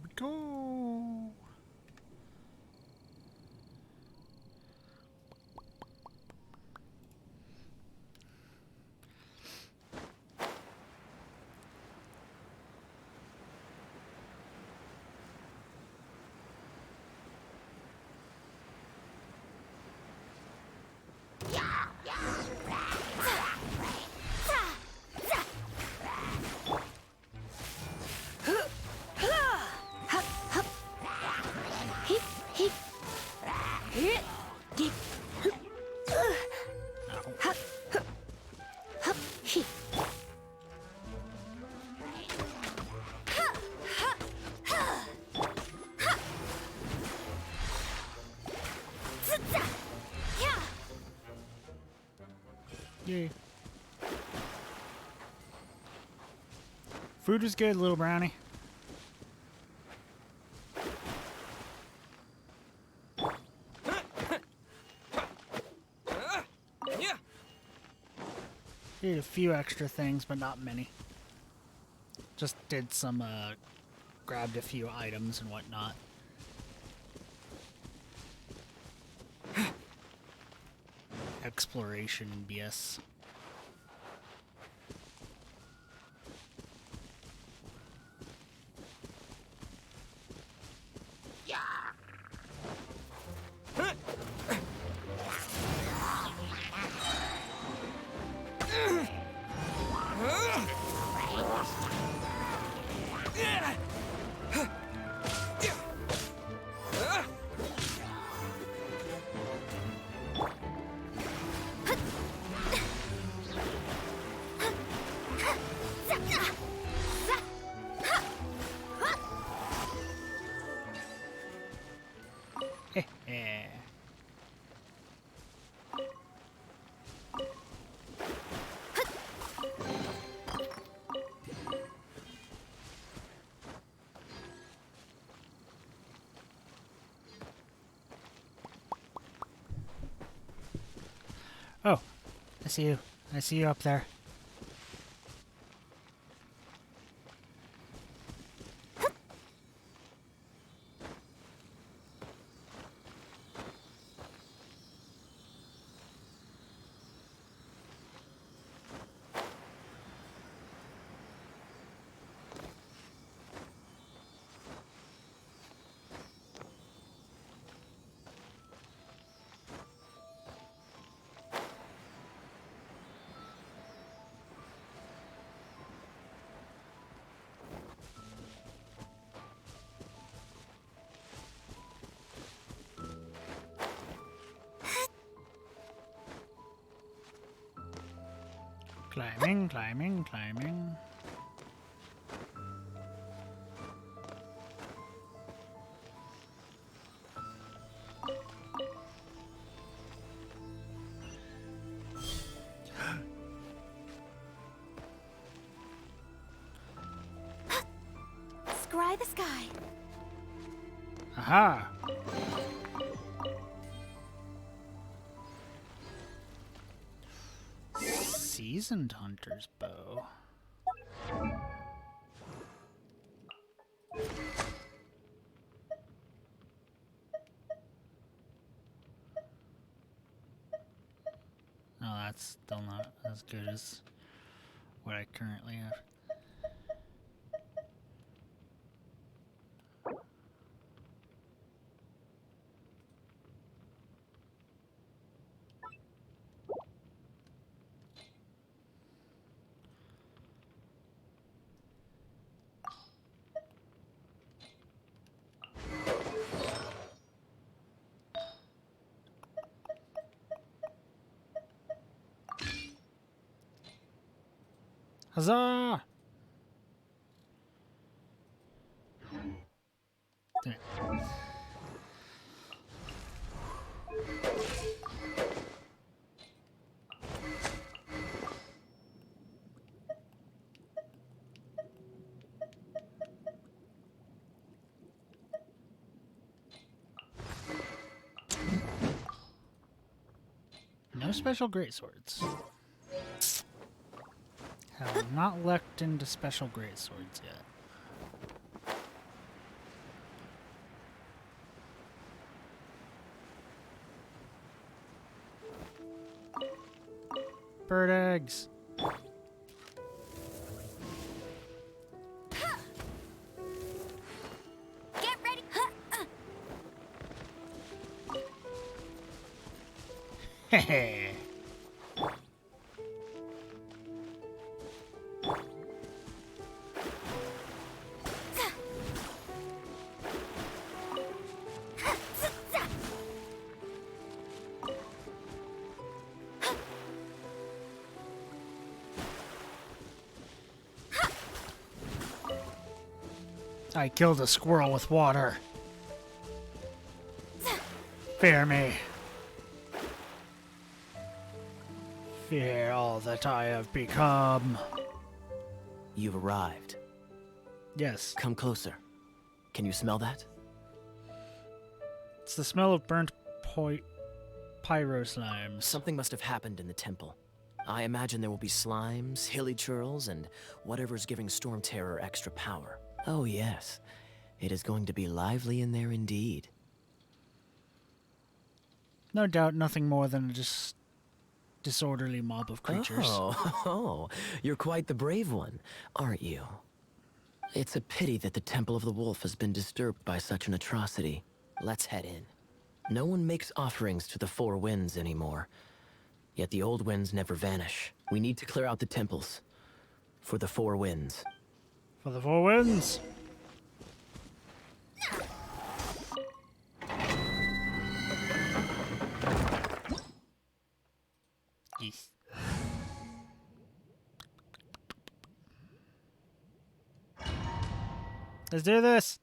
we go. Yay. Food was good, little brownie. Did a few extra things, but not many. Just did some, grabbed a few items and whatnot. Exploration BS. Oh, I see you. I see you up there. Climbing, climbing, climbing. Scry the sky. Aha! Seasoned hunter's bow. No, that's still not as good as what I currently have. Huzzah! Damn it. No special greatswords. Have not lucked into special greatswords yet. Bird eggs. Get ready. Hehe. I killed a squirrel with water. Fear me. Fear all that I have become. You've arrived. Yes, Come closer. Can you smell that? it's the smell of burnt pyro slimes. Something must have happened in the temple. I imagine there will be slimes, hilly churls, and whatever's giving Storm Terror extra power. Oh yes, it is going to be lively in there indeed. No doubt nothing more than just disorderly mob of creatures. Oh, you're quite the brave one, aren't you? It's a pity that the Temple of the Wolf has been disturbed by such an atrocity. Let's head in. No one makes offerings to the Four Winds anymore. Yet the old winds never vanish. We need to clear out the temples. For the Four Winds. For the Four Winds. Yes. Let's do this.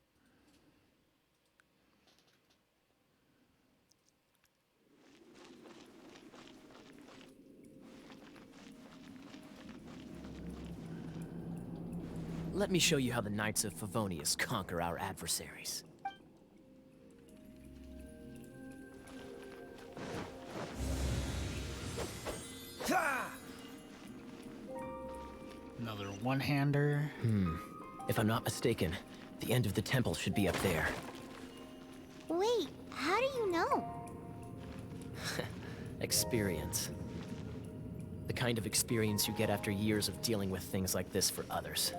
Let me show you how the Knights of Favonius conquer our adversaries. Another one-hander. If I'm not mistaken, the end of the temple should be up there. Wait, how do you know? Experience. The kind of experience you get after years of dealing with things like this for others.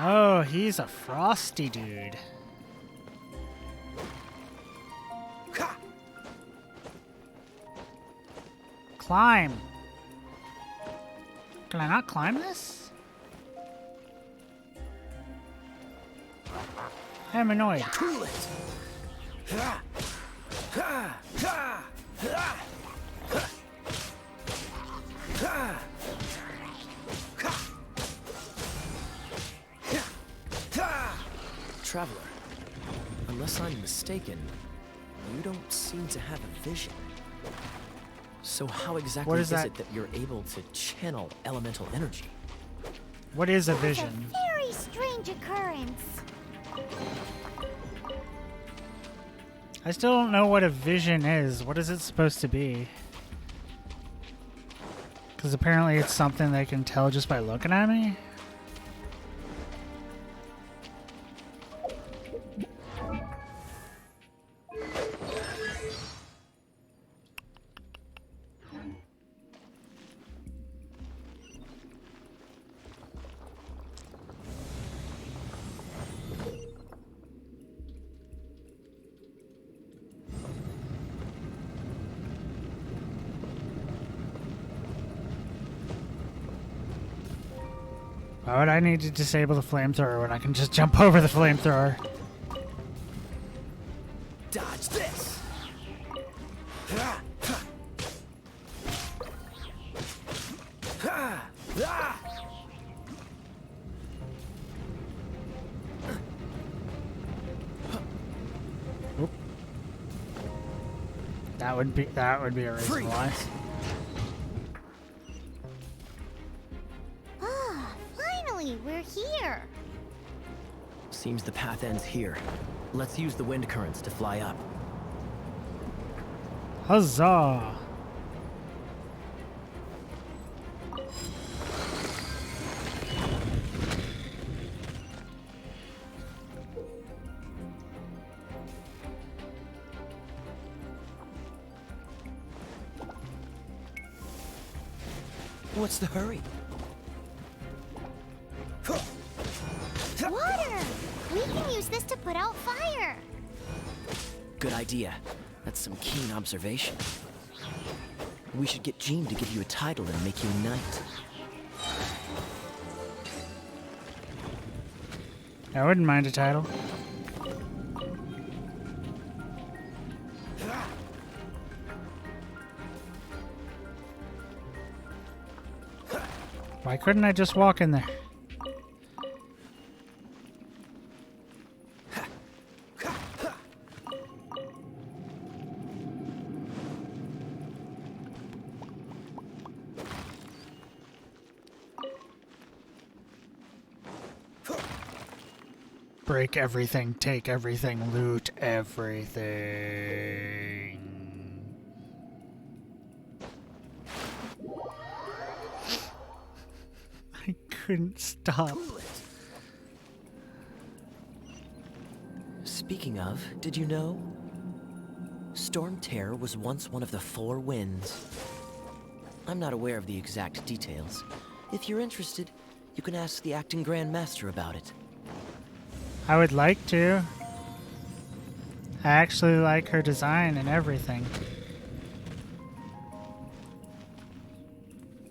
Oh, he's a frosty dude. Climb. Can I not climb this? I'm annoyed. Cool it! Traveler, unless I'm mistaken, you don't seem to have a vision. So how exactly What is is that? it that you're able to channel elemental energy? What is a It's vision? a very strange occurrence. I still don't know what a vision is. What is it supposed to be? Because apparently it's something they can tell just by looking at me. Why would I need to disable the flamethrower when I can just jump over the flamethrower? Dodge this! That would be a reason why. Ah, finally, we're here. Seems the path ends here. Let's use the wind currents to fly up. Huzzah! What's the hurry? Water! We can use this to put out fire. Good idea. That's some keen observation. We should get Jean to give you a title and make you a knight. I wouldn't mind a title. Why couldn't I just walk in there? Break everything, take everything, loot everything. I couldn't stop. Speaking of, did you know? Storm Terror was once one of the 4 winds. I'm not aware of the exact details. If you're interested, you can ask the acting Grand Master about it. I would like to. I actually like her design and everything.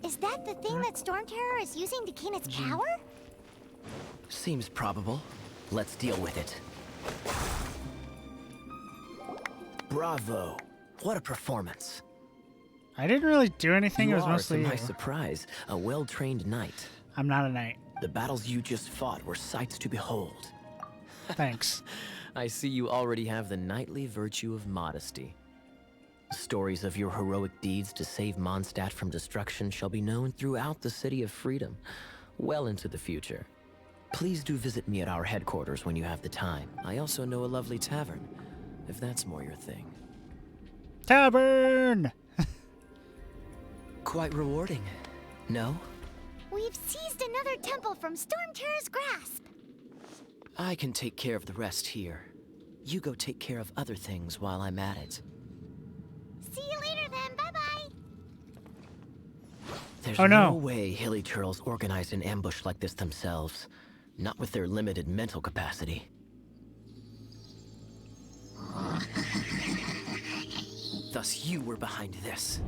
Is that the thing that Storm Terror is using to gain its power? Seems probable. Let's deal with it. Bravo! What a performance. I didn't really do anything. You It was are, mostly to my you. surprise, a well-trained knight. I'm not a knight. The battles you just fought were sights to behold. Thanks. I see you already have the knightly virtue of modesty. Stories of your heroic deeds to save Mondstadt from destruction shall be known throughout the City of Freedom, well into the future. Please do visit me at our headquarters when you have the time. I also know a lovely tavern, if that's more your thing. Tavern! Quite rewarding, no? We've seized another temple from Storm Terror's grasp. I can take care of the rest here. You go take care of other things while I'm at it. See you later then, bye-bye. There's Oh, no. no way Hilly Turtles organized an ambush like this themselves. Not with their limited mental capacity. Thus you were behind this.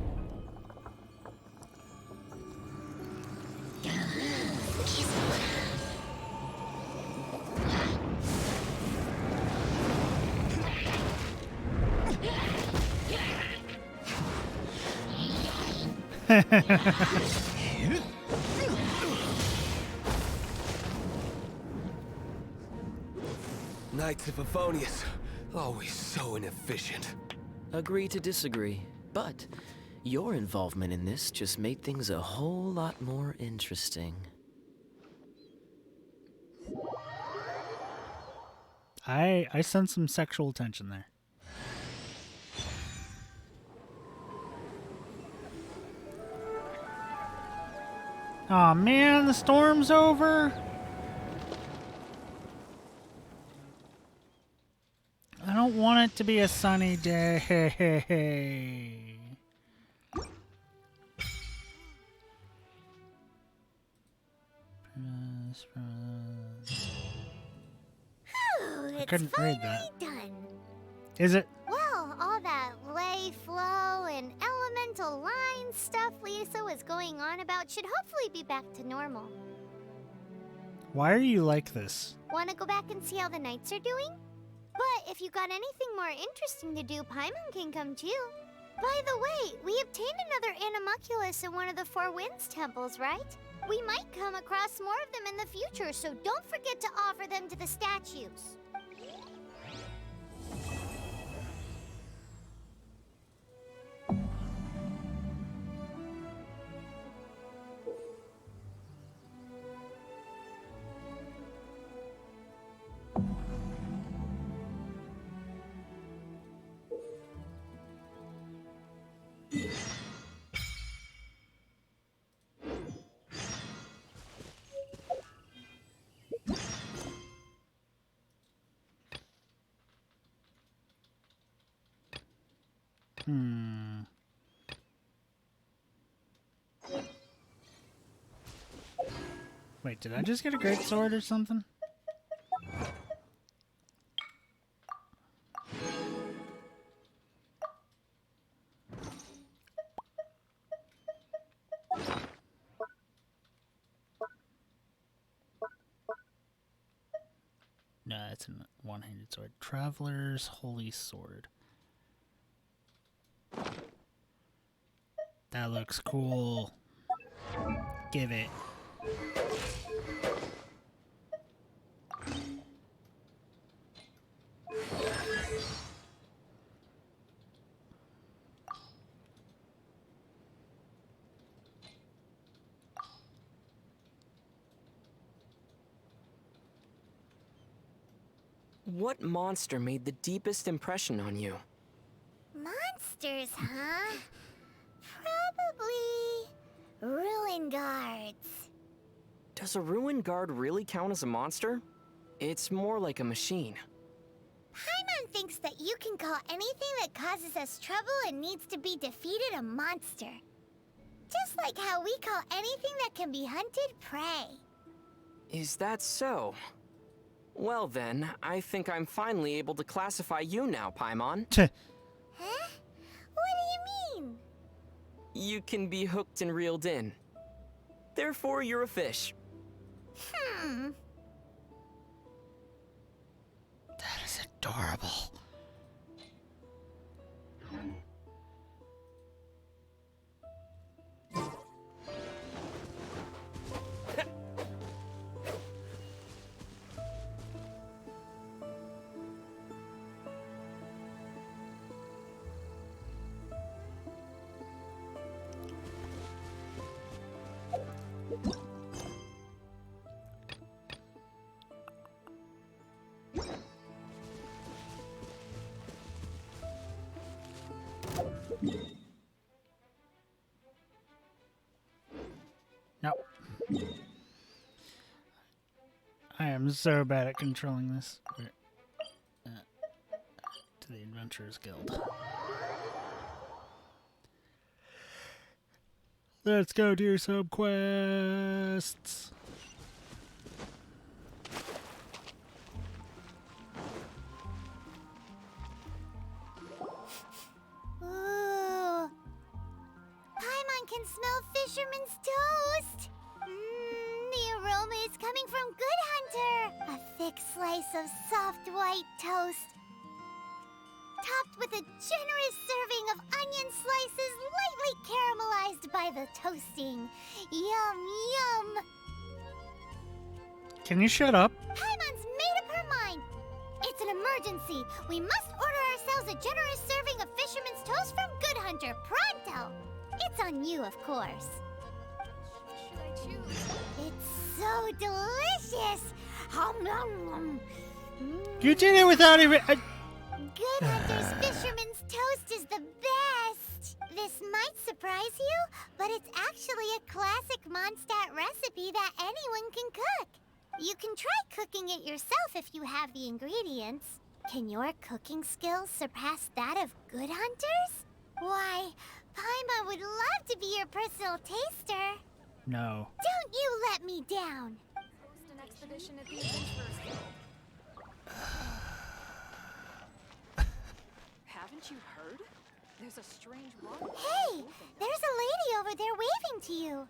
Knights of Favonius, always so inefficient. Agree to disagree, but your involvement in this just made things a whole lot more interesting. I sense some sexual tension there. Aw, man, the storm's over. I don't want it to be a sunny day. It's couldn't read finally that. done. Is it? Well, all that lay, flow, and elemental line stuff Lisa was going on about should hopefully be back to normal. Why are you like this? Want to go back and see how the knights are doing? But if you got anything more interesting to do, Paimon can come too. By the way, we obtained another Animalculus in one of the Four Winds temples, right? We might come across more of them in the future, so don't forget to offer them to the statues. Wait, did I just get a great sword or something? No, it's a one-handed sword. Traveler's Holy Sword. That looks cool. Give it. What monster made the deepest impression on you? Monsters, huh? Probably ruin guards. Does a ruin guard really count as a monster? It's more like a machine. Paimon thinks that you can call anything that causes us trouble and needs to be defeated a monster. Just like how we call anything that can be hunted prey. Is that so? Well then, I think I'm finally able to classify you now, Paimon. Huh? What do you mean? You can be hooked and reeled in. Therefore, you're a fish. That is adorable. Nope. I am so bad at controlling this. To the Adventurers Guild. Let's go do some quests. Ooh. Paimon can smell fisherman's toast. The aroma is coming from Good Hunter. A thick slice of soft white toast, topped with a generous serving of onion slices lightly caramelized by the toasting. Yum, yum. Can you shut up? Paimon's made up her mind. It's an emergency. We must order ourselves a generous serving of fisherman's toast from Good Hunter, pronto. It's on you, of course. Should I choose? It's so delicious. Hum, nom, nom. You did it without even... Good Hunter's fisherman's toast is the best. This might surprise you, but it's actually a classic Mondstadt recipe that anyone can cook. You can try cooking it yourself if you have the ingredients. Can your cooking skills surpass that of Good Hunter's? Why, Paimon would love to be your personal taster. No. Don't you let me down. Host an expedition at the Adventurers Guild. Haven't you heard? There's a strange water. Hey, there's a lady over there waving to you.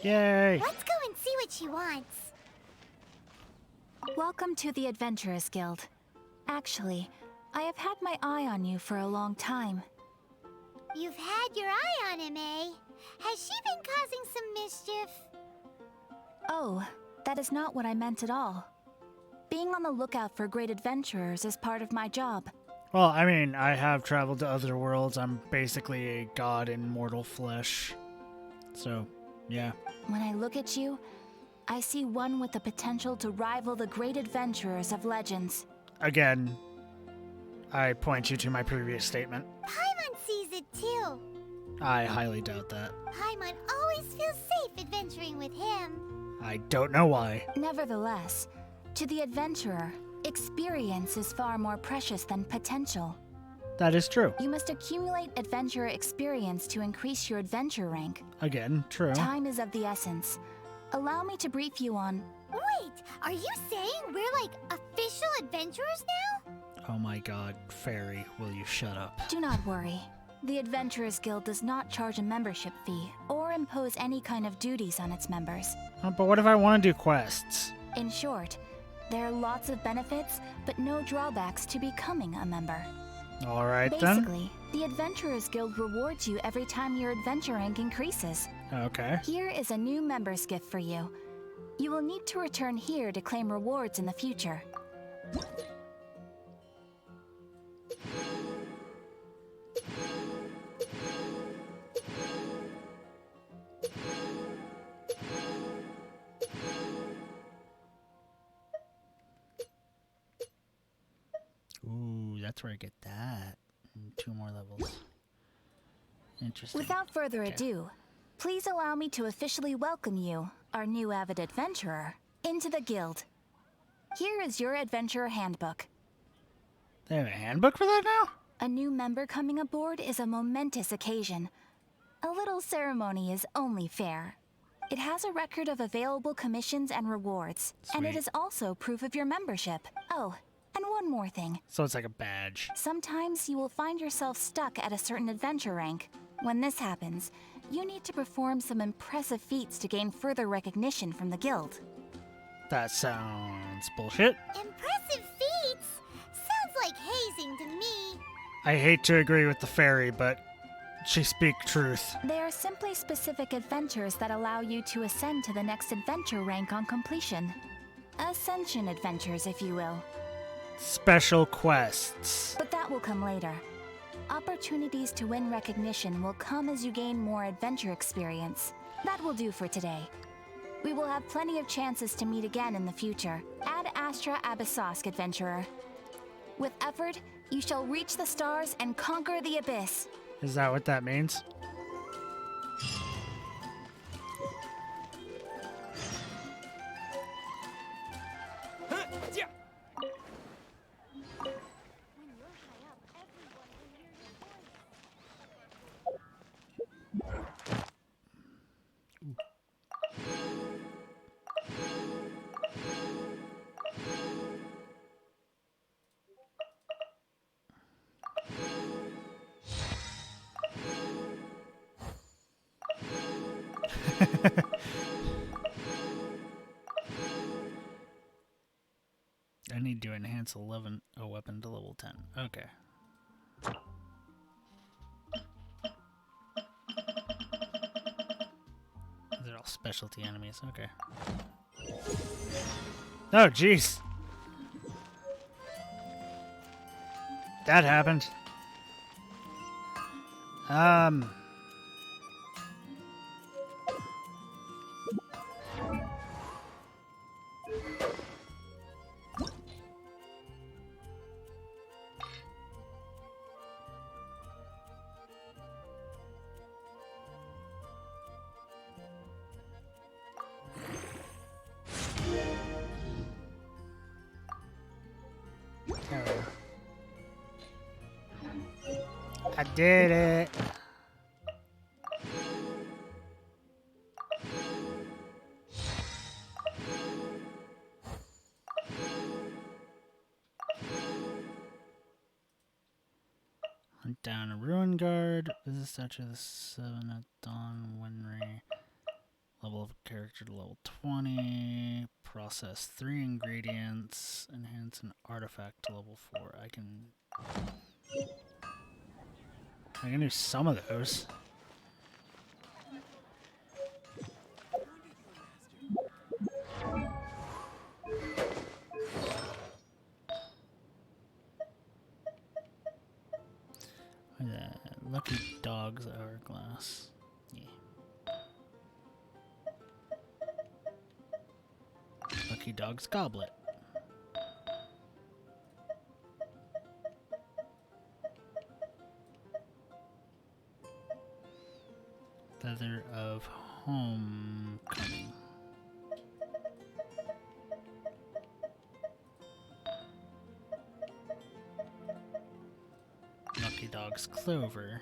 Yay. Let's go and see what she wants. Welcome to the Adventurers Guild. Actually, I have had my eye on you for a long time. You've had your eye on him, eh? Has she been causing some mischief? Oh, that is not what I meant at all. Being on the lookout for great adventurers is part of my job. Well, I mean, I have traveled to other worlds. I'm basically a god in mortal flesh. So, yeah. When I look at you, I see one with the potential to rival the great adventurers of legends. Again, I point you to my previous statement. Paimon sees it too. I highly doubt that. Paimon always feels safe adventuring with him. I don't know why. Nevertheless, to the adventurer, experience is far more precious than potential. That is true. You must accumulate adventurer experience to increase your adventure rank. Again, true. Time is of the essence. Allow me to brief you on... Wait, are you saying we're like official adventurers now? Oh my god, Fairy, will you shut up? Do not worry. The Adventurers Guild does not charge a membership fee or impose any kind of duties on its members. Oh, but what if I want to do quests? In short, there are lots of benefits, but no drawbacks to becoming a member. Alright then. Basically, the Adventurers Guild rewards you every time your adventure rank increases. Okay. Here is a new member's gift for you. You will need to return here to claim rewards in the future. Ooh, that's where I get that. 2 more levels. Interesting. Without further Okay. ado, please allow me to officially welcome you, our new avid adventurer, into the guild. Here is your adventurer handbook. They have a handbook for that now? A new member coming aboard is a momentous occasion. A little ceremony is only fair. It has a record of available commissions and rewards, and it Sweet. is also proof of your membership. Oh, and one more thing. So it's like a badge. Sometimes you will find yourself stuck at a certain adventure rank. When this happens, you need to perform some impressive feats to gain further recognition from the guild. That sounds bullshit. Impressive feats? Sounds like hazing to me. I hate to agree with the fairy, but she speak truth. They are simply specific adventures that allow you to ascend to the next adventure rank on completion. Ascension adventures, if you will. Special quests. But that will come later. Opportunities to win recognition will come as you gain more adventure experience. That will do for today. We will have plenty of chances to meet again in the future. Ad Astra Abyssosk, adventurer. With effort, you shall reach the stars and conquer the abyss. Is that what that means? I need to enhance a weapon to level 10. Okay. They're all specialty enemies. Okay. Oh, jeez. That happened. There we go. I did it. Hunt down a ruin guard. Visit statue of the 7 at dawn. Winry. Level of character to level 20. Process 3 ingredients. Enhance an artifact to level 4. I can do some of those. Lucky Dog's Hourglass. Yeah. Lucky Dog's Goblet. Feather of Homecoming. Lucky Dog's Clover.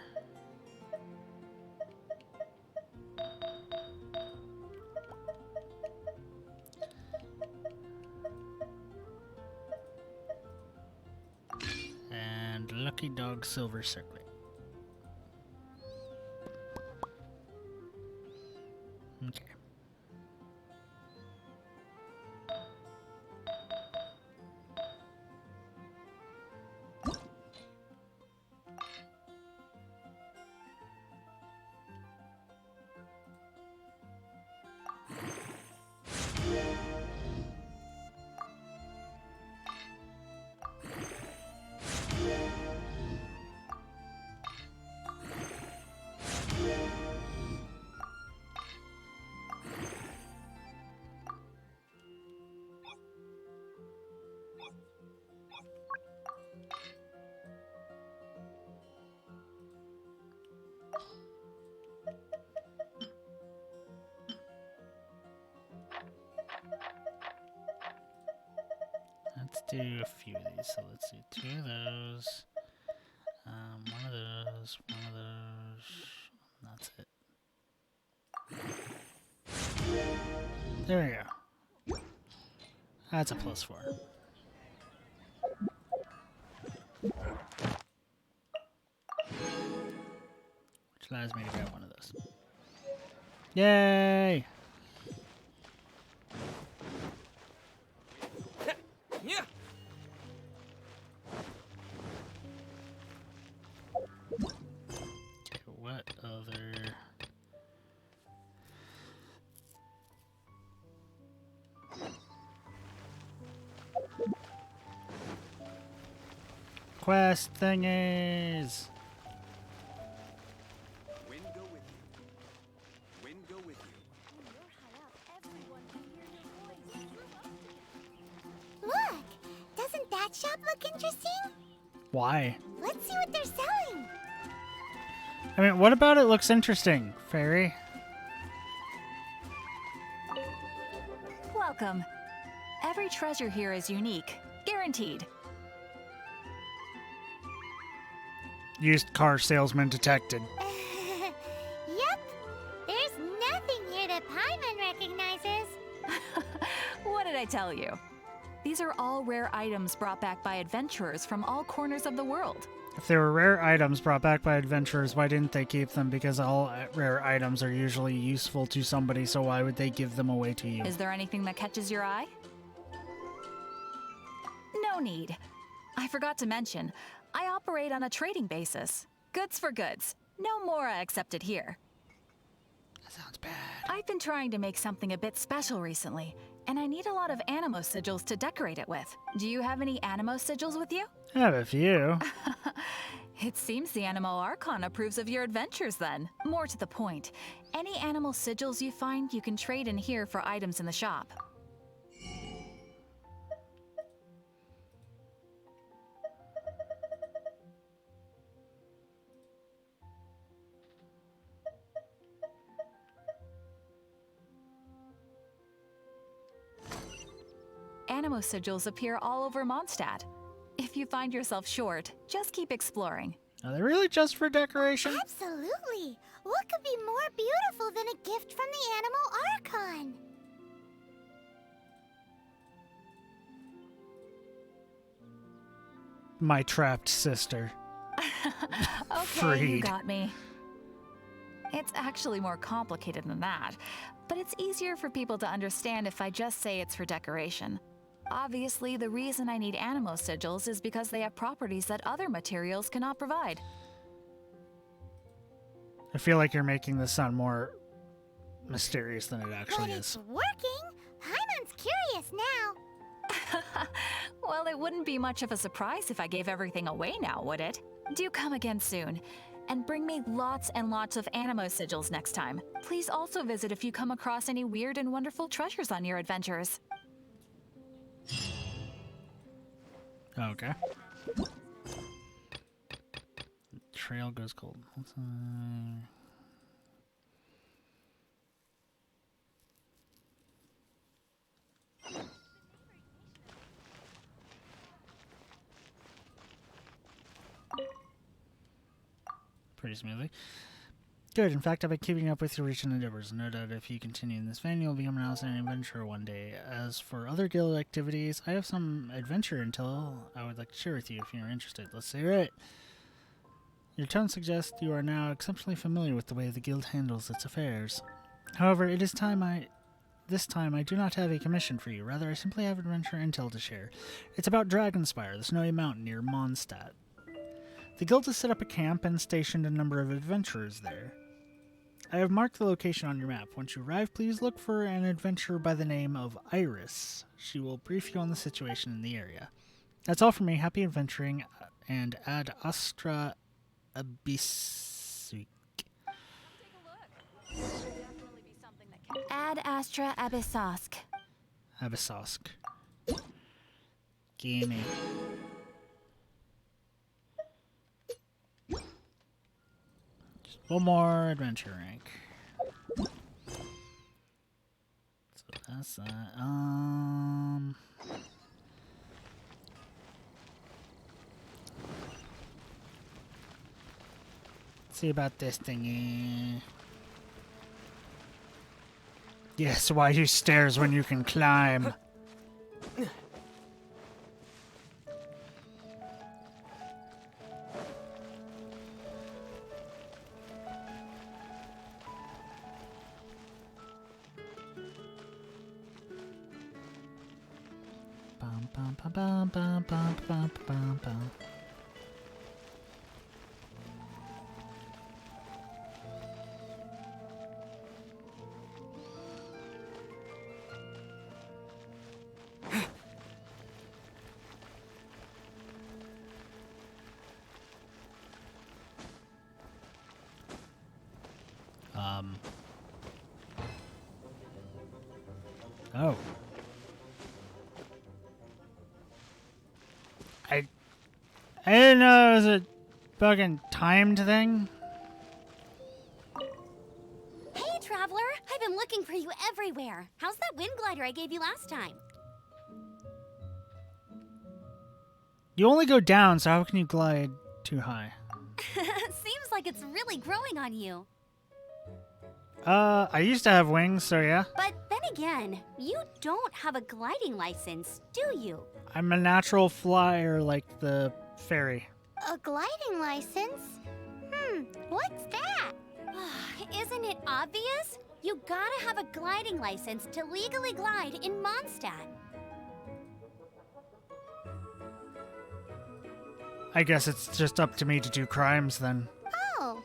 Lucky Dog Silver Circlet. Okay. Let's do a few of these. So let's do 2 of those. One of those. One of those. That's it. There we go. That's a +4. Which allows me to get one of those. Yay! Yeah. Okay, what other... quest thingies! Wind go with you. Wind go with you. Look! Doesn't that shop look interesting? Why? Let's see what they're selling. I mean, what about it looks interesting, Fairy? Welcome. Every treasure here is unique, guaranteed. Used car salesman detected. Yep. There's nothing here that Paimon recognizes. What did I tell you? These are all rare items brought back by adventurers from all corners of the world. If they were rare items brought back by adventurers, why didn't they keep them? Because all rare items are usually useful to somebody, so why would they give them away to you? Is there anything that catches your eye? No need. I forgot to mention, I operate on a trading basis. Goods for goods. No Mora accepted here. That sounds bad. I've been trying to make something a bit special recently, and I need a lot of animo sigils to decorate it with. Do you have any animo sigils with you? I have a few. It seems the Animo Archon approves of your adventures then. More to the point, any animal sigils you find you can trade in here for items in the shop. Animo sigils appear all over Mondstadt. If you find yourself short, just keep exploring. Are they really just for decoration? Absolutely. What could be more beautiful than a gift from the Animal Archon? My trapped sister. Okay, Freed. you got me. It's actually more complicated than that, but it's easier for people to understand if I just say it's for decoration. Obviously, the reason I need animo sigils is because they have properties that other materials cannot provide. I feel like you're making this sound more mysterious than it actually But it's is. working. Paimon's curious now. Well, it wouldn't be much of a surprise if I gave everything away now, would it? Do come again soon, and bring me lots and lots of animo sigils next time. Please also visit if you come across any weird and wonderful treasures on your adventures. Okay. Trail goes cold. Pretty smoothly. Good. In fact, I've been keeping up with your recent endeavors. No doubt if you continue in this vein, you'll become an outstanding adventurer one day. As for other guild activities, I have some adventure intel I would like to share with you if you're interested. Let's hear it. Your tone suggests you are now exceptionally familiar with the way the guild handles its affairs. However, this time I do not have a commission for you. Rather, I simply have adventure intel to share. It's about Dragonspire, the snowy mountain near Mondstadt. The guild has set up a camp and stationed a number of adventurers there. I have marked the location on your map. Once you arrive, please look for an adventurer by the name of Iris. She will brief you on the situation in the area. That's all from me. Happy adventuring, and ad astra abyssic. Ad Astra Abyssosk. Abyssosk. Gimme. Just one more adventure rank. So that's that. Let's see about this thingy. Yes, why use stairs when you can climb? Bum, bum, bum, bum, bum, bum, bum, bum, bum. Oh. I didn't know it was a fucking timed thing. Hey, Traveler! I've been looking for you everywhere. How's that wind glider I gave you last time? You only go down, so how can you glide too high? Seems like it's really growing on you. I used to have wings, so yeah. But then again, you don't have a gliding license, do you? I'm a natural flyer like the fairy. A gliding license? What's that? Isn't it obvious? You gotta have a gliding license to legally glide in Mondstadt. I guess it's just up to me to do crimes then. Oh,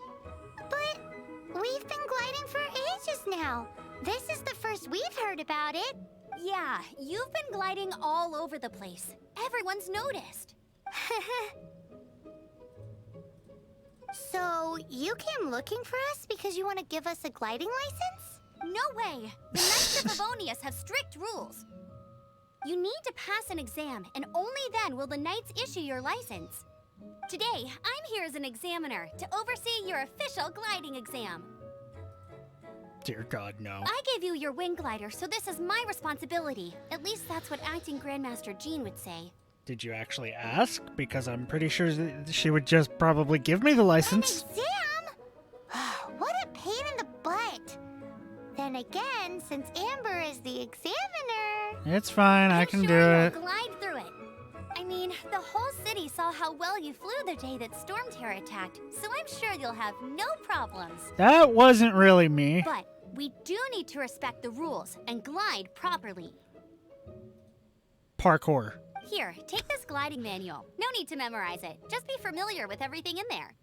but we've been gliding for ages now. This is the first we've heard about it. Yeah, you've been gliding all over the place. Everyone's noticed. So, you came looking for us because you want to give us a gliding license? No way! The Knights of Favonius have strict rules. You need to pass an exam, and only then will the Knights issue your license. Today, I'm here as an examiner to oversee your official gliding exam. Dear God, no. I gave you your wing glider, so this is my responsibility. At least that's what Acting Grandmaster Jean would say. Did you actually ask? Because I'm pretty sure she would just probably give me the license. An exam? What a pain in the butt. Then again, since Amber is the examiner... It's fine, I can do it. Glide through it. I mean, the whole city saw how well you flew the day that Storm Terror attacked, so I'm sure you'll have no problems. That wasn't really me. But we do need to respect the rules and glide properly. Parkour. Here, take this gliding manual. No need to memorize it. Just be familiar with everything in there.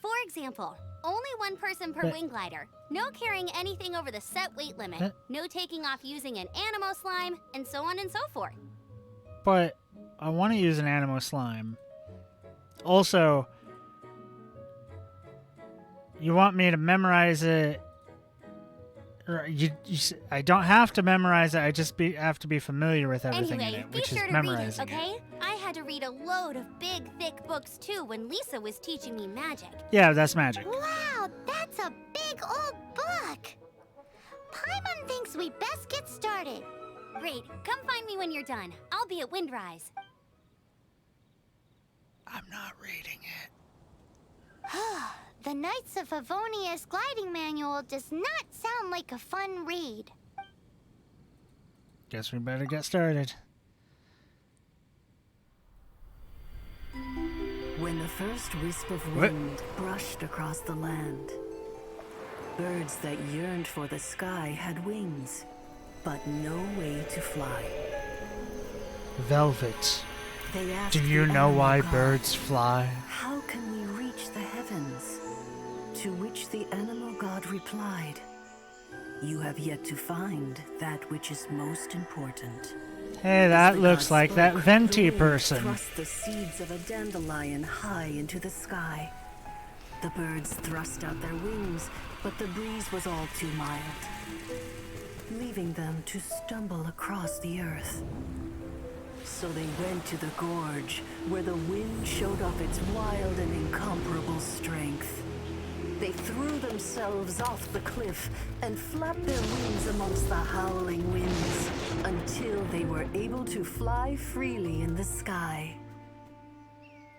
For example, only one person per wing glider. No carrying anything over the set weight limit. No taking off using an Animo slime, and so on and so forth. But I want to use an Animo slime. Also, you want me to memorize it? Or I don't have to memorize it. I just have to be familiar with everything anyway, in it, which be sure is to read it, memorizing okay? I had to read a load of big, thick books too when Lisa was teaching me magic. Yeah, that's magic. Wow, that's a big old book. Paimon thinks we best get started. Great, come find me when you're done. I'll be at Windrise. I'm not reading it. The Knights of Favonius gliding manual does not sound like a fun read. Guess we better get started. When the first wisp of What? wind brushed across the land, birds that yearned for the sky had wings, but no way to fly. Velvet. They asked Do you the know animal why god, birds fly? "How can we reach the heavens?" To which the animal god replied, "You have yet to find that which is most important." Hey, As that the looks god like that spoke, venti the wind person. thrust the seeds of a dandelion high into the sky. The birds thrust out their wings, but the breeze was all too mild, leaving them to stumble across the earth. So they went to the gorge, where the wind showed off its wild and incomparable strength. They threw themselves off the cliff and flapped their wings amongst the howling winds until they were able to fly freely in the sky.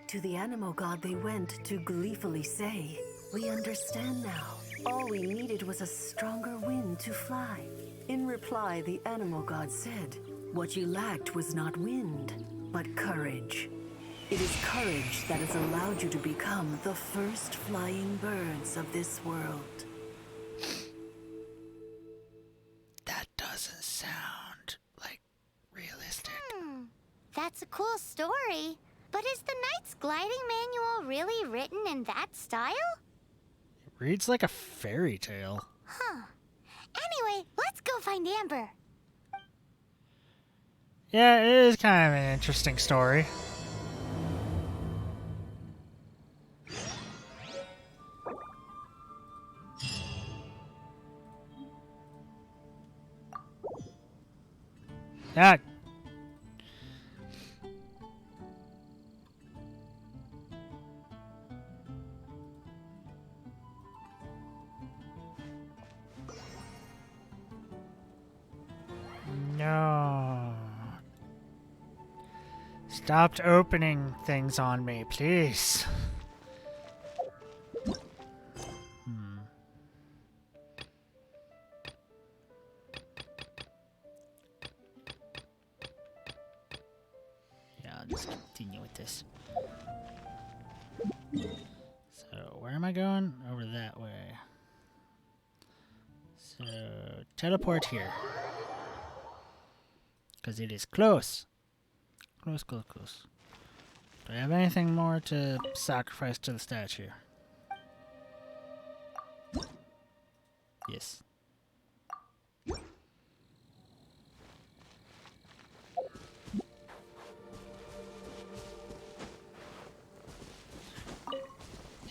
To the animal god they went to gleefully say, "We understand now. All we needed was a stronger wind to fly." In reply, the animal god said, "What you lacked was not wind, but courage. It is courage that has allowed you to become the first flying birds of this world." That doesn't sound like realistic. That's a cool story. But is the Knight's Gliding Manual really written in that style? It reads like a fairy tale. Huh. Anyway, let's go find Amber. Yeah, it is kind of an interesting story. Yeah. No. Stopped opening things on me, please. Yeah, I'll just continue with this. So, where am I going? Over that way. So, teleport here. Because it is close. Close, close, close. Do I have anything more to sacrifice to the statue? Yes.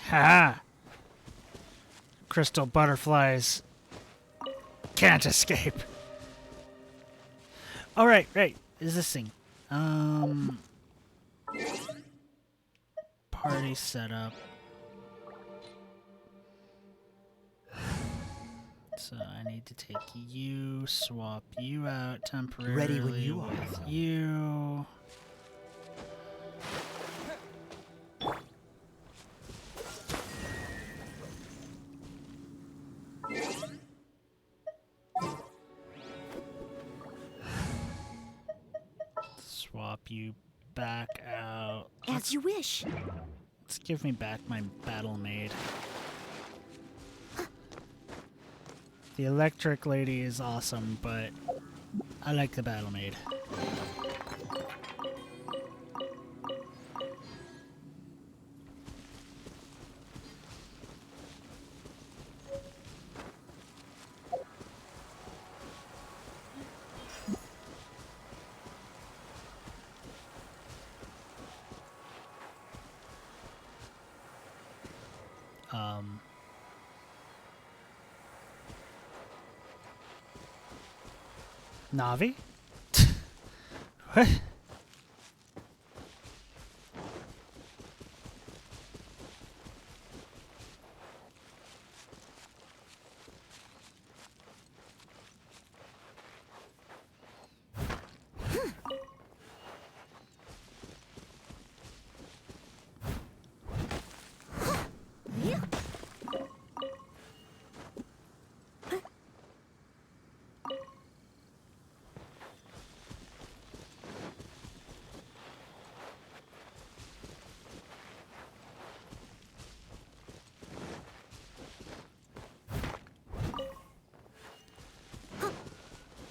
Ha! Crystal butterflies can't escape. All right, right. Is this thing? Party setup. So I need to take you, swap you out temporarily Ready when you are. with you. Swap you back out. As you wish. Let's give me back my battle maid. The electric lady is awesome, but I like the battle maid. Navi? What?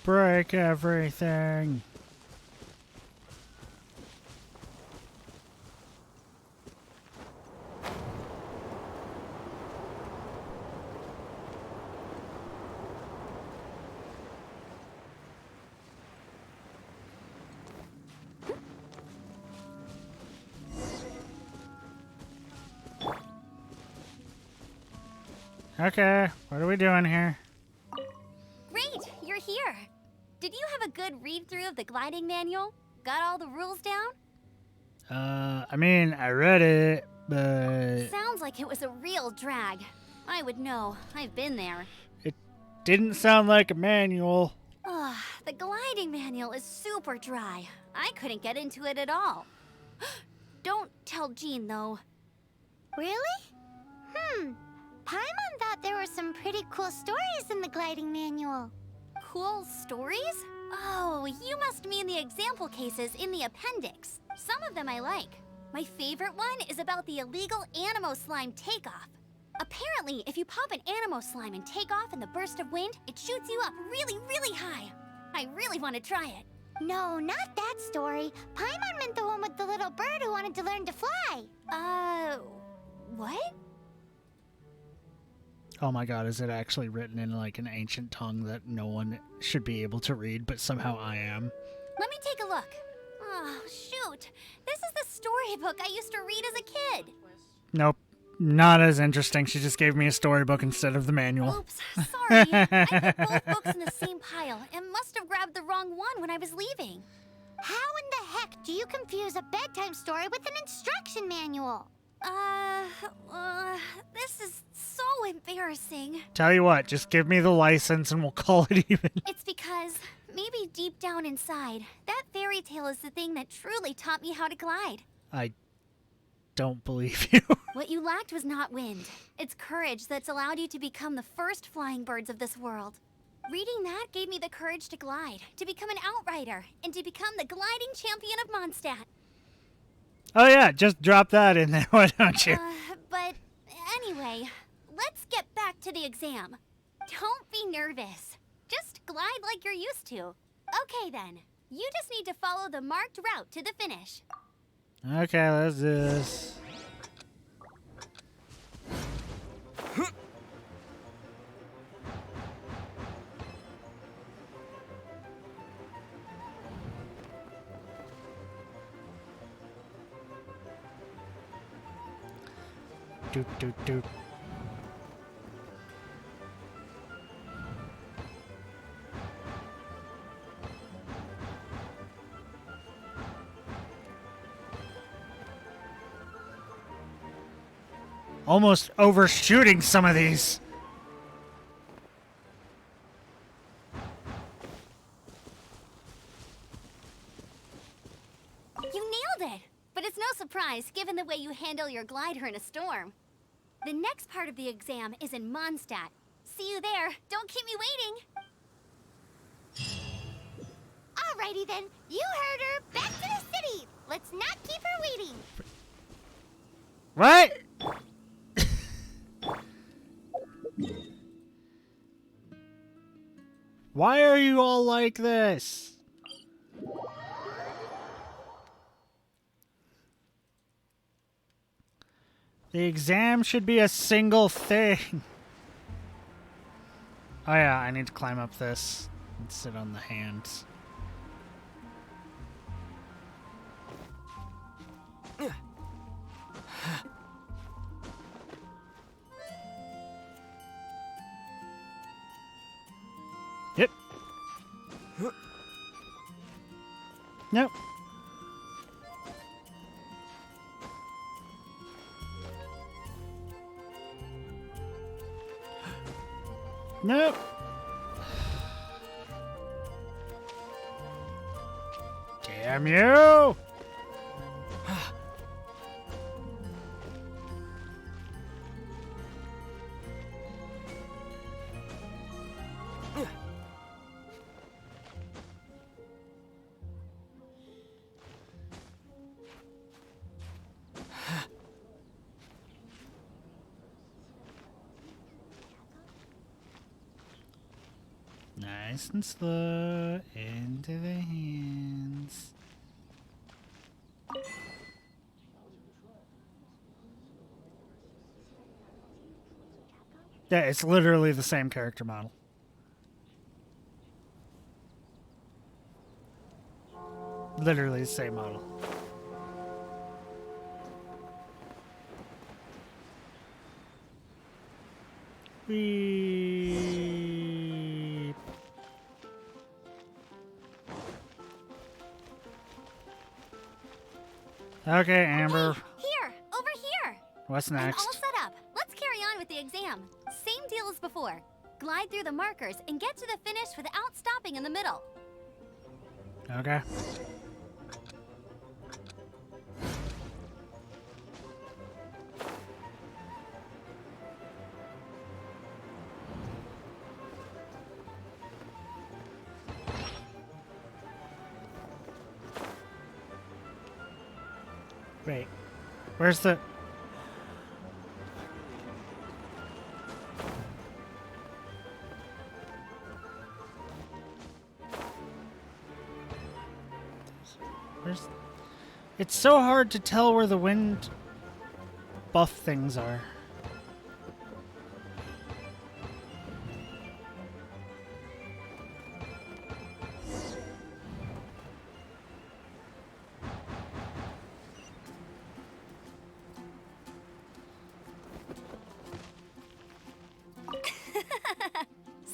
break everything. Okay, what are we doing here? Great, you're here. Did you have a good read-through of the gliding manual? Got all the rules down? I mean, I read it, but Sounds like it was a real drag. I would know. I've been there. it didn't sound like a manual. Ugh, the gliding manual is super dry. I couldn't get into it at all. Don't tell Jean, though. Really? Paimon thought there were some pretty cool stories in the gliding manual. Cool stories? Oh, you must mean the example cases in the appendix. Some of them I like. My favorite one is about the illegal Animo Slime takeoff. Apparently, if you pop an Animo Slime and take off in the burst of wind, it shoots you up really, really high. I really want to try it. No, not that story. Paimon meant the one with the little bird who wanted to learn to fly. What? Oh my god, is it actually written in like an ancient tongue that no one should be able to read, but somehow I am? Let me take a look. Oh, shoot. This is the storybook I used to read as a kid. Nope. Not as interesting. She just gave me a storybook instead of the manual. Oops, sorry. I put both books in the same pile and must have grabbed the wrong one when I was leaving. How in the heck do you confuse a bedtime story with an instruction manual? This is so embarrassing. Tell you what, just give me the license and we'll call it even. It's because maybe deep down inside, that fairy tale is the thing that truly taught me how to glide. I don't believe you. What you lacked was not wind. It's courage that's allowed you to become the first flying birds of this world. Reading that gave me the courage to glide, to become an outrider, and to become the gliding champion of Mondstadt. Oh yeah, just drop that in there, why don't you? But anyway, let's get back to the exam. Don't be nervous. Just glide like you're used to. Okay then, you just need to follow the marked route to the finish. Okay, let's do this. Doot, doot, doot. Almost overshooting some of these. You nailed it! But it's no surprise, given the way you handle your glider in a storm. The next part of the exam is in Mondstadt. See you there. Don't keep me waiting. Alrighty then, you heard her. Back to the city. Let's not keep her waiting. What? Why are you all like this? The exam should be a single thing. Oh yeah, I need to climb up this and sit on the hands. Yep. Nope. Nope. Damn you! Nice and slow into the hands. Yeah, it's literally the same character model. Literally the same model. Weep. Okay, Amber. Here, over here. What's I'm all next? set up. Let's carry on with the exam. Same deal as before. Glide through the markers and get to the finish without stopping in the middle. Okay. Wait. Where's the... Where's... It's so hard to tell where the wind buff things are.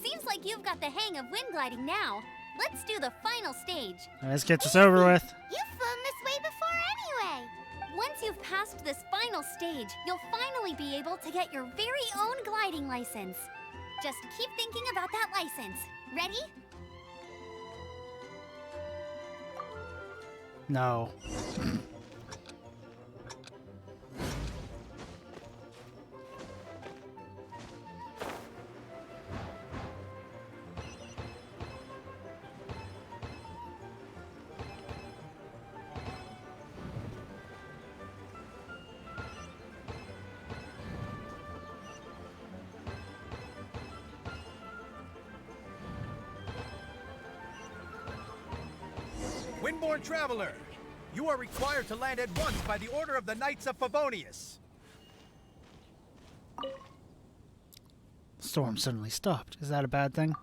Seems like you've got the hang of wind gliding now. Let's do the final stage. Let's get this over with. You've flown this way before anyway. Once you've passed this final stage, you'll finally be able to get your very own gliding license. Just keep thinking about that license. Ready? No. Windborne Traveler, you are required to land at once by the order of the Knights of Favonius. The storm suddenly stopped. Is that a bad thing?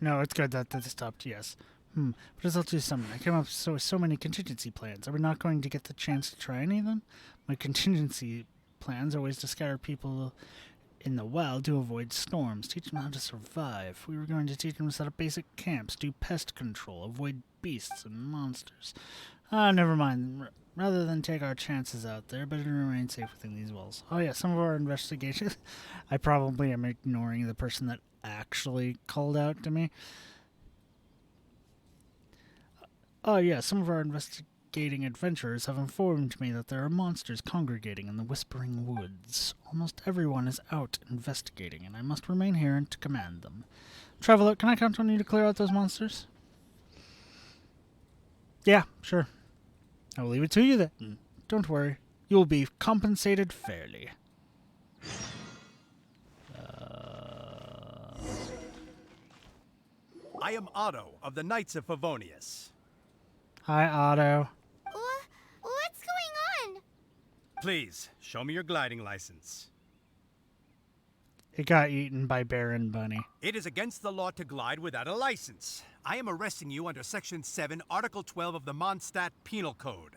No, it's good that it stopped, yes. But it's all too sudden. I came up with so many contingency plans. Are we not going to get the chance to try any of them? My contingency plans are ways to scatter people in the wild to avoid storms, teach them how to survive. We were going to teach them to set up basic camps, do pest control, avoid beasts and monsters. Never mind. Rather than take our chances out there, better remain safe within these walls. Oh yeah, some of our investigations... I probably am ignoring the person that actually called out to me. Oh yeah, some of our investigating adventurers have informed me that there are monsters congregating in the Whispering Woods. Almost everyone is out investigating, and I must remain here to command them. Traveler, can I count on you to clear out those monsters? Yeah, sure. I will leave it to you then. Don't worry. You will be compensated fairly. I am Otto of the Knights of Favonius. Hi, Otto. What's going on? Please, show me your gliding license. It got eaten by Baron Bunny. It is against the law to glide without a license. I am arresting you under Section 7, Article 12 of the Mondstadt Penal Code.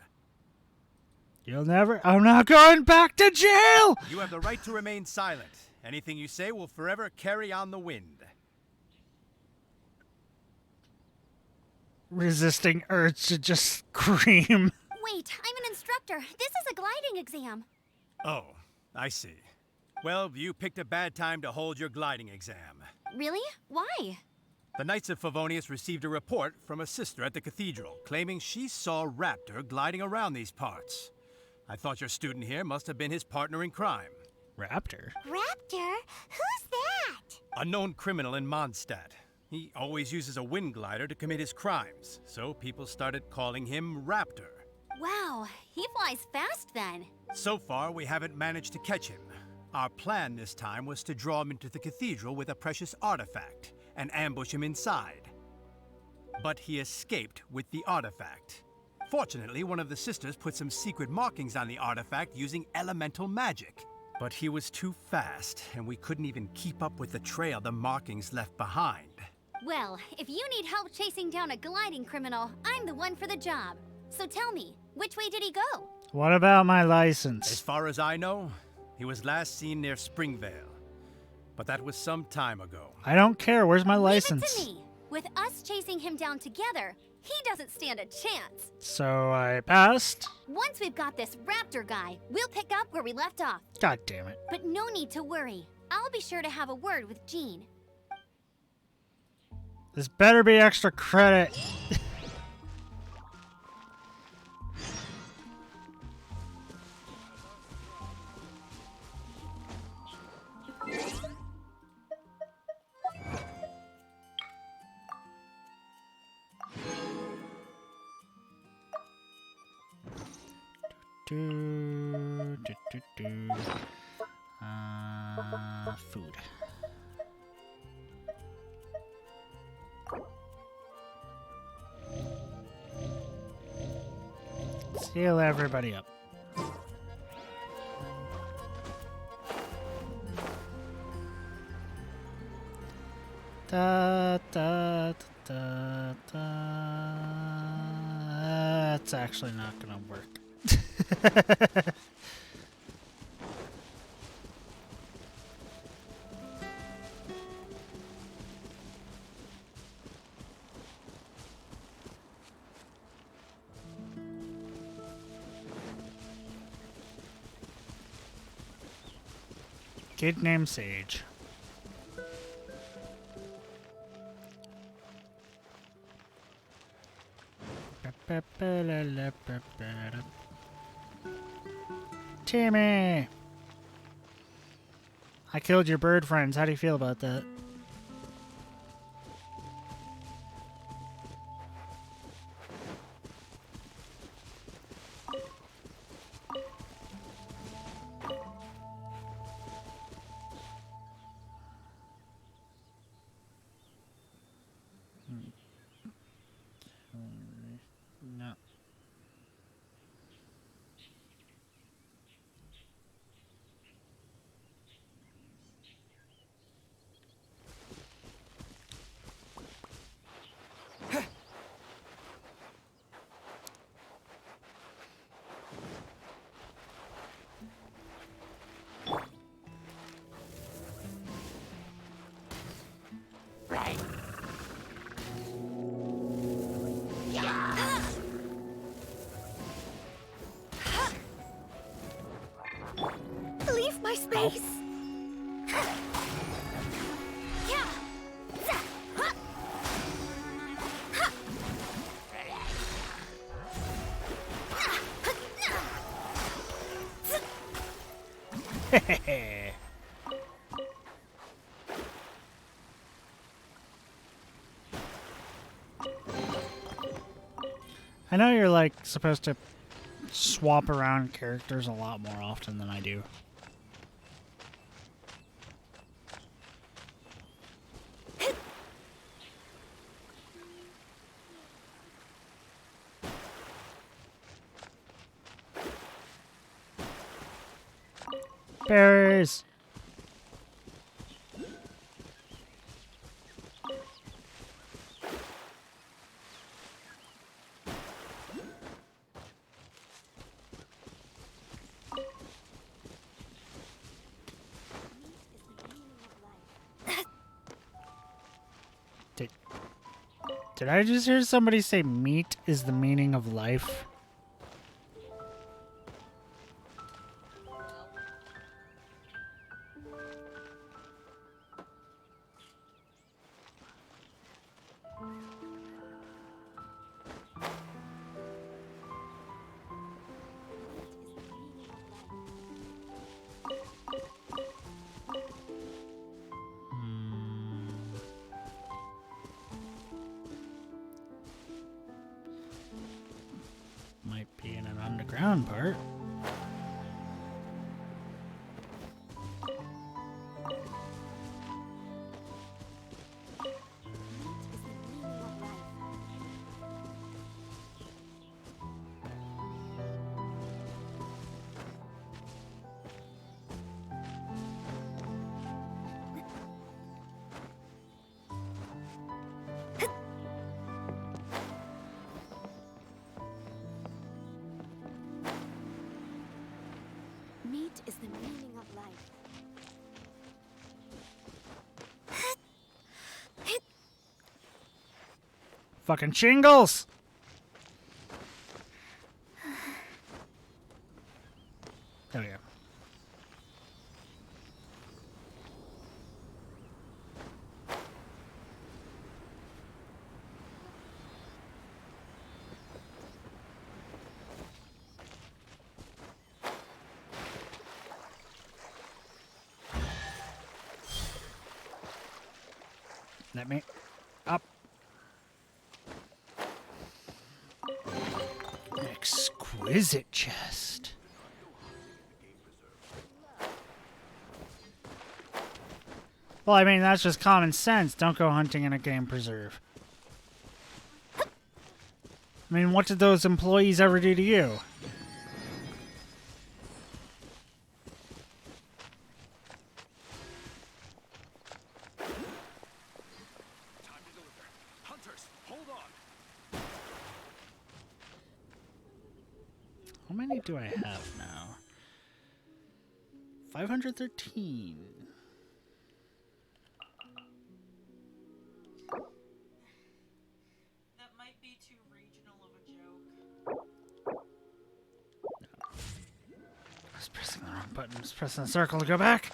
You'll never... I'm not going back to jail! You have the right to remain silent. Anything you say will forever carry on the wind. Resisting urge to just scream. Wait, I'm an instructor. This is a gliding exam. Oh, I see. Well, you picked a bad time to hold your gliding exam. Really? Why? The Knights of Favonius received a report from a sister at the cathedral claiming she saw Raptor gliding around these parts. I thought your student here must have been his partner in crime. Raptor? Raptor? Who's that? A known criminal in Mondstadt. He always uses a wind glider to commit his crimes, so people started calling him Raptor. Wow, he flies fast then. So far, we haven't managed to catch him. Our plan this time was to draw him into the cathedral with a precious artifact and ambush him inside. But he escaped with the artifact. Fortunately, one of the sisters put some secret markings on the artifact using elemental magic. But he was too fast, and we couldn't even keep up with the trail the markings left behind. Well, if you need help chasing down a gliding criminal, I'm the one for the job. So tell me, which way did he go? What about my As license? far as I know, he was last seen near Springvale. But that was some time ago. I don't care. Where's my Leave it license? to me. With us chasing him down together, he doesn't stand a chance. So I passed? Once we've got this raptor guy, we'll pick up where we left off. God damn it. But no need to worry. I'll be sure to have a word with Jean. This better be extra credit. Food. Seal everybody up. Da, da, da, da. That's actually not gonna work. Kid named Sage. Timmy! I killed your bird friends. How do you feel about that? No. Leave my space! I know you're like supposed to swap around characters a lot more often than I do. Berries! Did I just hear somebody say meat is the meaning of life? Might be in an underground part. is the meaning of life. Fucking shingles! There we go. Let me up. Exquisite chest. Well, I mean, that's just common sense. Don't go hunting in a game preserve. I mean, what did those employees ever do to you? How many do I have now? 513. That might be too regional of a joke. I was pressing the wrong button. I was pressing the circle to go back.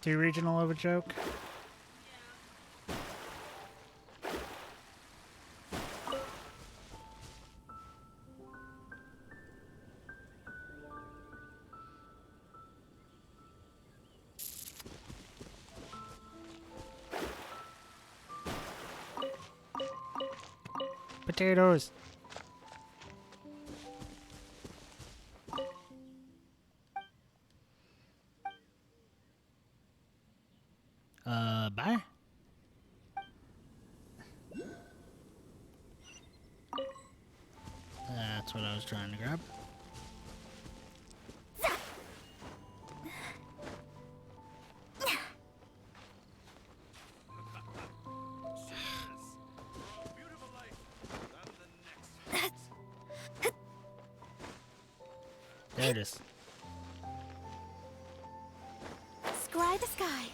Too regional of a joke? Potatoes. Bye. That's what I was trying to grab. There it is. Scry the sky.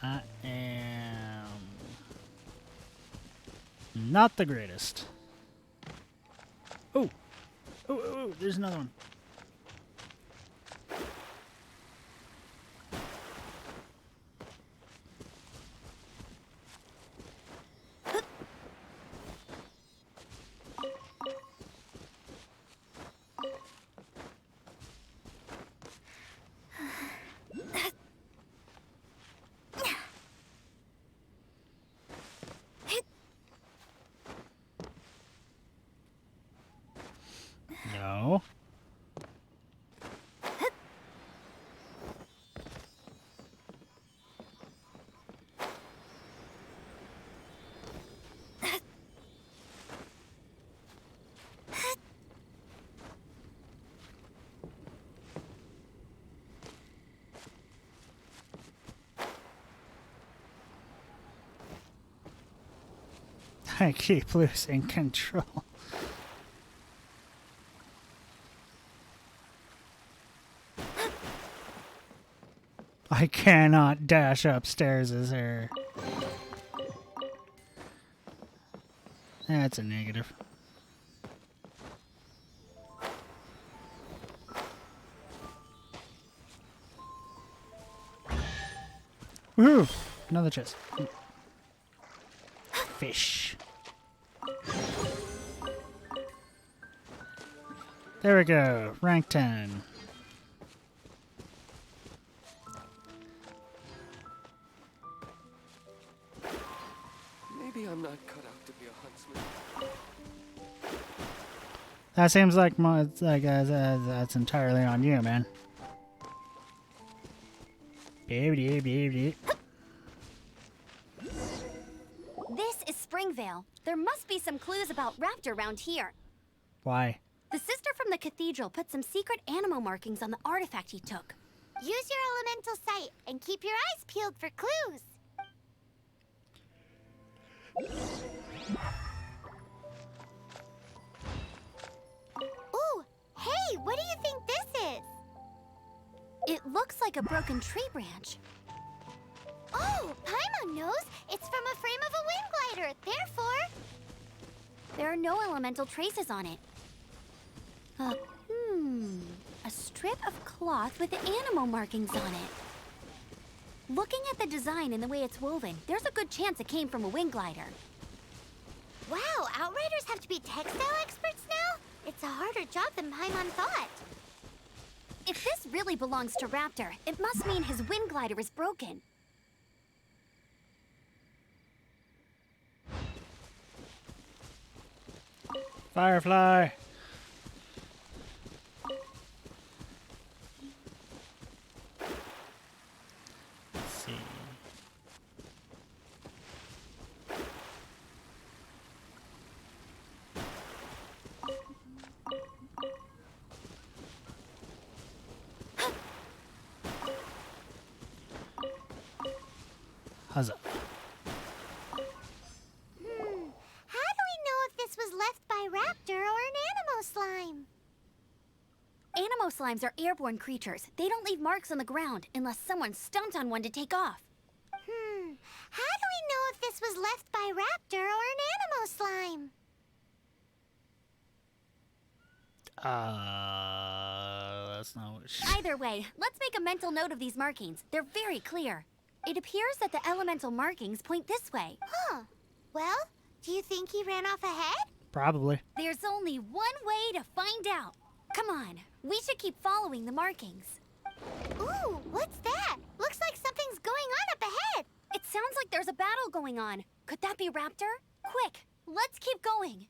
I am not the greatest. Oh, oh, there's another one. No. I keep losing control. I cannot dash upstairs as her. That's a negative. Woohoo! Another chest. Fish. There we go. Rank 10. Maybe I'm not cut out to be a huntsman. That seems like that's entirely on you, man. This is Springvale. There must be some clues about Raptor around here. Why? The sister from the cathedral put some secret animal markings on the artifact he took. Use your elemental sight and keep your eyes peeled for clues. Ooh, hey, what do you think this is? It looks like a broken tree branch. Oh, Paimon knows. It's from a frame of a wind glider. Therefore, There are no elemental traces on it. A strip of cloth with anemo markings on it. Looking at the design and the way it's woven, there's a good chance it came from a wind glider. wow, Outriders have to be textile experts now? It's a harder job than Paimon thought. If this really belongs to Raptor, it must mean his wind glider is broken. Firefly. Let's see. Huzzah. How do we know if this was left by Raptor or an Animo slime? Anemo slimes are airborne creatures. They don't leave marks on the ground unless someone stomped on one to take off. How do we know if this was left by Raptor or an Animo slime? That's not what Either way, let's make a mental note of these markings. They're very clear. It appears that the elemental markings point this way. Huh. Well, do you think he ran off ahead? Probably. There's only one way to find out. Come on, we should keep following the markings. Ooh, what's that? Looks like something's going on up ahead. It sounds like there's a battle going on. Could that be Raptor? Quick, let's keep going.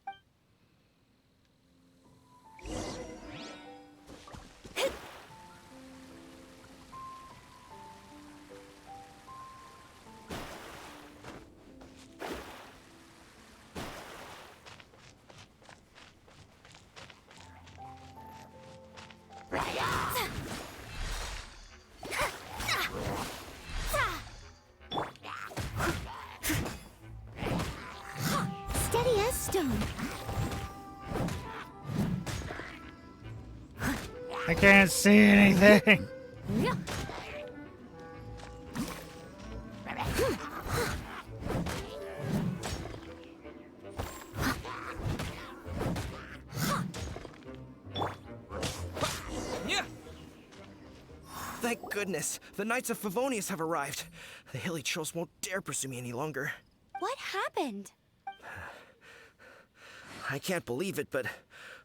Steady as stone. I can't see anything. Thank goodness, the Knights of Favonius have arrived. The hilly trolls won't dare pursue me any longer. What happened? I can't believe it, but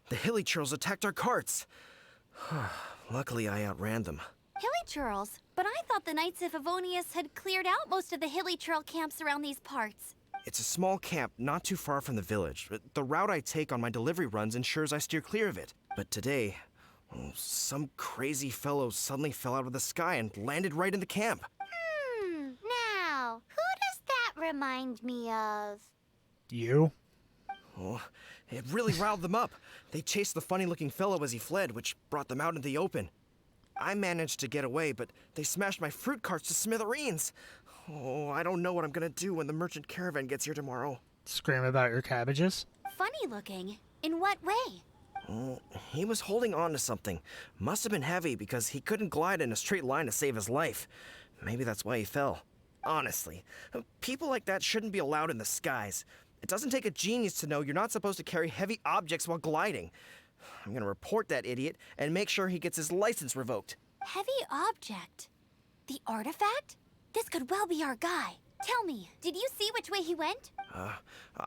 the hilly trolls attacked our carts. Luckily, I outran them. Hilly churls? But I thought the Knights of Favonius had cleared out most of the hilly churl camps around these parts. It's a small camp not too far from the village. The route I take on my delivery runs ensures I steer clear of it. But today, some crazy fellow suddenly fell out of the sky and landed right in the camp. Now, who does that remind me of? You? Oh, it really riled them up. They chased the funny-looking fellow as he fled, which brought them out into the open. I managed to get away, but they smashed my fruit carts to smithereens. Oh, I don't know what I'm gonna do when the merchant caravan gets here tomorrow. Scream about your cabbages? Funny looking. In what way? Oh, he was holding on to something. Must have been heavy because he couldn't glide in a straight line to save his life. Maybe that's why he fell. Honestly, people like that shouldn't be allowed in the skies. It doesn't take a genius to know you're not supposed to carry heavy objects while gliding. I'm gonna report that idiot and make sure he gets his license revoked. Heavy object? The artifact? This could well be our guy. Tell me, did you see which way he went?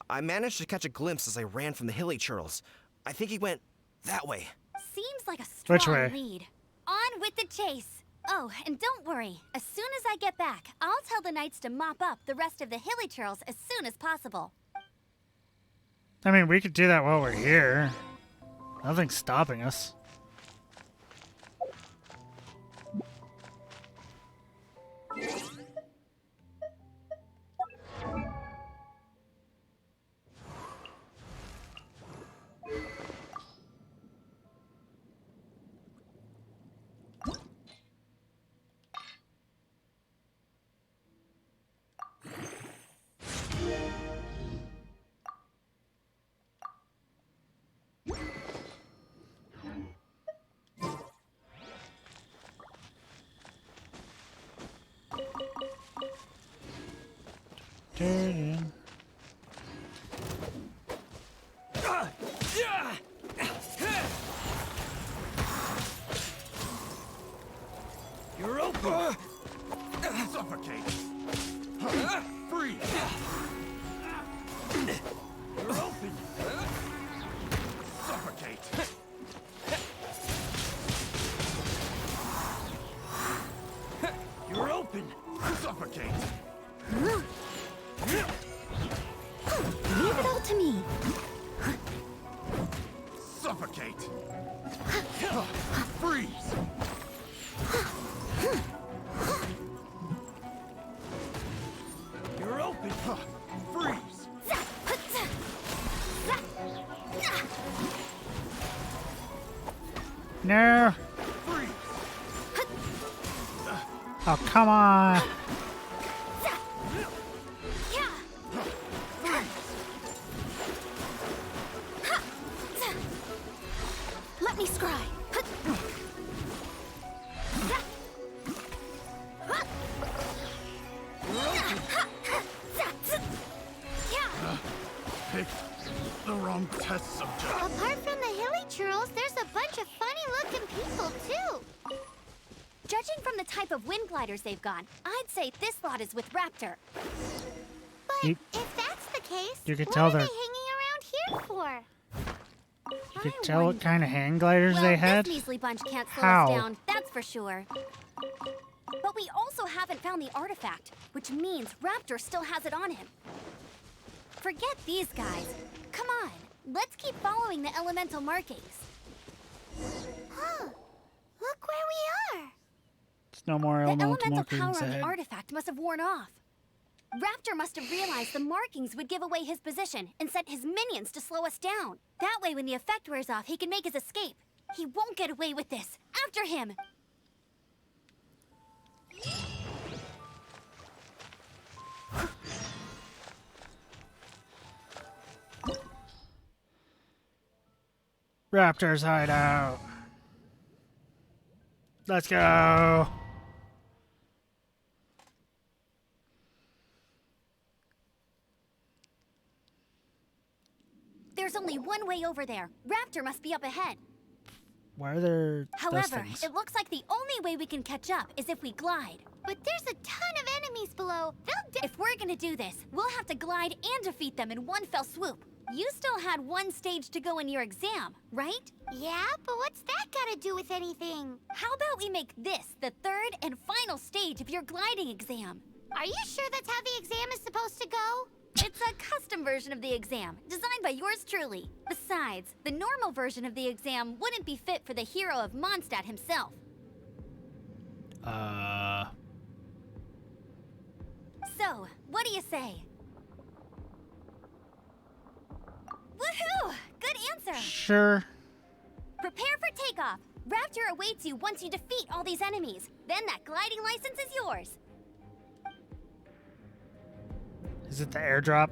I managed to catch a glimpse as I ran from the hilly churls. I think he went that way. Seems like a Which strong way? lead. On with the chase. Oh, and don't worry. As soon as I get back, I'll tell the knights to mop up the rest of the hilly churls as soon as possible. I mean, we could do that while we're here. Nothing's stopping us. Dun. You're open! Suffocate! Freeze! You're open! Suffocate! You're open! Suffocate! Leave it all to me. Suffocate! Freeze! You're open! Freeze! No. Freeze! Oh, come on. Let me scry. Pick the wrong test subject. Apart from the hilly churls, there's a bunch of funny-looking people, too. Judging from the type of wind gliders they've got, I'd say this lot is with Raptor. But You- if that's the case, You could what tell are they they're- hanging around here for? You could tell what kind of hang gliders Well, they had. this measly bunch can't slow How? us down, that's for sure. But we also haven't found the artifact, which means Raptor still has it on him. Forget these guys. Come on, let's keep following the elemental markings. Huh. Look where we are. There's no more The elemental elemental power markings on the ahead. artifact must have worn off. Raptor must have realized the markings would give away his position and sent his minions to slow us down. That way, when the effect wears off, he can make his escape. He won't get away with this. After him! Raptor's hideout. Let's go. There's only one way over there. Raptor must be up ahead. Why are there those However, things? it looks like the only way we can catch up is if we glide. But there's a ton of enemies below. If we're gonna do this, we'll have to glide and defeat them in one fell swoop. You still had one stage to go in your exam, right? Yeah, but what's that got to do with anything? How about we make this the third and final stage of your gliding exam? Are you sure that's how the exam is supposed to go? It's a custom version of the exam, designed by yours truly. Besides, the normal version of the exam wouldn't be fit for the hero of Mondstadt himself. So, what do you say? Woohoo! Good answer! Sure. Prepare for takeoff. Raptor awaits you once you defeat all these enemies. Then that gliding license is yours. Is it the airdrop?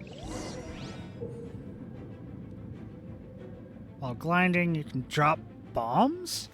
While gliding, you can drop bombs?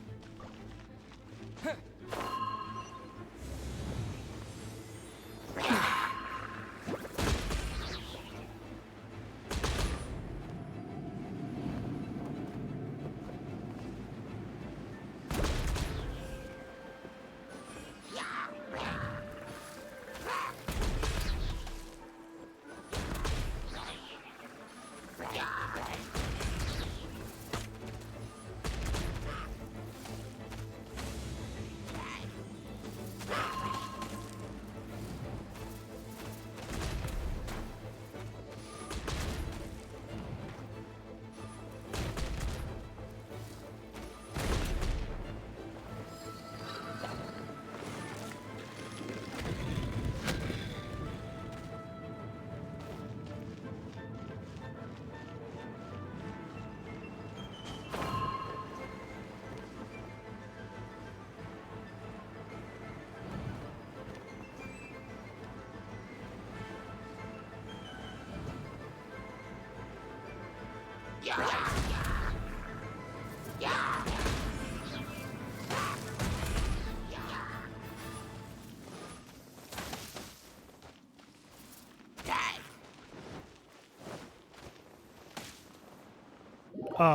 Did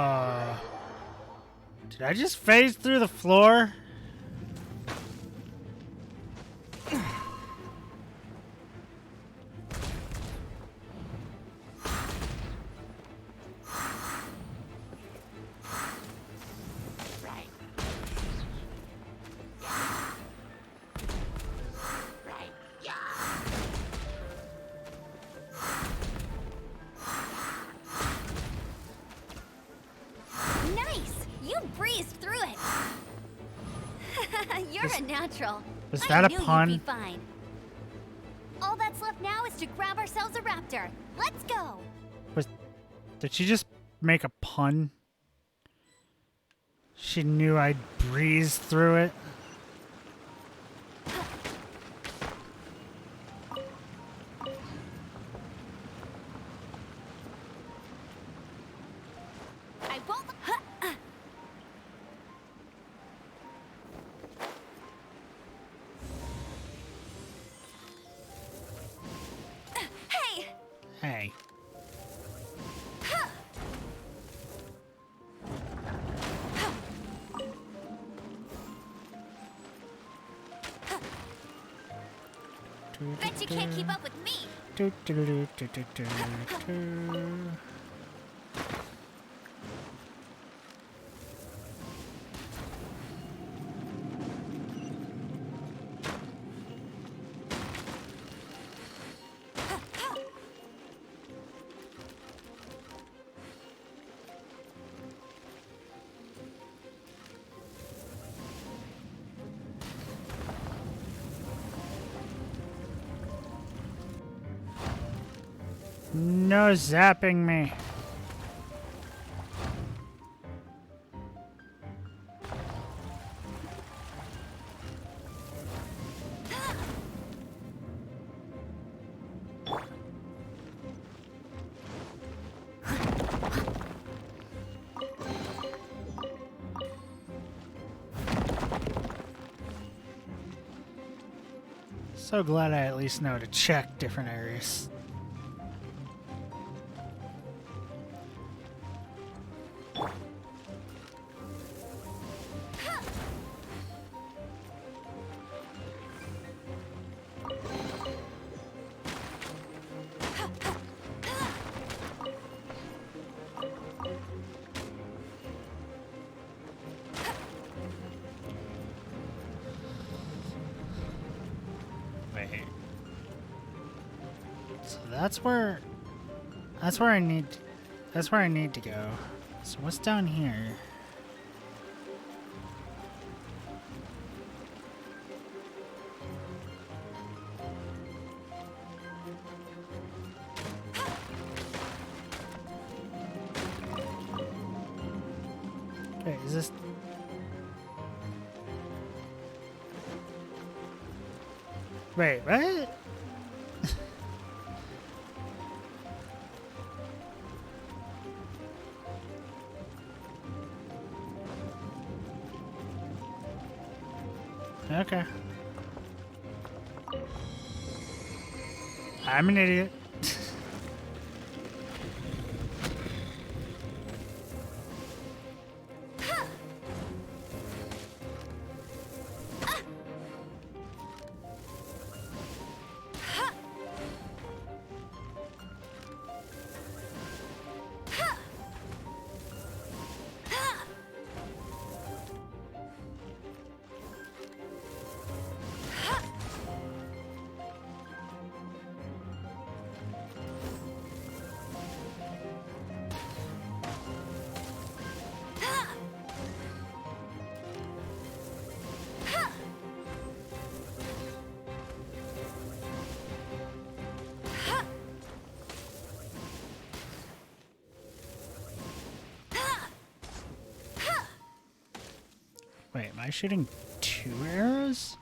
I just phase through the floor? Nice! You breezed through it. You're a natural. Was I that a knew pun? You'd be fine. All that's left now is to grab ourselves a raptor. Let's go. Did she just make a pun? She knew I'd breeze through it. I won't. Hey! Hey. Bet you can't keep up with me. No zapping me. So glad I at least know to check different areas. Wait. So that's where I need to go. So what's down here? Wait, is this... Wait, what? Okay. I'm an idiot. Wait, am I shooting 2 arrows?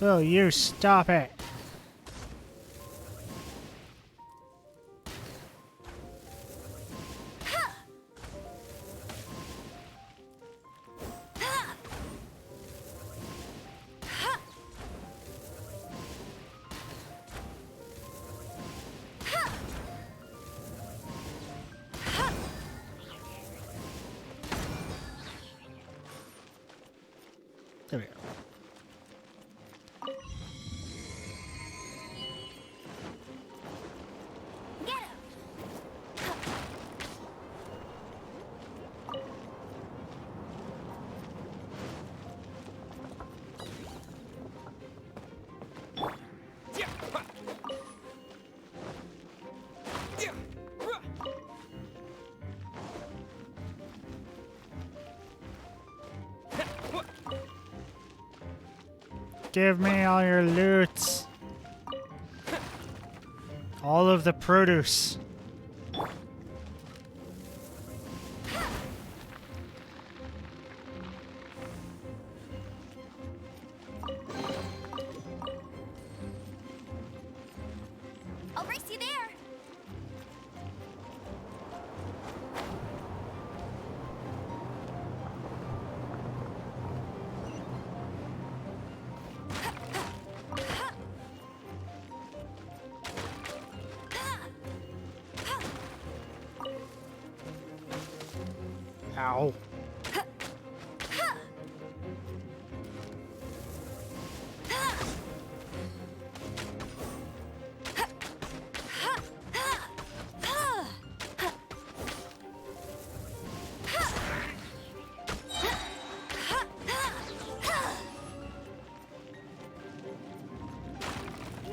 Will you stop it? Give me all your loot. All of the produce. I'll race you there. Ow.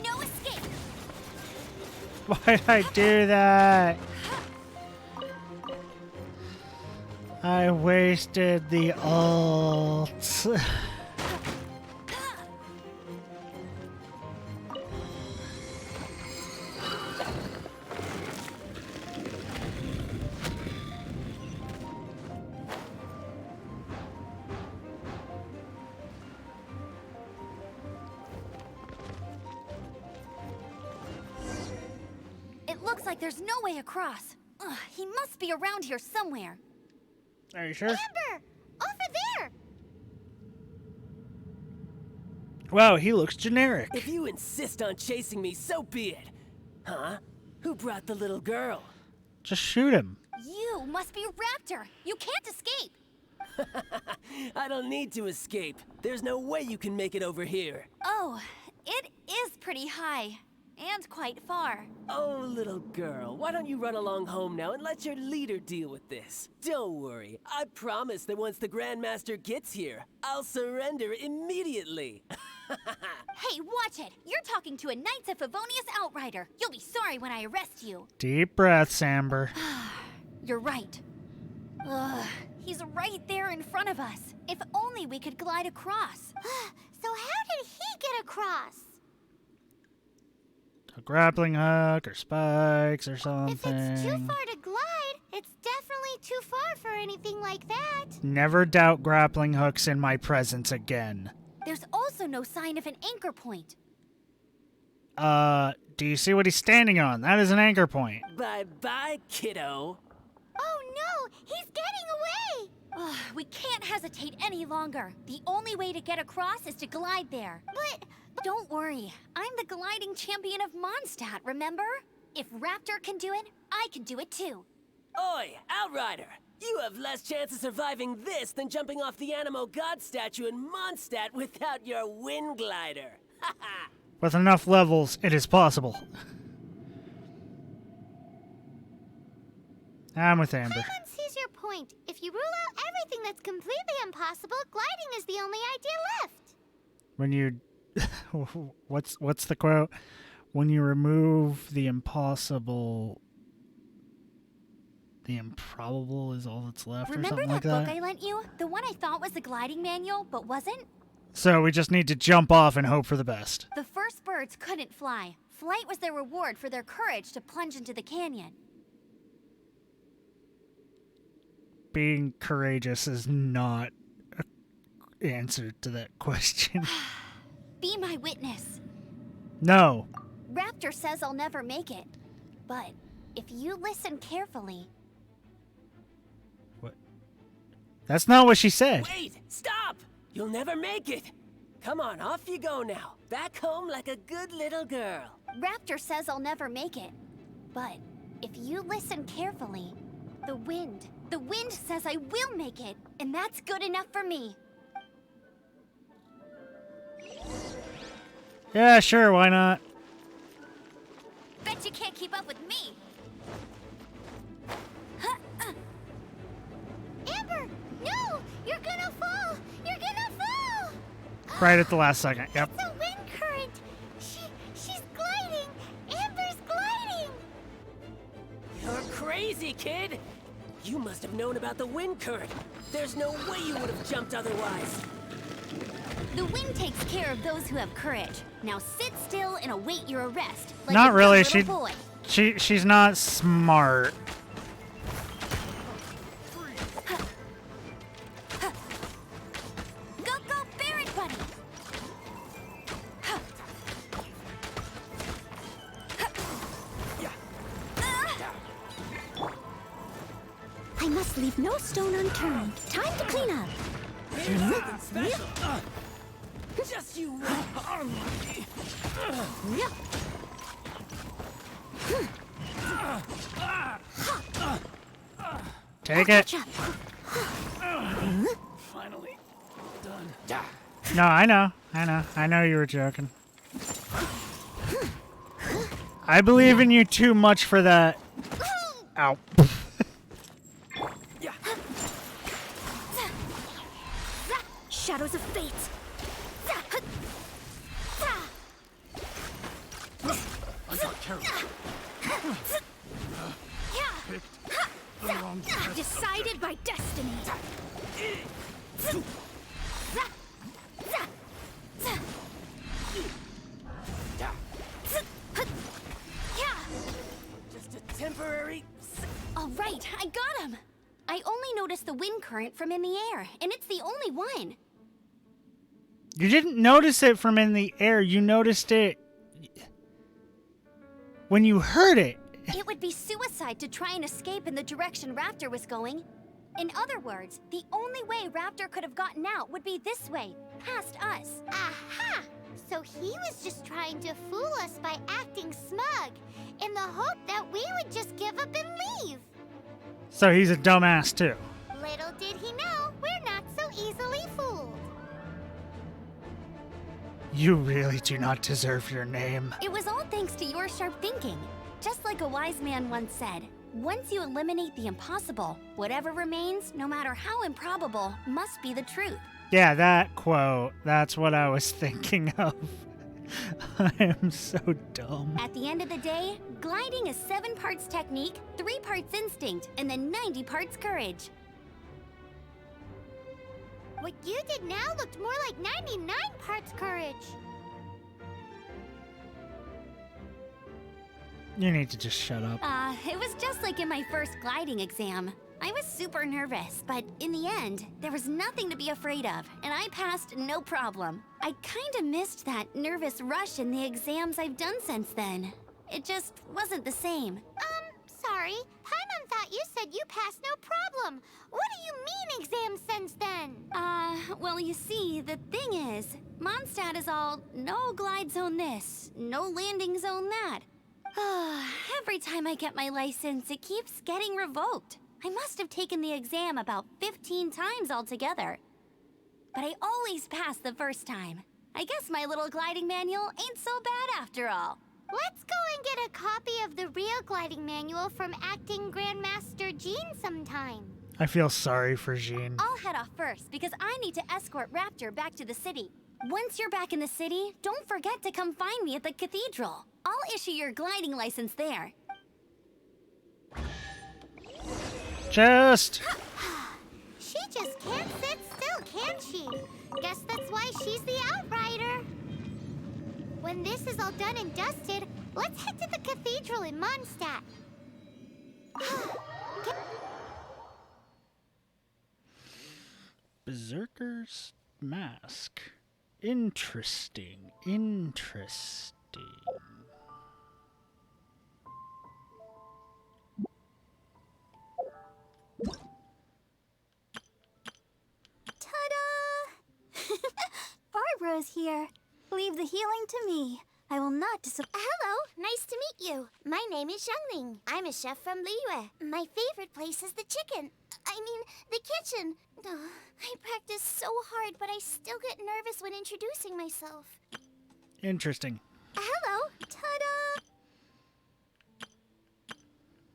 No escape. Why did I do that? I wasted the ult. It looks like there's no way across. Ugh, he must be around here somewhere. Are you sure? Amber! Over there! Wow, he looks generic. If you insist on chasing me, so be it. Huh? Who brought the little girl? Just shoot him. You must be Raptor. You can't escape. I don't need to escape. There's no way you can make it over here. Oh, it is pretty high. And quite far. Oh, little girl, why don't you run along home now and let your leader deal with this? Don't worry, I promise that once the Grandmaster gets here, I'll surrender immediately. Hey, watch it! You're talking to a Knights of Favonius outrider. You'll be sorry when I arrest you. Deep breaths, Amber. You're right. Ugh, he's right there in front of us. If only we could glide across. So how did he get across? A grappling hook or spikes or something. If it's too far to glide, it's definitely too far for anything like that. Never doubt grappling hooks in my presence again. There's also no sign of an anchor point. Do you see what he's standing on? That is an anchor point. Bye-bye, kiddo. Oh no, he's getting away! Ugh, we can't hesitate any longer. The only way to get across is to glide there. But don't worry, I'm the gliding champion of Mondstadt, remember? If Raptor can do it, I can do it too. Oi, Outrider! You have less chance of surviving this than jumping off the Animo God statue in Mondstadt without your wind glider. Haha! With enough levels, it is possible. I'm with Amber. Paimon sees your point. If you rule out everything that's completely impossible, gliding is the only idea left. When you... what's the quote? When you remove the impossible... the improbable is all that's left, Remember or something like that that? book I lent you? The one I thought was the gliding manual, but wasn't? So we just need to jump off and hope for the best. The first birds couldn't fly. Flight was their reward for their courage to plunge into the canyon. Being courageous is not an answer to that question. Be my witness. No. Raptor says I'll never make it. But if you listen carefully... What? That's not what she said. Wait! Stop! You'll never make it! Come on, off you go now. Back home like a good little girl. Raptor says I'll never make it. But if you listen carefully, the wind says I will make it, and that's good enough for me. Yeah, sure, why not? Bet you can't keep up with me. Amber, no! You're gonna fall! You're gonna fall! Right at the last second, yep. It's a wind current! She's gliding! Amber's gliding! You're crazy, kid! You must have known about the wind current. There's no way you would have jumped otherwise. The wind takes care of those who have courage. Now sit still and await your arrest. Like Not a really. good little boy. She's not smart. Go, go, bear it, buddy. I must leave no stone unturned. Time to clean up. Just you Take it. Finally done. No, I know. I know you were joking. I believe in you too much for that. Ow. Shadows of fate. I got carried. The wrong Decided by destiny. Just a temporary. All right, I got him. I only noticed the wind current from in the air, and it's the only one. You didn't notice it from in the air. You noticed it when you heard it. It would be suicide to try and escape in the direction Raptor was going. In other words, the only way Raptor could have gotten out would be this way, past us. Aha! So he was just trying to fool us by acting smug, in the hope that we would just give up and leave. So he's a dumbass too. Little did he know, we're not so easily fooled. You really do not deserve your name. It was all thanks to your sharp thinking. Just like a wise man once said, once you eliminate the impossible, whatever remains, no matter how improbable, must be the truth. Yeah, that quote. That's what I was thinking of. I am so dumb. At the end of the day, gliding is 7 parts technique, 3 parts instinct, and then 90 parts courage. What you did now looked more like 99 parts courage. You need to just shut up. It was just like in my first gliding exam. I was super nervous, but in the end, there was nothing to be afraid of, and I passed no problem. I kinda missed that nervous rush in the exams I've done since then. It just wasn't the same. Sorry. Paimon thought you said you passed no problem. What do you mean exams since then? Well, you see, the thing is, Mondstadt is all no glide zone this, no landing zone that. Every time I get my license, it keeps getting revoked. I must have taken the exam about 15 times altogether. But I always pass the first time. I guess my little gliding manual ain't so bad after all. Let's go and get a copy of the real gliding manual from acting Grandmaster Jean sometime. I feel sorry for Jean. I'll head off first because I need to escort Raptor back to the city. Once you're back in the city, don't forget to come find me at the cathedral. I'll issue your gliding license there. Just... She just can't sit still, can she? Guess that's why she's the outrider. When this is all done and dusted, let's head to the cathedral in Mondstadt. Berserker's Mask. Interesting. Interesting. Ta-da! Barbara's here. Leave the healing to me. I will not Hello, nice to meet you. My name is Xiangling. I'm a chef from Liyue. My favorite place is the chicken. The kitchen. I practice so hard, but I still get nervous when introducing myself. Interesting. Hello. Ta-da!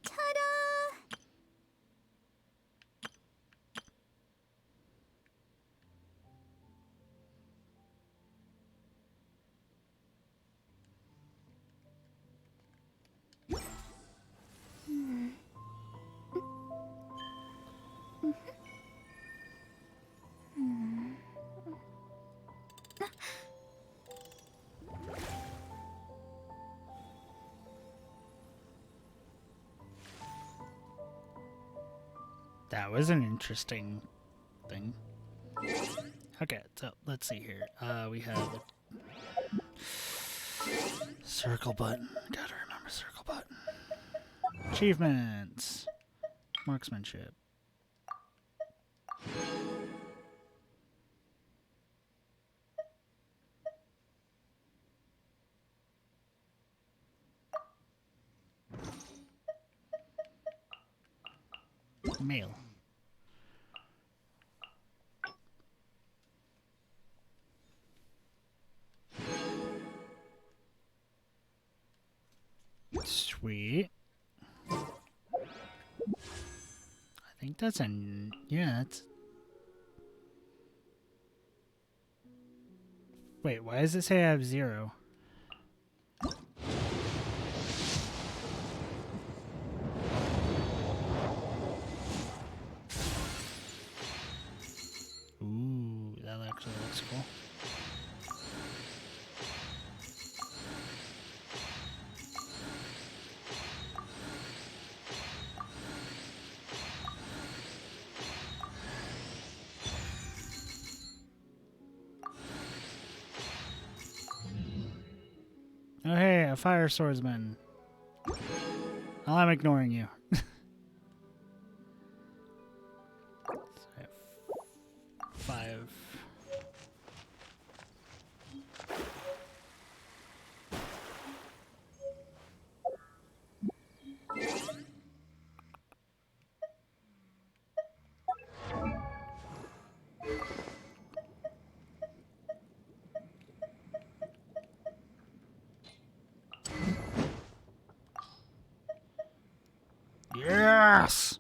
Ta-da! That was an interesting thing. Okay, so let's see here. We have a circle button. Gotta remember circle button. Achievements. Marksmanship. Mail. Sweet. I think that's an... Yeah, that's... Wait, why does it say I have 0? Ooh, that actually looks cool. Oh hey, a fire swordsman. Well, I'm ignoring you. So I have 5. Yes!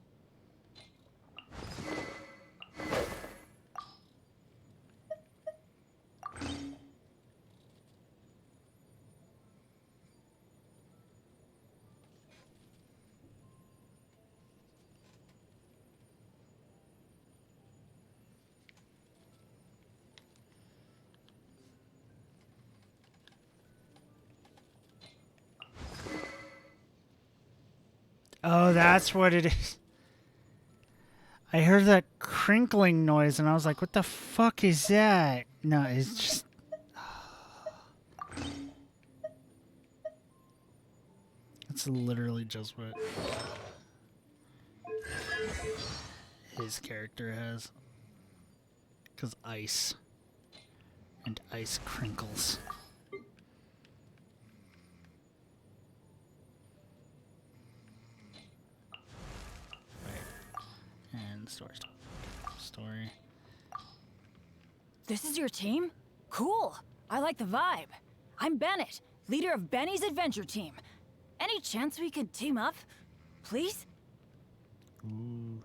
Oh, that's what it is. I heard that crinkling noise and I was like, what the fuck is that? No, it's just... That's literally just what his character has. Because ice. And ice crinkles. And story. This is your team? Cool. I like the vibe. I'm Bennett, leader of Benny's adventure team. Any chance we could team up? Please? Ooh.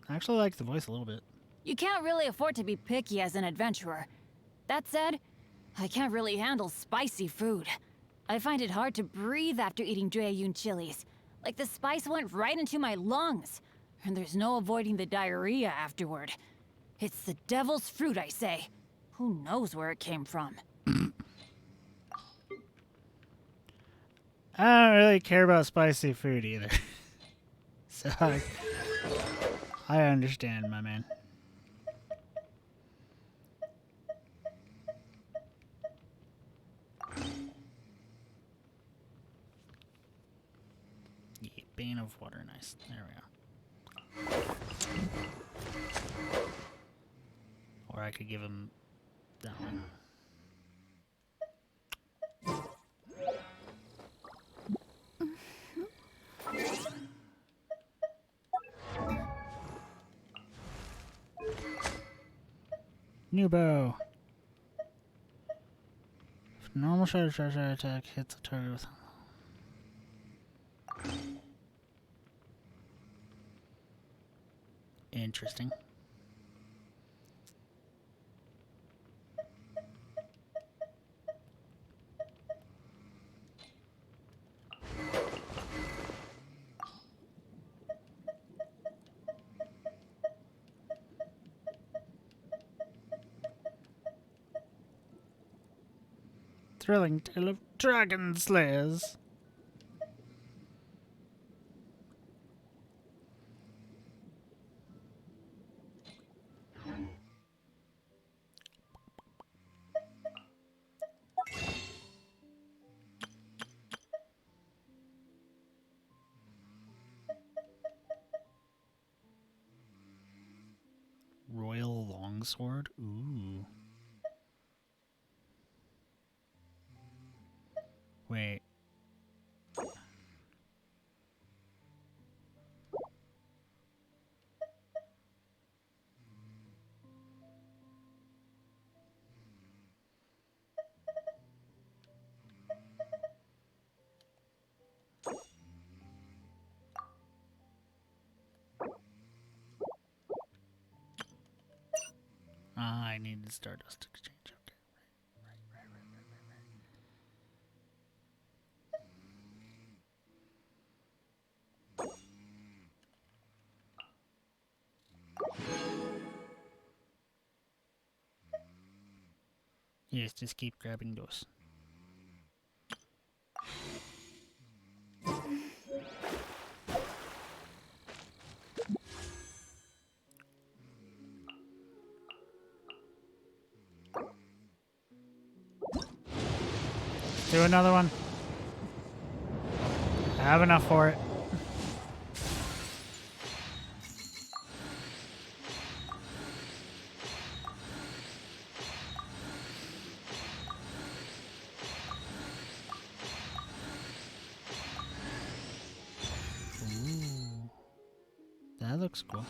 I actually like the voice a little bit. You can't really afford to be picky as an adventurer. That said, I can't really handle spicy food. I find it hard to breathe after eating Jueyun chilies. Like the spice went right into my lungs. And there's no avoiding the diarrhea afterward. It's the devil's fruit, I say. Who knows where it came from? I don't really care about spicy food either. So I understand, my man. Yeah, Bane of Water, nice. There we go. Or I could give him that one. New bow. If normal shot attack hits the target with... Interesting. Thrilling tale of dragon slayers. sword. Ooh. Wait. Ah, I need the Stardust Exchange. Okay. Yes, just keep grabbing those. Do another one. I have enough for it. Ooh. That looks cool.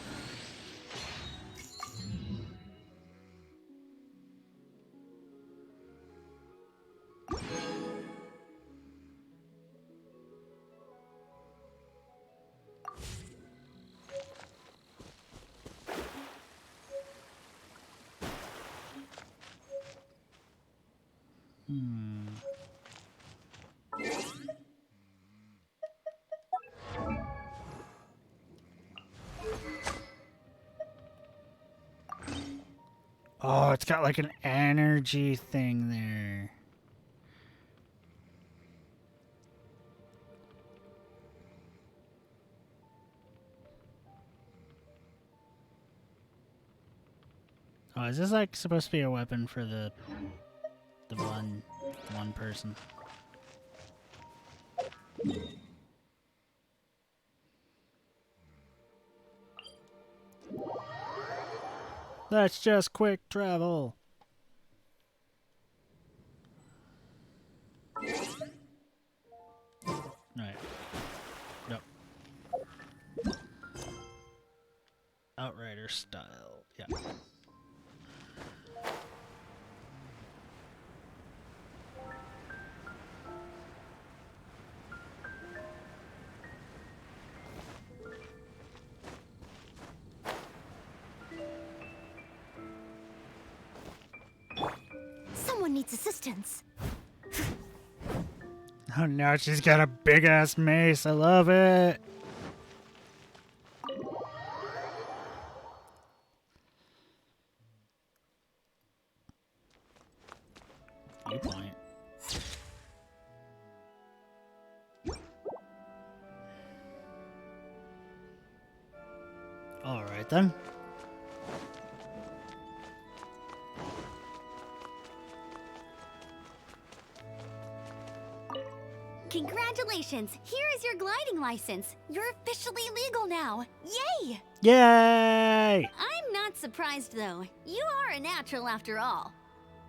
Oh, it's got like an energy thing there. Oh, is this like supposed to be a weapon for the one person? Let's just quick travel. Right. Nope. Outrider style. Yeah. Someone needs assistance. Oh no, she's got a big ass mace. I love it. Viewpoint. All right then. Congratulations! Here is your gliding license. You're officially legal now. Yay! Yay! I'm not surprised though. You are a natural after all.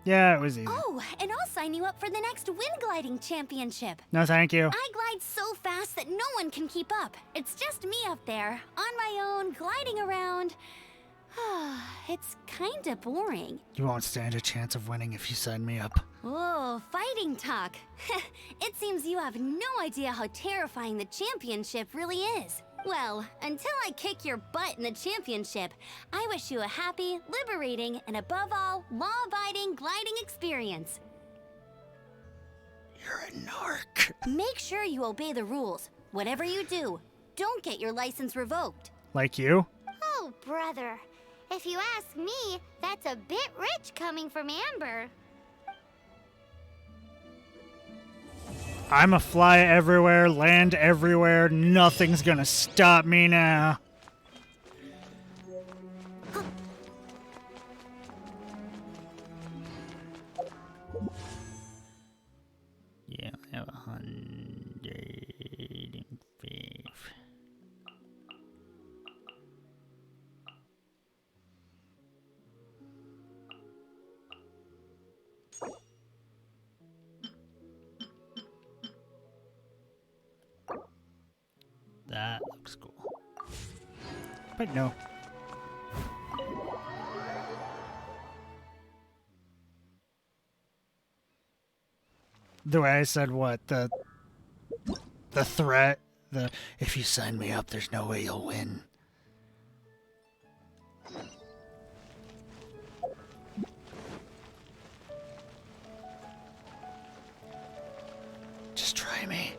Yeah, it was easy. Oh, and I'll sign you up for the next wind gliding championship. No, thank you. I glide so fast that no one can keep up. It's just me up there, on my own, gliding around. It's kinda boring. You won't stand a chance of winning if you sign me up. Oh, fighting talk. It seems you have no idea how terrifying the championship really is. Well, until I kick your butt in the championship, I wish you a happy, liberating, and above all, law-abiding gliding experience. You're a narc. Make sure you obey the rules. Whatever you do, don't get your license revoked. Like you? Oh, brother. If you ask me, that's a bit rich coming from Amber. I'm a fly everywhere, land everywhere. Nothing's gonna stop me now. Yeah, I have 105. That looks cool. But no. The way I said what? The threat? The if you sign me up, there's no way you'll win. Just try me.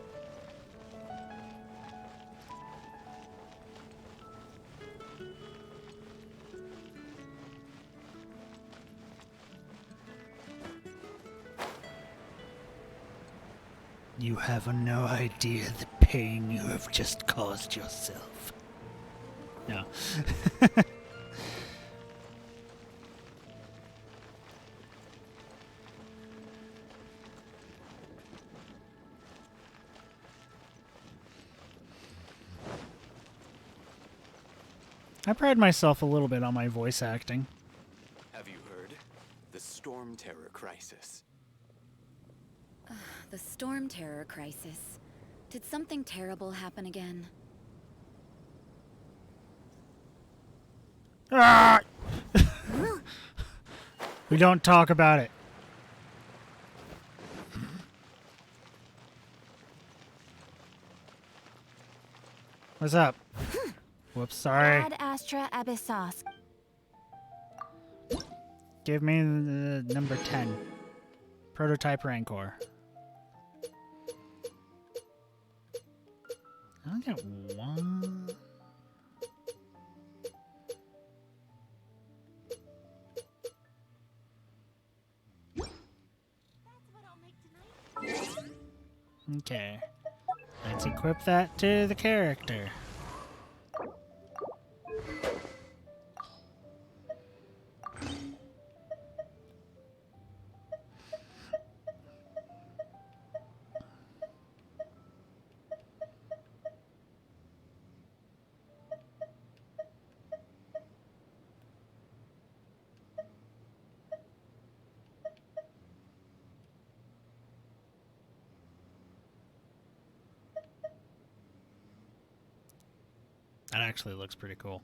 You have no idea the pain you have just caused yourself. No. I pride myself a little bit on my voice acting. Have you heard? The Storm Terror Crisis. The Storm Terror Crisis. Did something terrible happen again? Ah! We don't talk about it. What's up? Whoops, sorry. Ad Astra Abyssos. Give me the number 10. Prototype Rancor. I only got one. Okay. Let's equip that to the character. That actually looks pretty cool.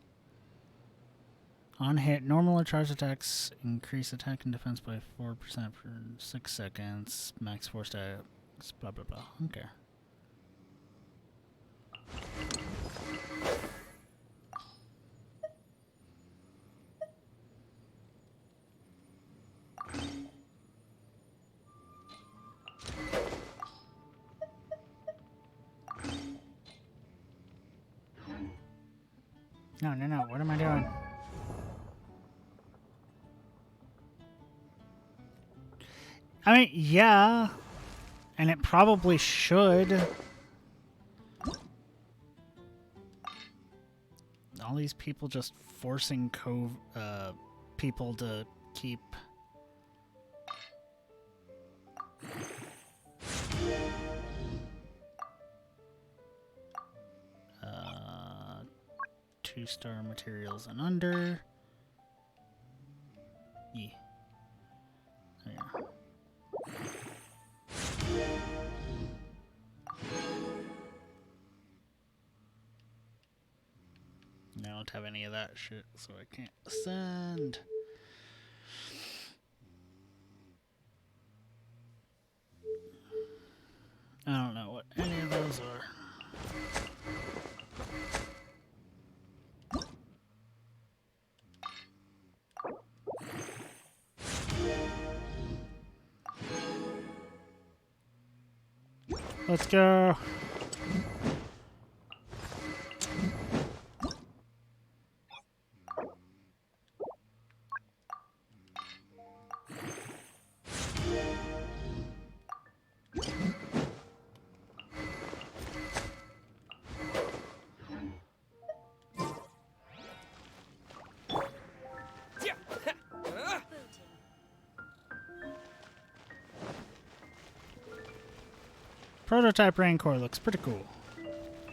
On hit, normal or charged attacks increase attack and defense by 4% for 6 seconds. Max force stats, blah blah blah. Okay. No, no, no. What am I doing? I mean, yeah. And it probably should. All these people just forcing people to keep... two-star materials and under. Yeah. There. I don't have any of that shit, so I can't ascend. I don't know what any of those are. Let's go. Prototype Rancor looks pretty cool.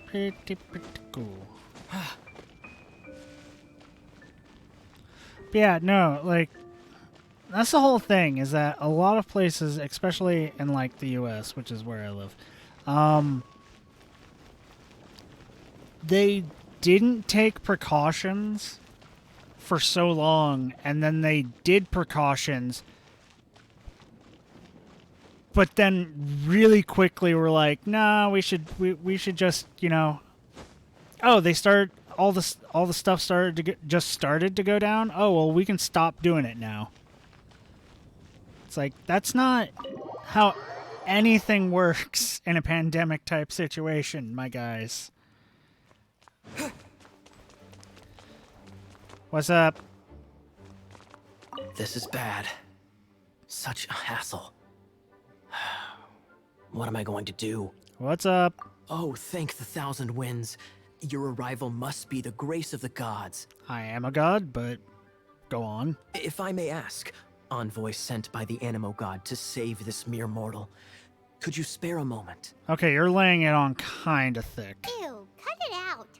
Pretty cool. But yeah, no, like, that's the whole thing, is that a lot of places, especially in, like, the US, which is where I live, they didn't take precautions for so long, and then they did precautions, but then really quickly were like, nah, we should just, you know, oh, they started all the stuff started to go down. Oh, well, we can stop doing it now. It's like, that's not how anything works in a pandemic type situation, my guys. What's up? This is bad. Such a hassle. What am I going to do? What's up? Oh, thank the thousand winds. Your arrival must be the grace of the gods. I am a god, but go on. If I may ask, envoy sent by the Animo god to save this mere mortal, could you spare a moment? Okay, you're laying it on kinda thick. Ew, cut it out.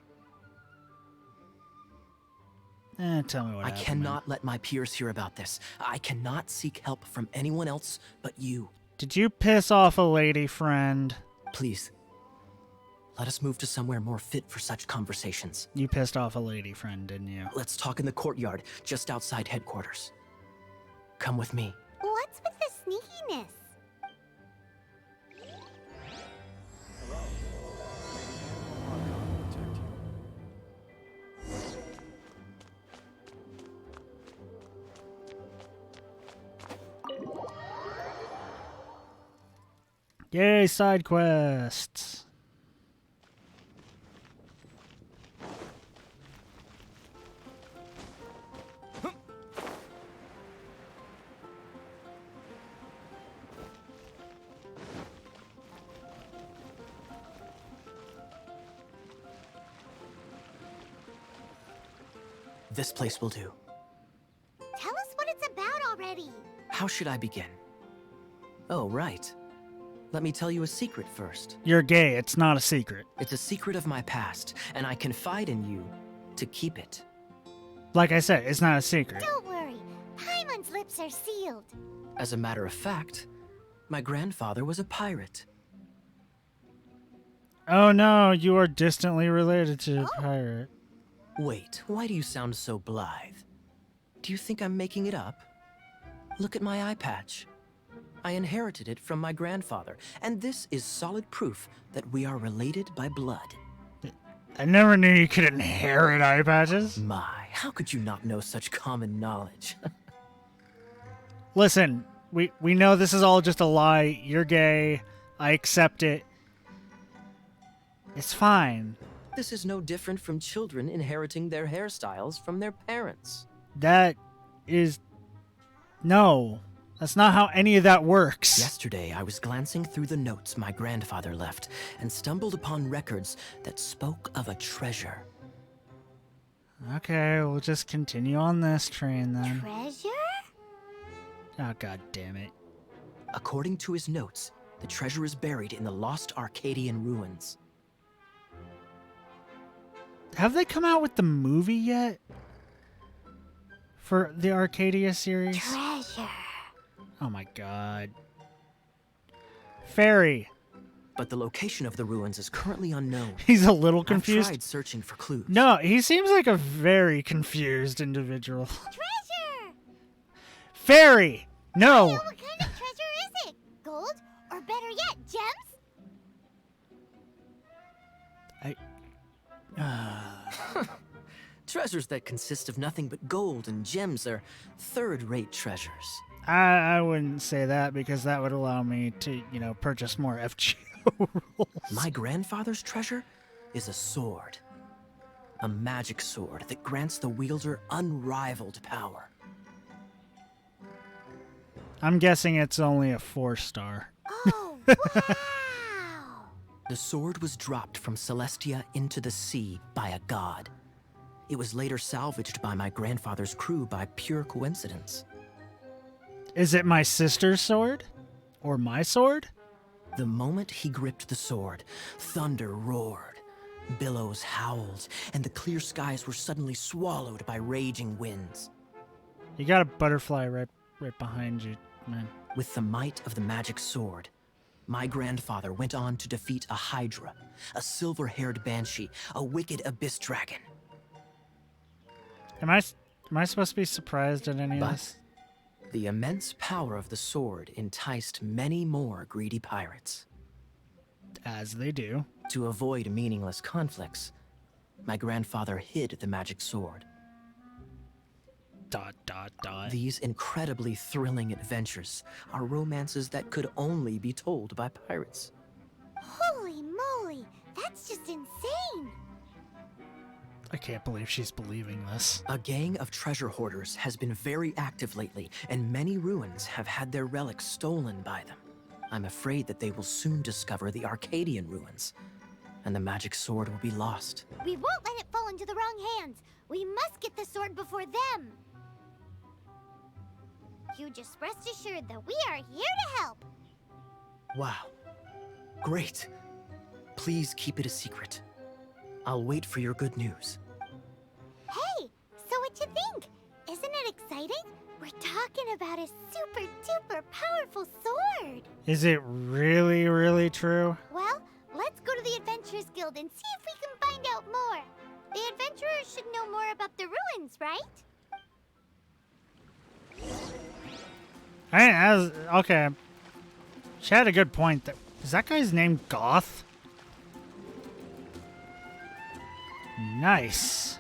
Tell me what I happened, cannot man. let my peers hear about this. I cannot seek help from anyone else but you. Did you piss off a lady friend? Please, let us move to somewhere more fit for such conversations. You pissed off a lady friend, didn't you? Let's talk in the courtyard, just outside headquarters. Come with me. What's with the sneakiness? Yay, side quests. This place will do. Tell us what it's about already. How should I begin? Oh, right. Let me tell you a secret first. You're gay, it's not a secret. It's a secret of my past, and I confide in you to keep it. Like I said, it's not a secret. Don't worry, Paimon's lips are sealed. As a matter of fact, my grandfather was a pirate. Oh no, you are distantly related to a pirate. Wait, why do you sound so blithe? Do you think I'm making it up? Look at my eye patch. I inherited it from my grandfather, and this is solid proof that we are related by blood. I never knew you could inherit eye patches. My, how could you not know such common knowledge? Listen, we know this is all just a lie. You're gay. I accept it. It's fine. This is no different from children inheriting their hairstyles from their parents. That is... No. That's not how any of that works. Yesterday, I was glancing through the notes my grandfather left and stumbled upon records that spoke of a treasure. Okay, we'll just continue on this train then. Treasure? Oh, god damn it. According to his notes, the treasure is buried in the lost Arcadian ruins. Have they come out with the movie yet? For the Arcadia series? Treasure. Oh my god. Fairy. But the location of the ruins is currently unknown. He's a little confused. I've tried searching for clues. No, he seems like a very confused individual. Treasure! Fairy! No! What kind of treasure is it? Gold? Or better yet, gems? Treasures that consist of nothing but gold and gems are third-rate treasures. I wouldn't say that because that would allow me to, you know, purchase more FGO rules. My grandfather's treasure is a sword. A magic sword that grants the wielder unrivaled power. I'm guessing it's only a 4-star. Oh, wow! The sword was dropped from Celestia into the sea by a god. It was later salvaged by my grandfather's crew by pure coincidence. Is it my sister's sword? Or my sword? The moment he gripped the sword, thunder roared, billows howled, and the clear skies were suddenly swallowed by raging winds. You got a butterfly right behind you, man. With the might of the magic sword, My grandfather went on to defeat a Hydra, a silver-haired banshee, a wicked abyss dragon. Am I supposed to be surprised at any of this? But the immense power of the sword enticed many more greedy pirates. As they do. To avoid meaningless conflicts, my grandfather hid the magic sword. ... These incredibly thrilling adventures are romances that could only be told by pirates. Holy moly, that's just insane! I can't believe she's believing this. A gang of treasure hoarders has been very active lately, and many ruins have had their relics stolen by them. I'm afraid that they will soon discover the Arcadian ruins, and the magic sword will be lost. We won't let it fall into the wrong hands. We must get the sword before them. You just rest assured that we are here to help. Wow. Great. Please keep it a secret. I'll wait for your good news. Hey, so what you think? Isn't it exciting? We're talking about a super duper powerful sword. Is it really, really true? Well, let's go to the Adventurers Guild and see if we can find out more. The adventurers should know more about the ruins, right? Okay. She had a good point. Is that guy's name Goth? Nice.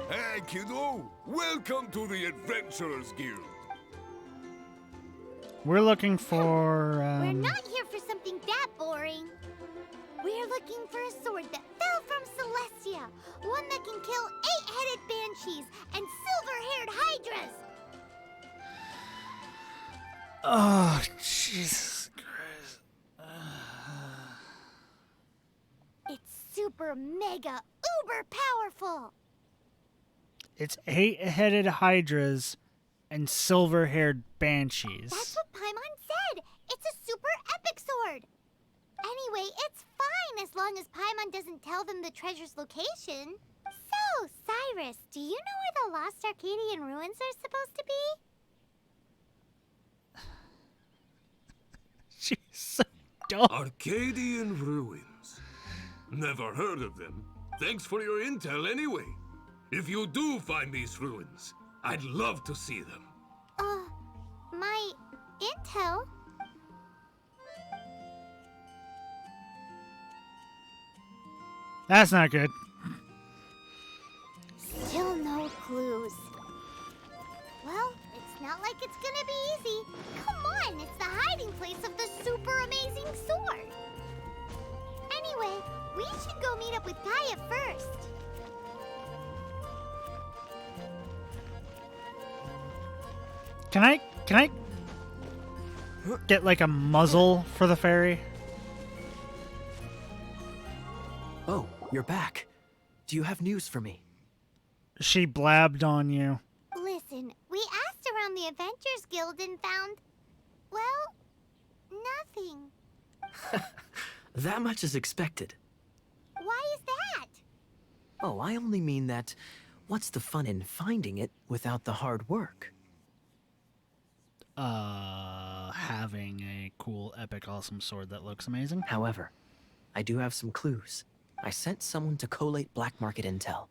Hey, kiddo! Welcome to the Adventurers Guild. We're looking for, We're not here for something that boring. We're looking for a sword that fell from Celestia. One that can kill 8-headed banshees and silver-haired hydras. Oh, Jesus Christ. It's super mega uber powerful. It's 8-headed hydras and silver-haired banshees. That's what Paimon said. It's a super epic sword. Anyway, it's fine as long as Paimon doesn't tell them the treasure's location. So, Cyrus, do you know where the lost Arcadian ruins are supposed to be? She's so dumb. Arcadian ruins. Never heard of them. Thanks for your intel anyway. If you do find these ruins, I'd love to see them. My intel? That's not good. Still no clues. Well, it's not like it's gonna be easy. Come on, it's the hiding place of the super amazing sword. Anyway, we should go meet up with Gaia first. Can I get like a muzzle for the fairy? Oh, you're back. Do you have news for me? She blabbed on you. Listen, we asked around the Adventurers Guild and found, well, nothing. That much is expected. Why is that? Oh, I only mean that what's the fun in finding it without the hard work? Having a cool, epic, awesome sword that looks amazing. However, I do have some clues. I sent someone to collate black market intel.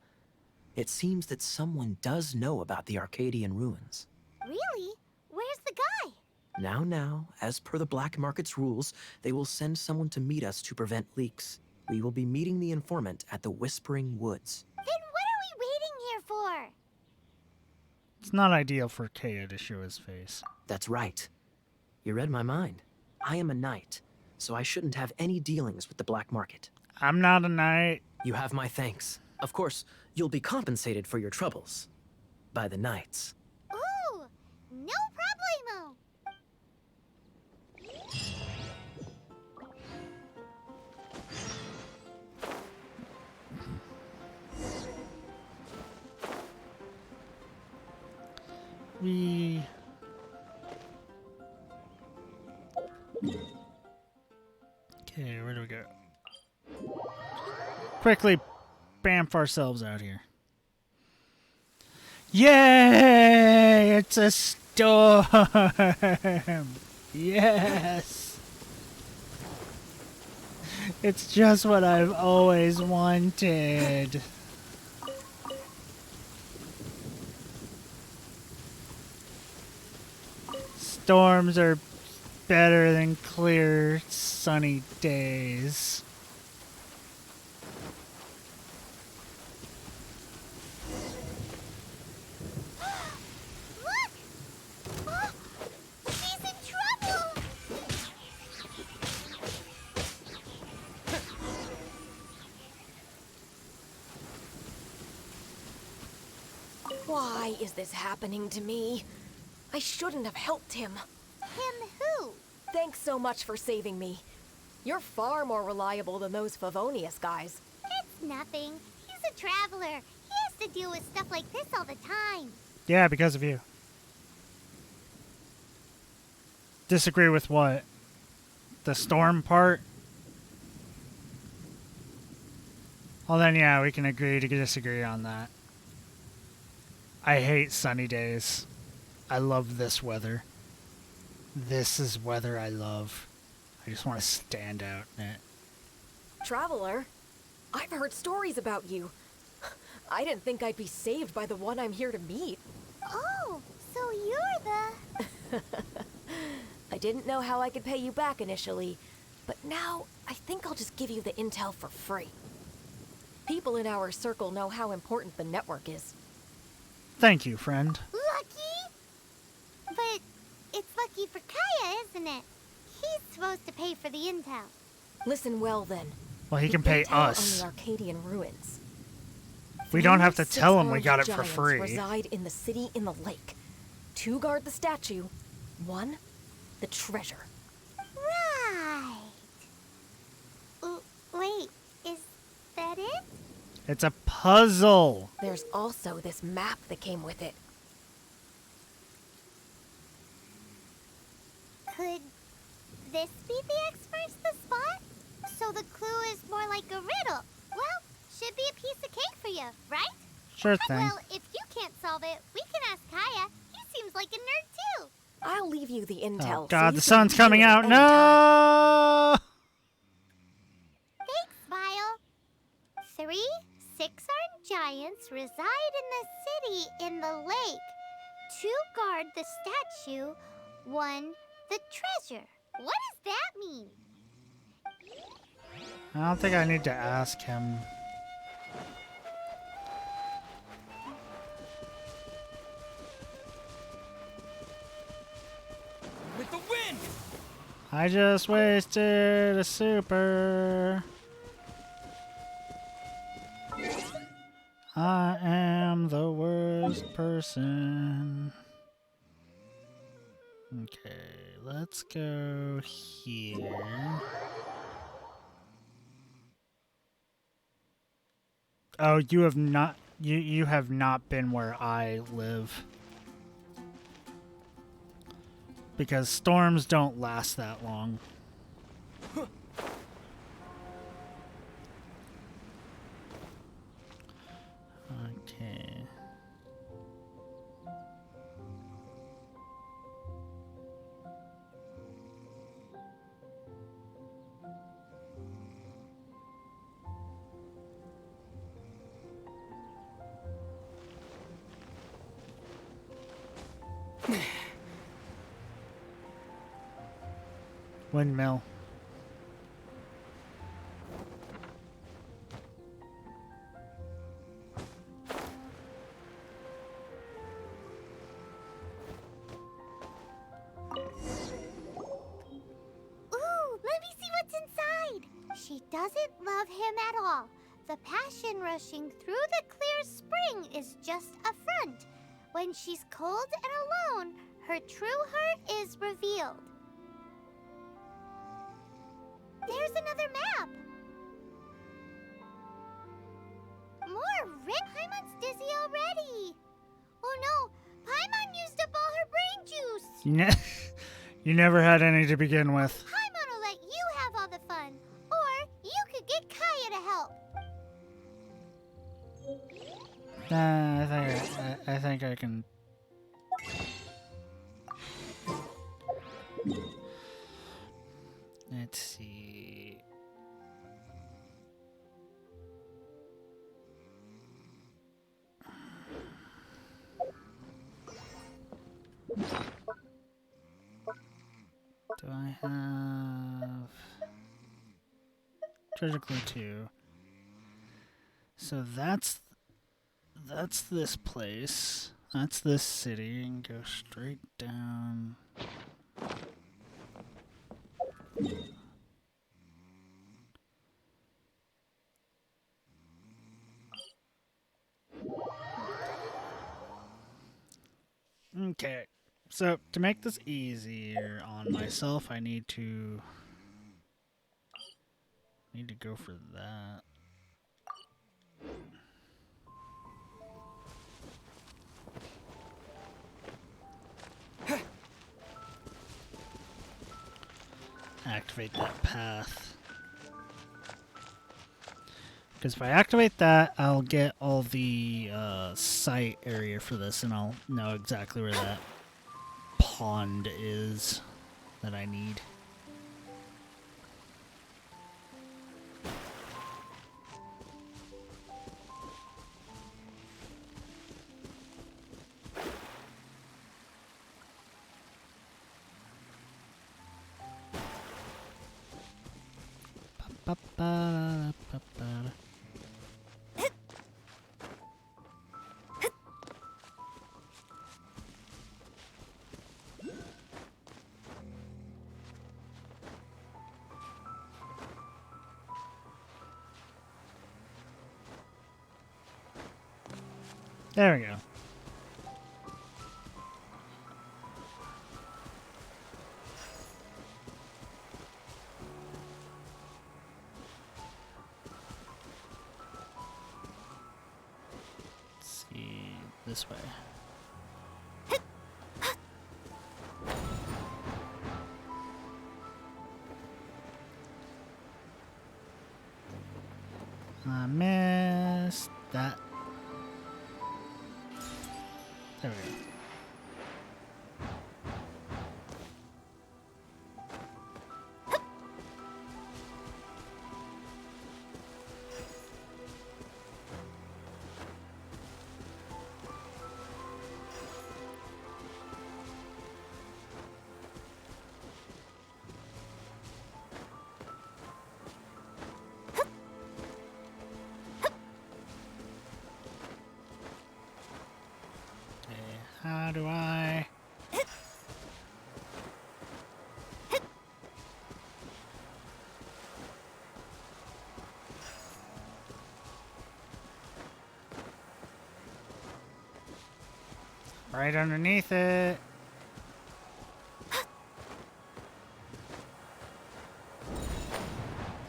It seems that someone does know about the Arcadian ruins. Really? Where's the guy? Now, as per the black market's rules, they will send someone to meet us to prevent leaks. We will be meeting the informant at the Whispering Woods. Then what are we waiting here for? It's not ideal for Kea to show his face. That's right. You read my mind. I am a knight, so I shouldn't have any dealings with the black market. I'm not a knight. You have my thanks. Of course, you'll be compensated for your troubles. By the knights. Ooh, no problemo. Okay, where do we go? Quickly bamf ourselves out here. Yay! It's a storm! Yes! It's just what I've always wanted. Storms are better than clear, sunny days. Look! Oh, she's in trouble! Why is this happening to me? I shouldn't have helped him. Him who? Thanks so much for saving me. You're far more reliable than those Favonius guys. It's nothing. He's a traveler. He has to deal with stuff like this all the time. Yeah, because of you. Disagree with what? The storm part? Well then, yeah, we can agree to disagree on that. I hate sunny days. I love this weather. This is weather I love. I just want to stand out in it. Traveler, I've heard stories about you. I didn't think I'd be saved by the one I'm here to meet. Oh, so you're the... I didn't know how I could pay you back initially, but now I think I'll just give you the intel for free. People in our circle know how important the network is. Thank you, friend. Lucky? But it's lucky for Kaya, isn't it? He's supposed to pay for the intel. Listen well, then. Well, he can The pay intel us. on the Arcadian ruins. We don't have to 3 tell him we got it for giants free. reside in the city in the lake. 2 guard the statue. 1, the treasure. Right. Wait, is that it? It's a puzzle. There's also this map that came with it. Could this be the expert's the spot? So the clue is more like a riddle. Well, should be a piece of cake for you, right? Sure thing. Well, if you can't solve it, we can ask Kaya. He seems like a nerd too. I'll leave you the intel. Oh God, the sun's coming out. No! Thanks, Vile. 3 six-armed giants reside in the city in the lake. 2 guard the statue. 1 the treasure. What does that mean? I don't think I need to ask him. With the wind! I just wasted a super. I am the worst person. Okay, let's go here. Oh, you have not you have not been where I live. Because storms don't last that long. Okay. Windmill. Ooh, let me see what's inside. She doesn't love him at all. The passion rushing through the clear spring is just a front. When she's cold and alone, her true heart is revealed. There's another map. More Rick. Paimon's dizzy already. Oh no, Paimon used up all her brain juice. You never had any to begin with. Paimon will let you have all the fun. I think I can. Let's see. Do I have treasure clue 2? So that's this place. That's this city, and go straight down. Okay, so to make this easier on myself, I need to go for that. Activate that path. Because if I activate that, I'll get all the site area for this, and I'll know exactly where that pond is that I need. Ba-ba-da-ba-ba-da. There we go. Let's see, this way. I missed that. There we go. How do I... Right underneath it.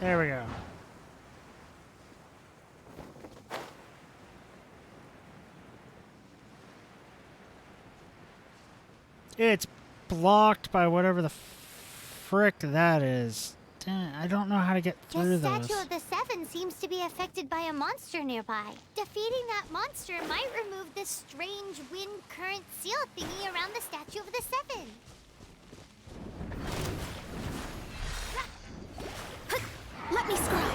There we go. It's blocked by whatever the frick that is. Damn it, I don't know how to get through The those. Statue of the Seven seems to be affected by a monster nearby. Defeating that monster might remove this strange wind current seal thingy around the Statue of the Seven. Let me scry.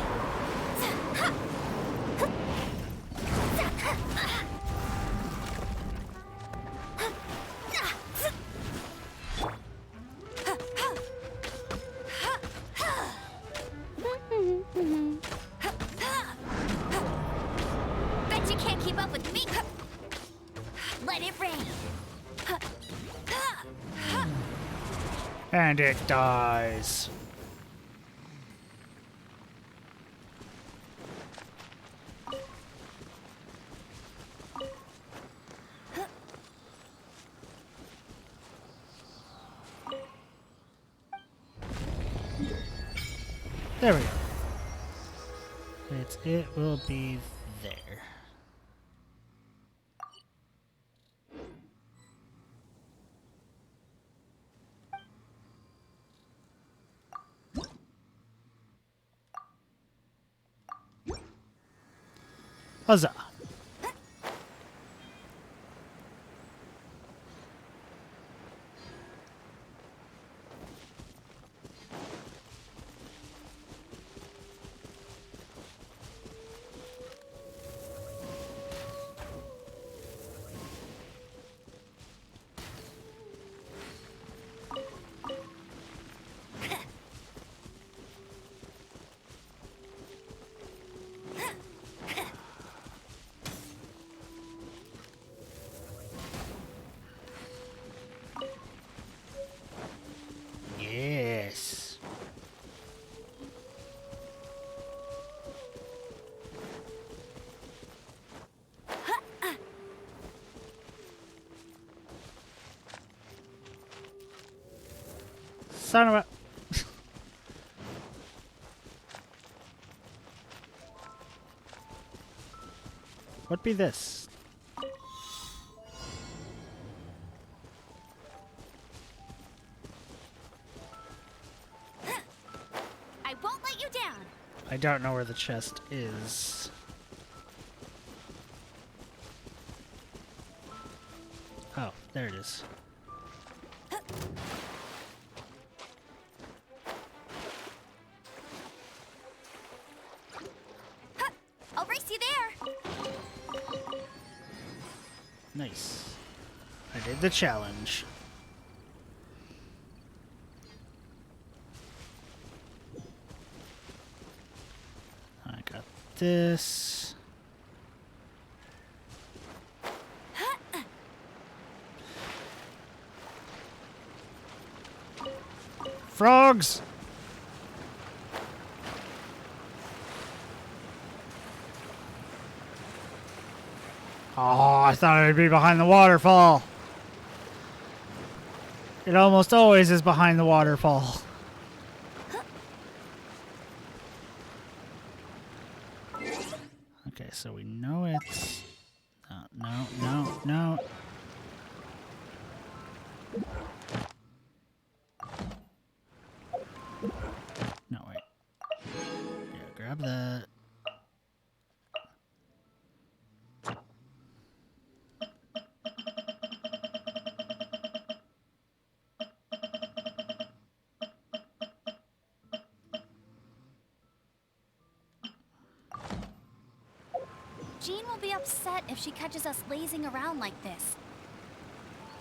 Bet you can't keep up with me. Let it rain. And it dies. There we go. It will be there. Huzzah. son of a... What be this? I won't let you down. I don't know where the chest is. Oh, there it is. I'll race you there. Nice. I did the challenge. I got this. Frogs! Oh, I thought it would be behind the waterfall. It almost always is behind the waterfall. Okay, so we know it's... No. No, wait. Yeah, grab that. Jean will be upset if she catches us lazing around like this.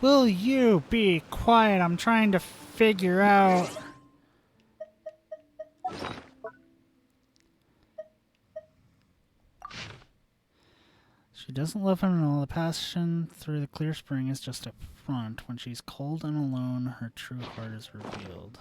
Will you be quiet? I'm trying to figure out... She doesn't love him at all. The passion through the clear spring is just a front. When she's cold and alone, her true heart is revealed.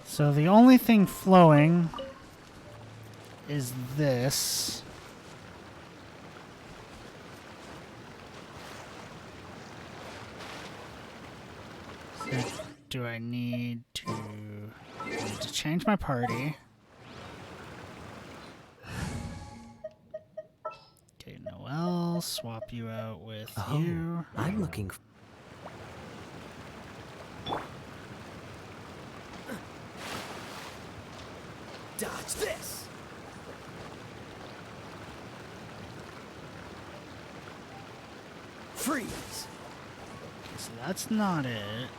So the only thing flowing is this. So do I need to change my party? Okay, Noelle, swap you out with you. I'm looking. Dodge this! Freeze! Okay, so that's not it.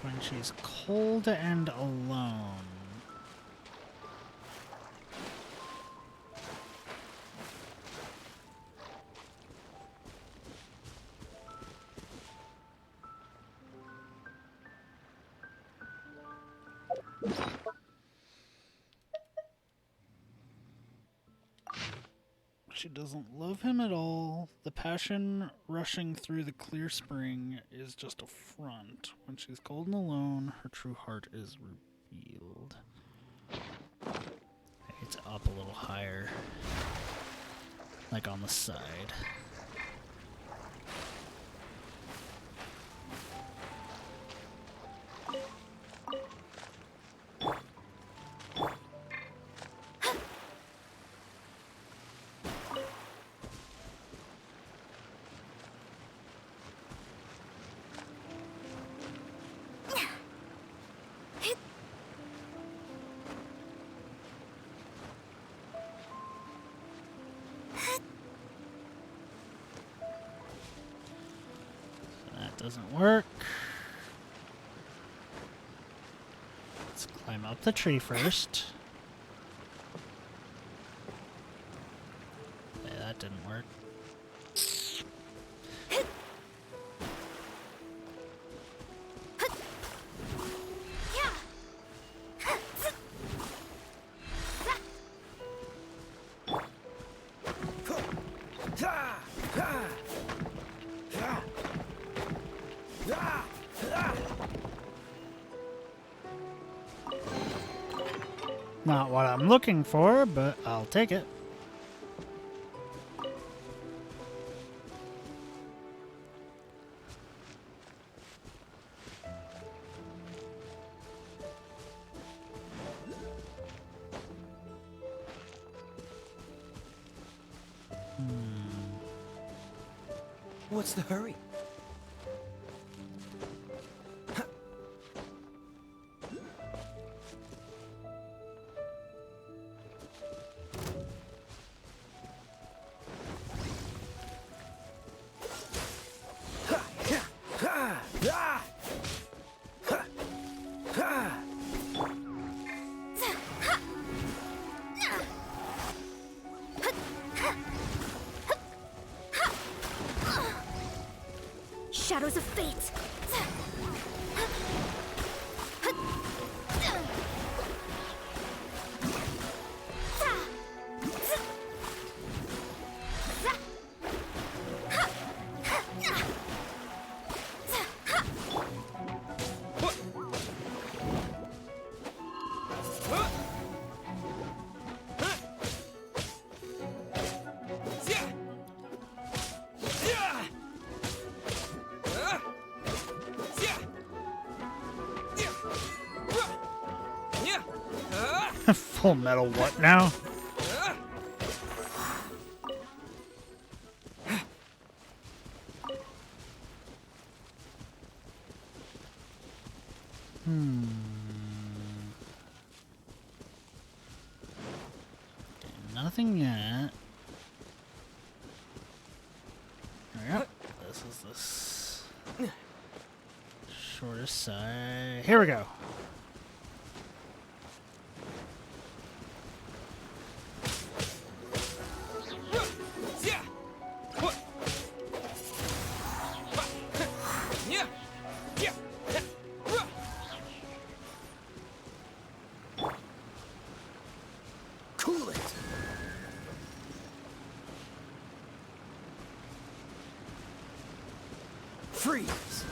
When she's cold and alone. She doesn't love him at all. The passion rushing through the clear spring is just a front. When she's cold and alone, her true heart is revealed. It's up a little higher. Like on the side. Doesn't work. Let's climb up the tree first. Okay, that didn't work. Not what I'm looking for, but I'll take it. What's the hurry? Shadows of fate. Full metal what now? Nothing yet. Yep. This is this shortest side. Here we go. Cool it. Freeze.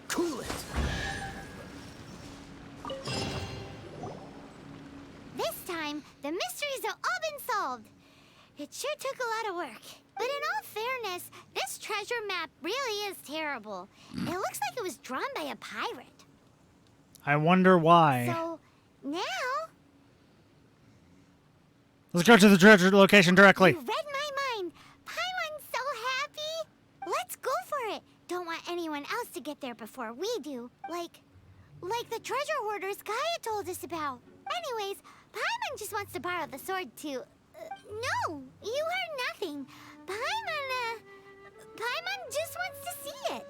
Cool it. This time, the mysteries have all been solved. It sure took a lot of work. But in all fairness, this treasure map really is terrible. It looks like it was drawn by a pirate. I wonder why. So, now... Let's go to the treasure location directly. You read my mind. Paimon's so happy. Let's go for it. Don't want anyone else to get there before we do. Like the treasure hoarders Gaia told us about. Anyways, Paimon just wants to borrow the sword to... no, you heard nothing. Paimon just wants to see it.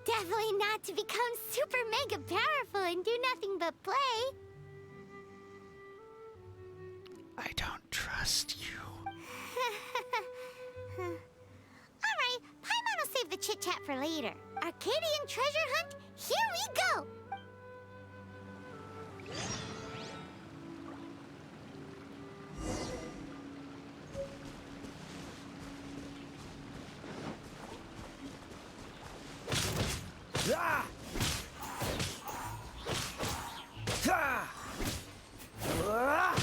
Definitely not to become super mega powerful and do nothing but play. I don't trust you. Alright, Paimon will save the chit-chat for later. Arcadian treasure hunt, here we go! Ah! Ah! Ah!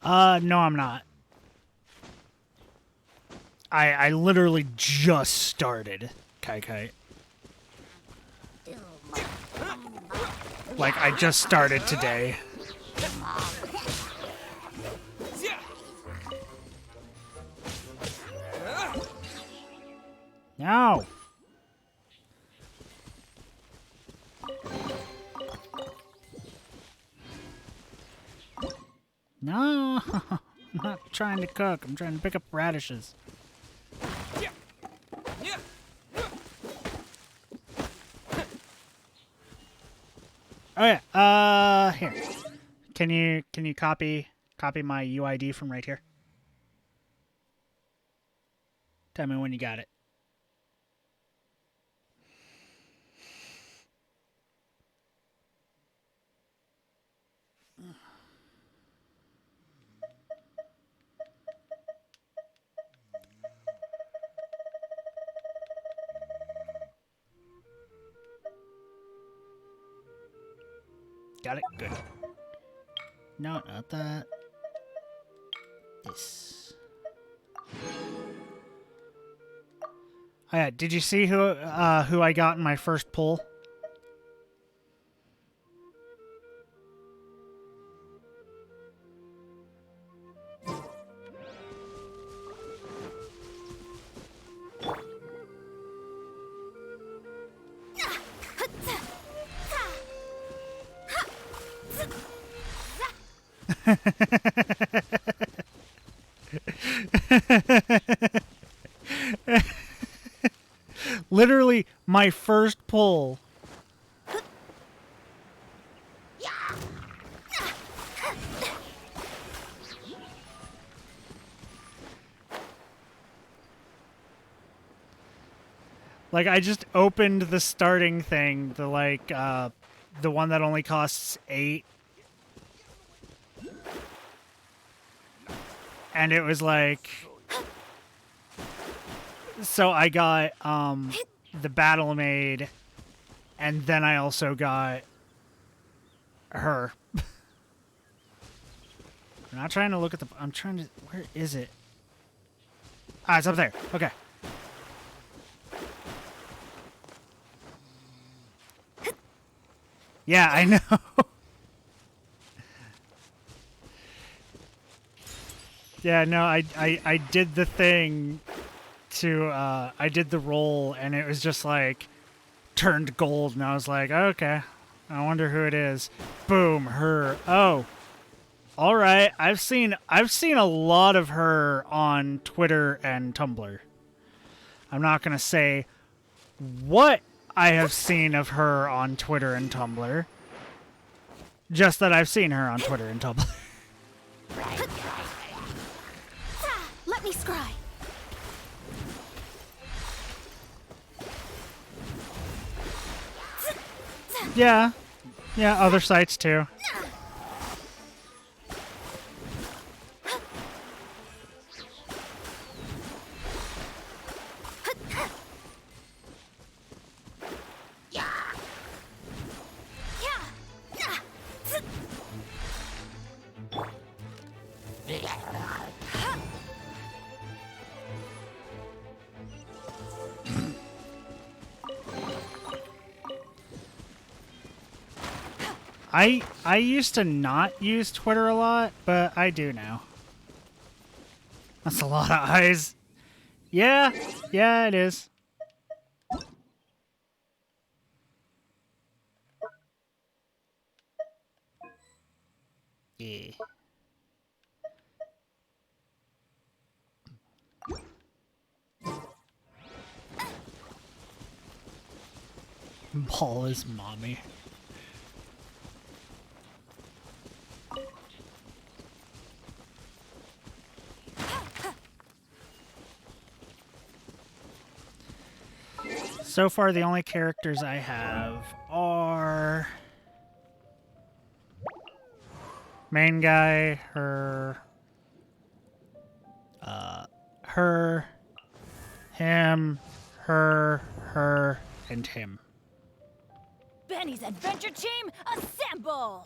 Ah! No, I'm not. I literally just started Kai. Like, I just started today. No! No! I'm not trying to cook. I'm trying to pick up radishes. Oh yeah. Here. Can you copy my UID from right here? Tell me when you got it. Got it? Good. No, not that. This. Oh yeah, did you see who I got in my first pull? Literally, my first pull. Like, I just opened the starting thing, the one that only costs 8. And it was like... So I got, the Battle Maid, and then I also got her. I'm not trying to look at the... I'm trying to... Where is it? Ah, it's up there. Okay. Yeah, I know. Yeah, no, I did the thing to, I did the roll, and it was just like, turned gold, and I was like, okay, I wonder who it is. Boom, her. Oh. Alright, I've seen a lot of her on Twitter and Tumblr. I'm not gonna say what I have seen of her on Twitter and Tumblr. Just that I've seen her on Twitter and Tumblr. Let me scry. Yeah. Yeah, other sites too. I used to not use Twitter a lot, but I do now. That's a lot of eyes. Yeah, yeah, it is. Yeah. Ball is mommy. So far, the only characters I have are main guy, her, him, her, and him. Benny's adventure team, assemble!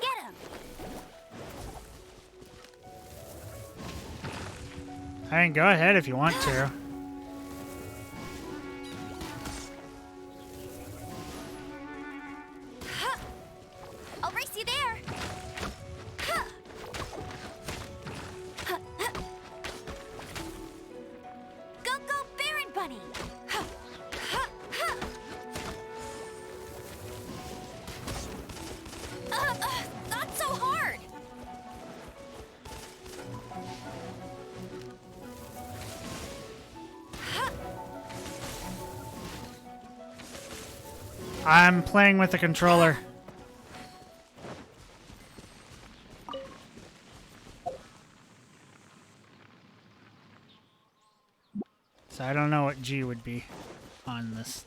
Get him! I mean, go ahead if you want to. I'll race you there. Go, go, Baron Bunny! I'm playing with the controller. So I don't know what G would be on this.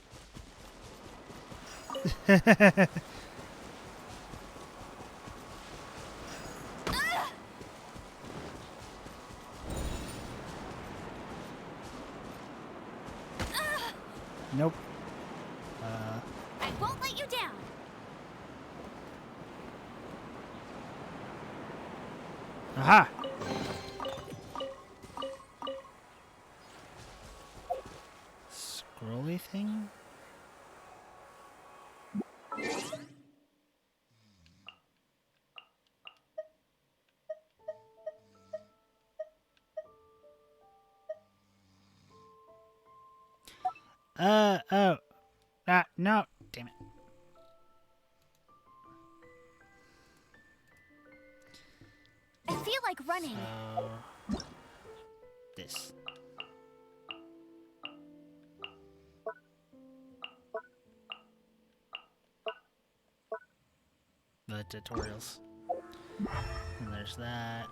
Nope. I won't let you down. Aha! Scrolly thing? Oh. No. Damn it. I feel like running. This. The tutorials. And there's that.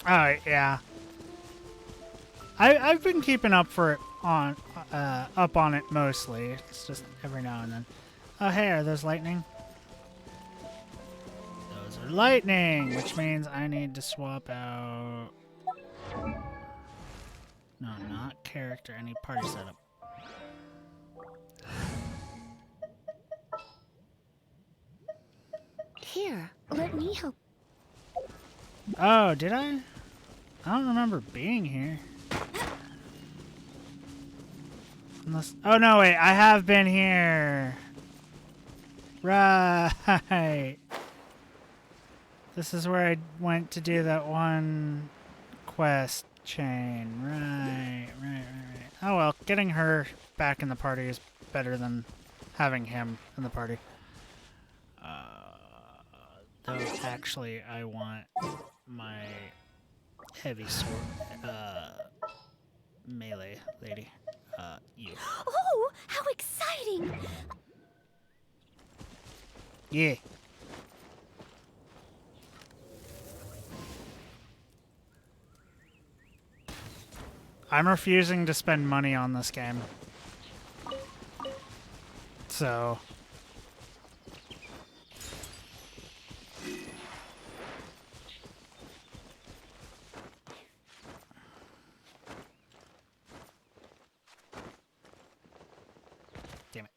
Alright, yeah. I've been keeping up on it mostly. It's just every now and then. Oh hey, are those lightning? Those are lightning, which means I need to swap out. No, not character, any party setup. Here, let me help. Oh, did I? I don't remember being here. Unless, oh no, wait, I have been here. Right. This is where I went to do that one quest chain. Right. Oh well, getting her back in the party is better than having him in the party. Though actually, I want my heavy sword, melee lady. You. Oh, how exciting! Yeah. I'm refusing to spend money on this game. So... Damn it.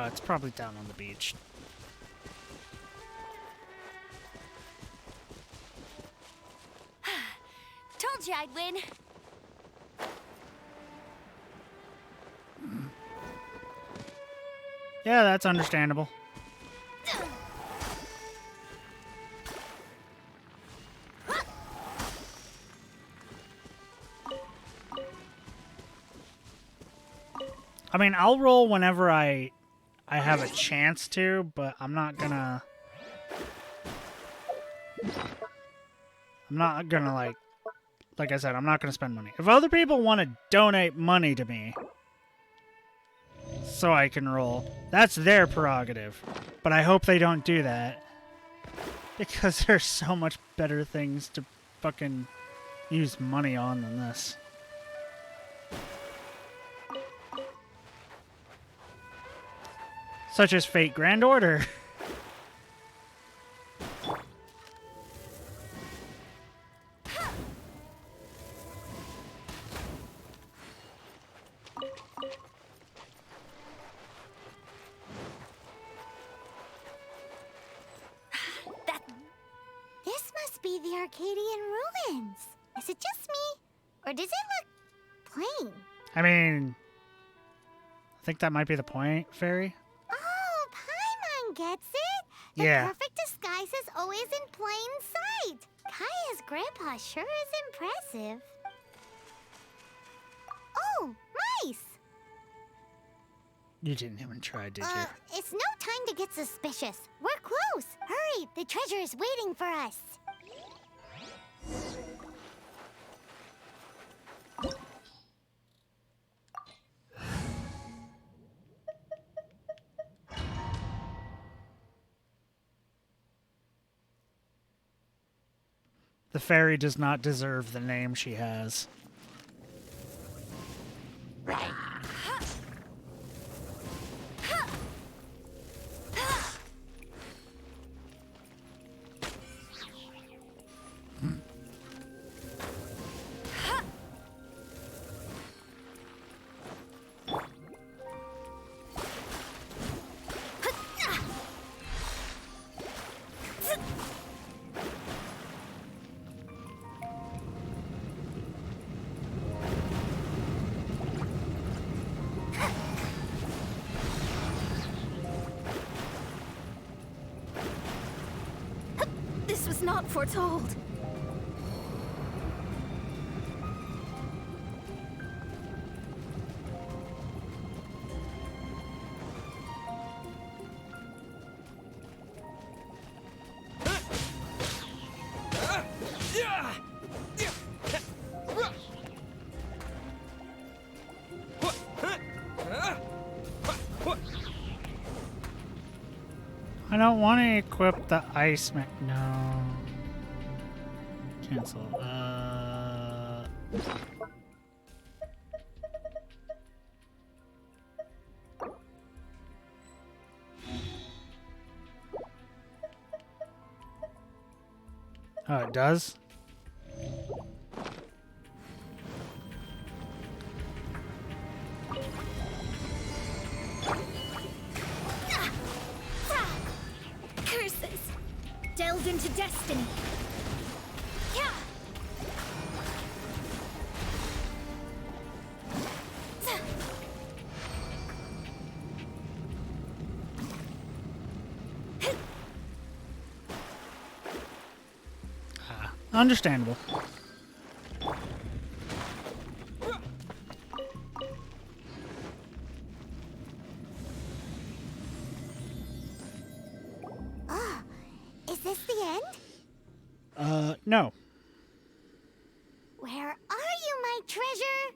It's probably down on the beach. Told you I'd win. Yeah, that's understandable. I mean, I'll roll whenever I have a chance to, but I'm not gonna like I said, I'm not gonna spend money. If other people want to donate money to me so I can roll, that's their prerogative. But I hope they don't do that, because there's so much better things to fucking use money on than this. Such as Fate Grand Order. This must be the Arcadian ruins. Is it just me? Or does it look plain? I mean, I think that might be the point, Fairy. Oh, Paimon gets it. The Yeah. perfect disguise is always in plain sight. Kaya's grandpa sure is impressive. Oh, mice! You didn't even try, did you? It's no time to get suspicious. We're close. Hurry, the treasure is waiting for us. The fairy does not deserve the name she has. This was not foretold. I don't want to equip the ice no. Cancel. Oh, it does? Curses! Delved into destiny. Yeah. Understandable. Oh, is this the end? No. Where are you, my treasure?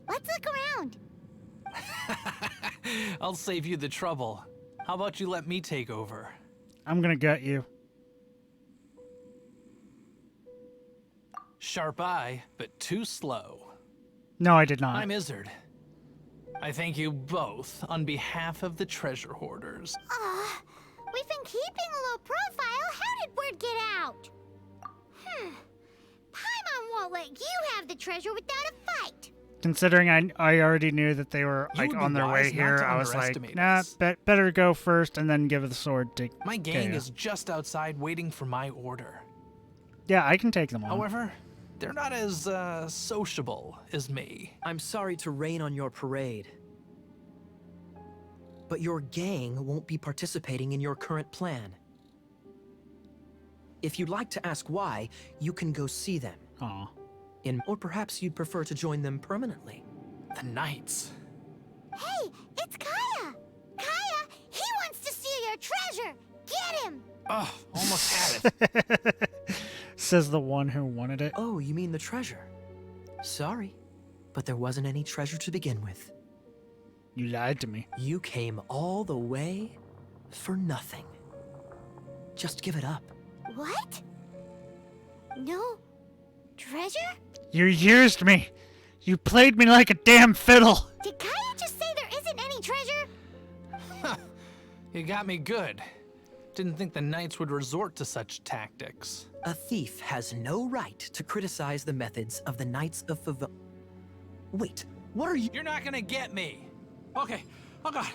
Let's look around. I'll save you the trouble. How about you let me take over? I'm gonna gut you. Sharp eye, but too slow. No, I did not. I'm Izzard. I thank you both on behalf of the treasure hoarders. We've been keeping a low profile. How did word get out? Paimon won't let you have the treasure without a fight. Considering I already knew that they were like on their way here, I was like, nah, better go first and then give the sword to My gang Kaya. is just outside waiting for my order. Yeah, I can take them on. However, they're not as sociable as me. I'm sorry to rain on your parade, but your gang won't be participating in your current plan. If you'd like to ask why, you can go see them. Aw. Or perhaps you'd prefer to join them permanently. The Knights. Hey, it's Kaya! Kaya, he wants to steal your treasure! Get him! Oh, almost had it. Says the one who wanted it. Oh, you mean the treasure? Sorry, but there wasn't any treasure to begin with. You lied to me. You came all the way for nothing. Just give it up. What? No treasure? You used me. You played me like a damn fiddle. Did Kaya just say there isn't any treasure? You got me good. Didn't think the Knights would resort to such tactics. A thief has no right to criticize the methods of the Knights of Favonius. Wait, what are you— You're not gonna get me. Okay. Oh God.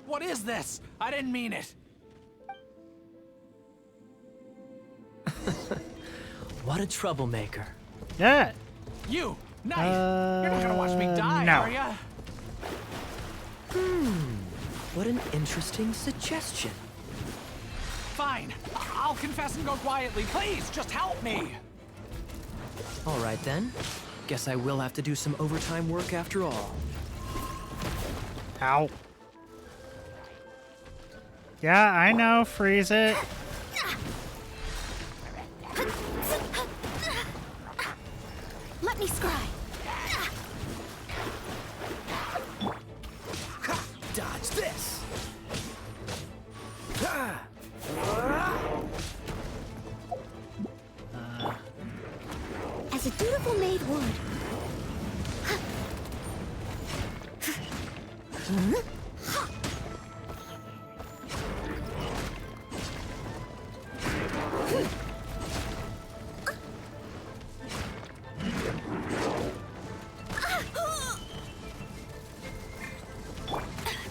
What is this? I didn't mean it. What a troublemaker. Yeah. You, Knight. You're not gonna watch me die, no. are ya? What an interesting suggestion. Fine. I'll confess and go quietly. Please, just help me. All right then. Guess I will have to do some overtime work after all. Ow. Yeah, I know. Freeze it. Let me scry. Dodge this! As a dutiful maid would.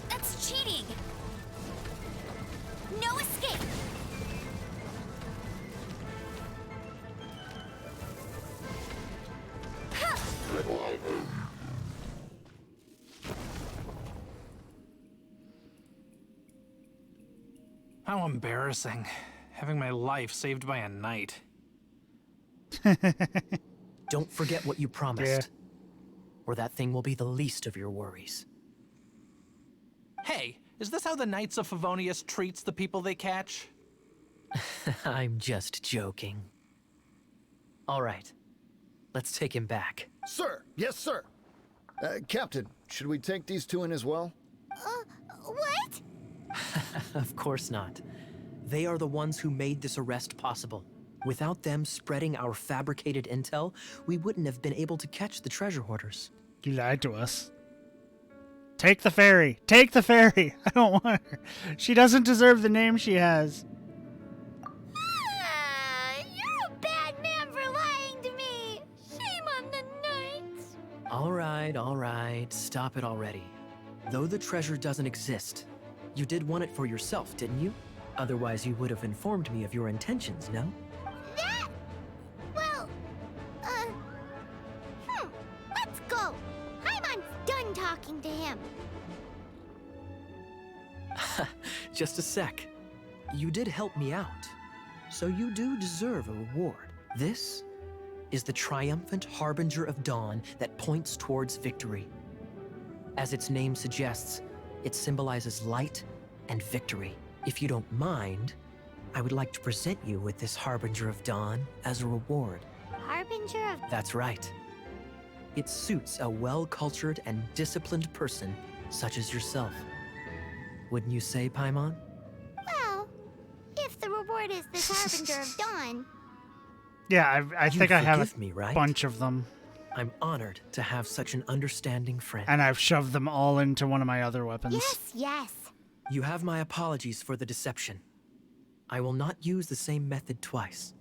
That's cheating. No escape. How embarrassing. Having my life saved by a knight. Don't forget what you promised. Or that thing will be the least of your worries. Hey, is this how the Knights of Favonius treats the people they catch? I'm just joking. All right. Let's take him back. Sir! Yes, sir! Captain, should we take these two in as well? What? Of course not. They are the ones who made this arrest possible. Without them spreading our fabricated intel, we wouldn't have been able to catch the treasure hoarders. You lied to us. Take the fairy. Take the fairy. I don't want her. She doesn't deserve the name she has. You're a bad man for lying to me. Shame on the knights. All right. Stop it already. Though the treasure doesn't exist, you did want it for yourself, didn't you? Otherwise, you would have informed me of your intentions, no? That? Well, let's go. Paimon's done talking to him. Just a sec. You did help me out, so you do deserve a reward. This is the triumphant harbinger of dawn that points towards victory. As its name suggests, it symbolizes light and victory. If you don't mind, I would like to present you with this harbinger of dawn as a reward. Harbinger of... That's right. It suits a well-cultured and disciplined person such as yourself. Wouldn't you say, Paimon? Well, if the reward is this harbinger of dawn... Yeah, I think I have a me, right? bunch of them. I'm honored to have such an understanding friend. And I've shoved them all into one of my other weapons. Yes. You have my apologies for the deception. I will not use the same method twice.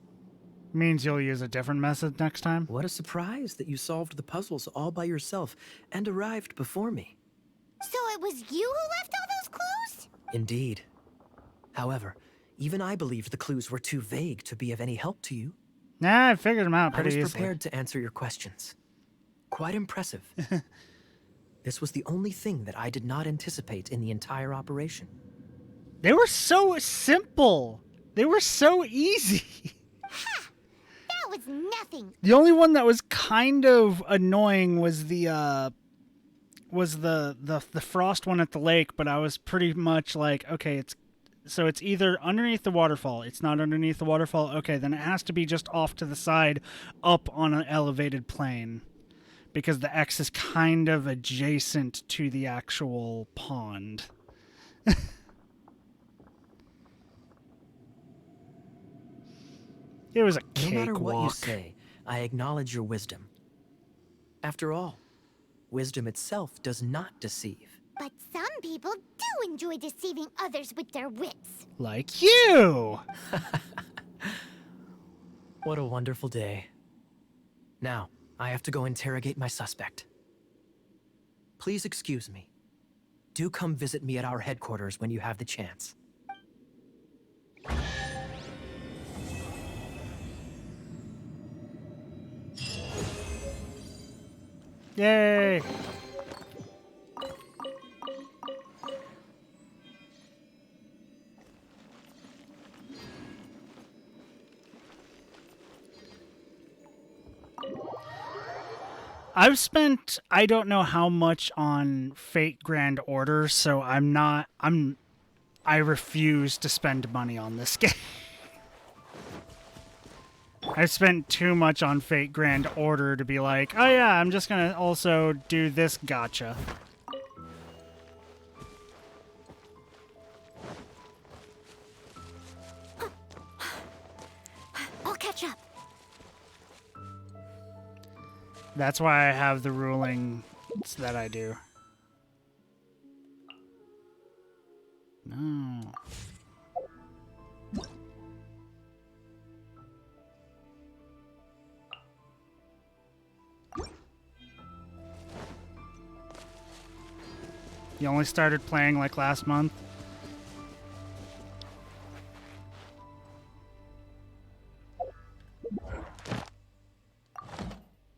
Means you'll use a different method next time? What a surprise that you solved the puzzles all by yourself and arrived before me. So it was you who left all those clues? Indeed. However, even I believed the clues were too vague to be of any help to you. Nah, I figured them out pretty easily. I was easily. prepared to answer your questions. Quite impressive. This was the only thing that I did not anticipate in the entire operation. They were so simple. They were so easy. Ha! That was nothing. The only one that was kind of annoying was the frost one at the lake, but I was pretty much like, okay, it's either underneath the waterfall. It's not underneath the waterfall. Okay, then it has to be just off to the side, up on an elevated plane. Because the X is kind of adjacent to the actual pond. It was a cakewalk. No matter what you say, I acknowledge your wisdom. After all, wisdom itself does not deceive. But some people do enjoy deceiving others with their wits. Like you! What a wonderful day. Now, I have to go interrogate my suspect. Please excuse me. Do come visit me at our headquarters when you have the chance. Yay! I've spent I don't know how much on Fate Grand Order, so I refuse to spend money on this game. I've spent too much on Fate Grand Order to be like, oh yeah, I'm just gonna also do this gacha. I'll catch up. That's why I have the ruling that I do. No. You only started playing like last month?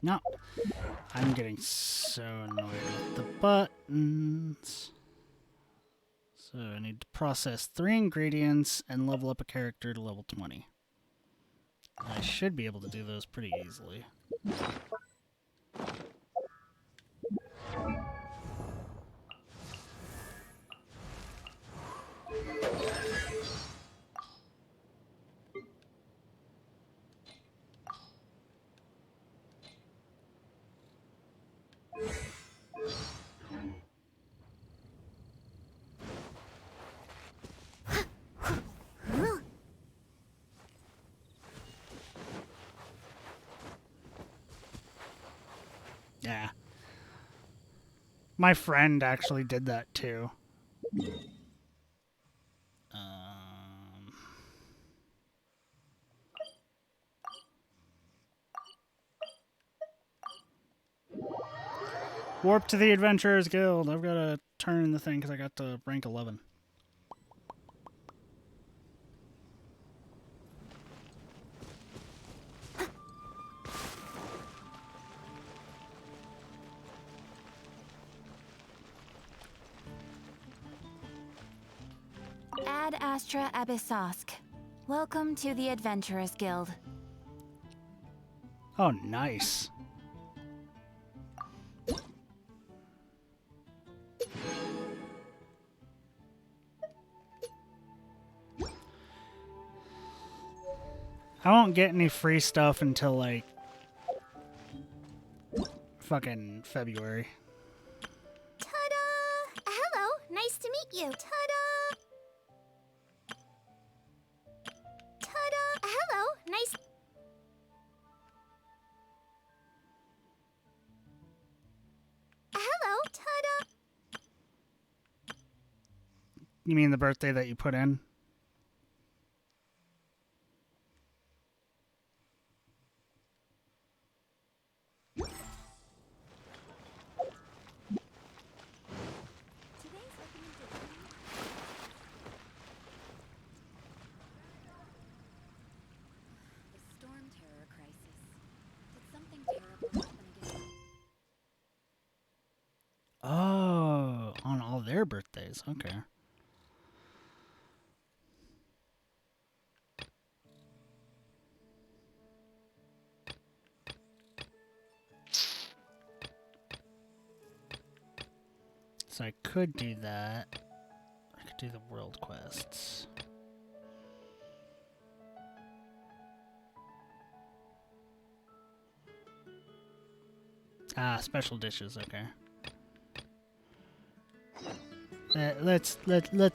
No. I'm getting so annoyed with the buttons. So I need to process 3 ingredients and level up a character to level 20. I should be able to do those pretty easily. Yeah. My friend actually did that too. Warp to the Adventurers Guild. I've got to turn the thing because I got to rank 11. Ad Astra Abyssosk. Welcome to the Adventurers Guild. Oh, nice. I won't get any free stuff until like fucking February. Ta-da! Hello, nice to meet you. Ta-da! Ta-da! Hello, nice... Hello, ta-da! You mean the birthday that you put in? Oh, on all their birthdays. Okay. So I could do that. I could do the world quests. Ah, special dishes. Okay. Let's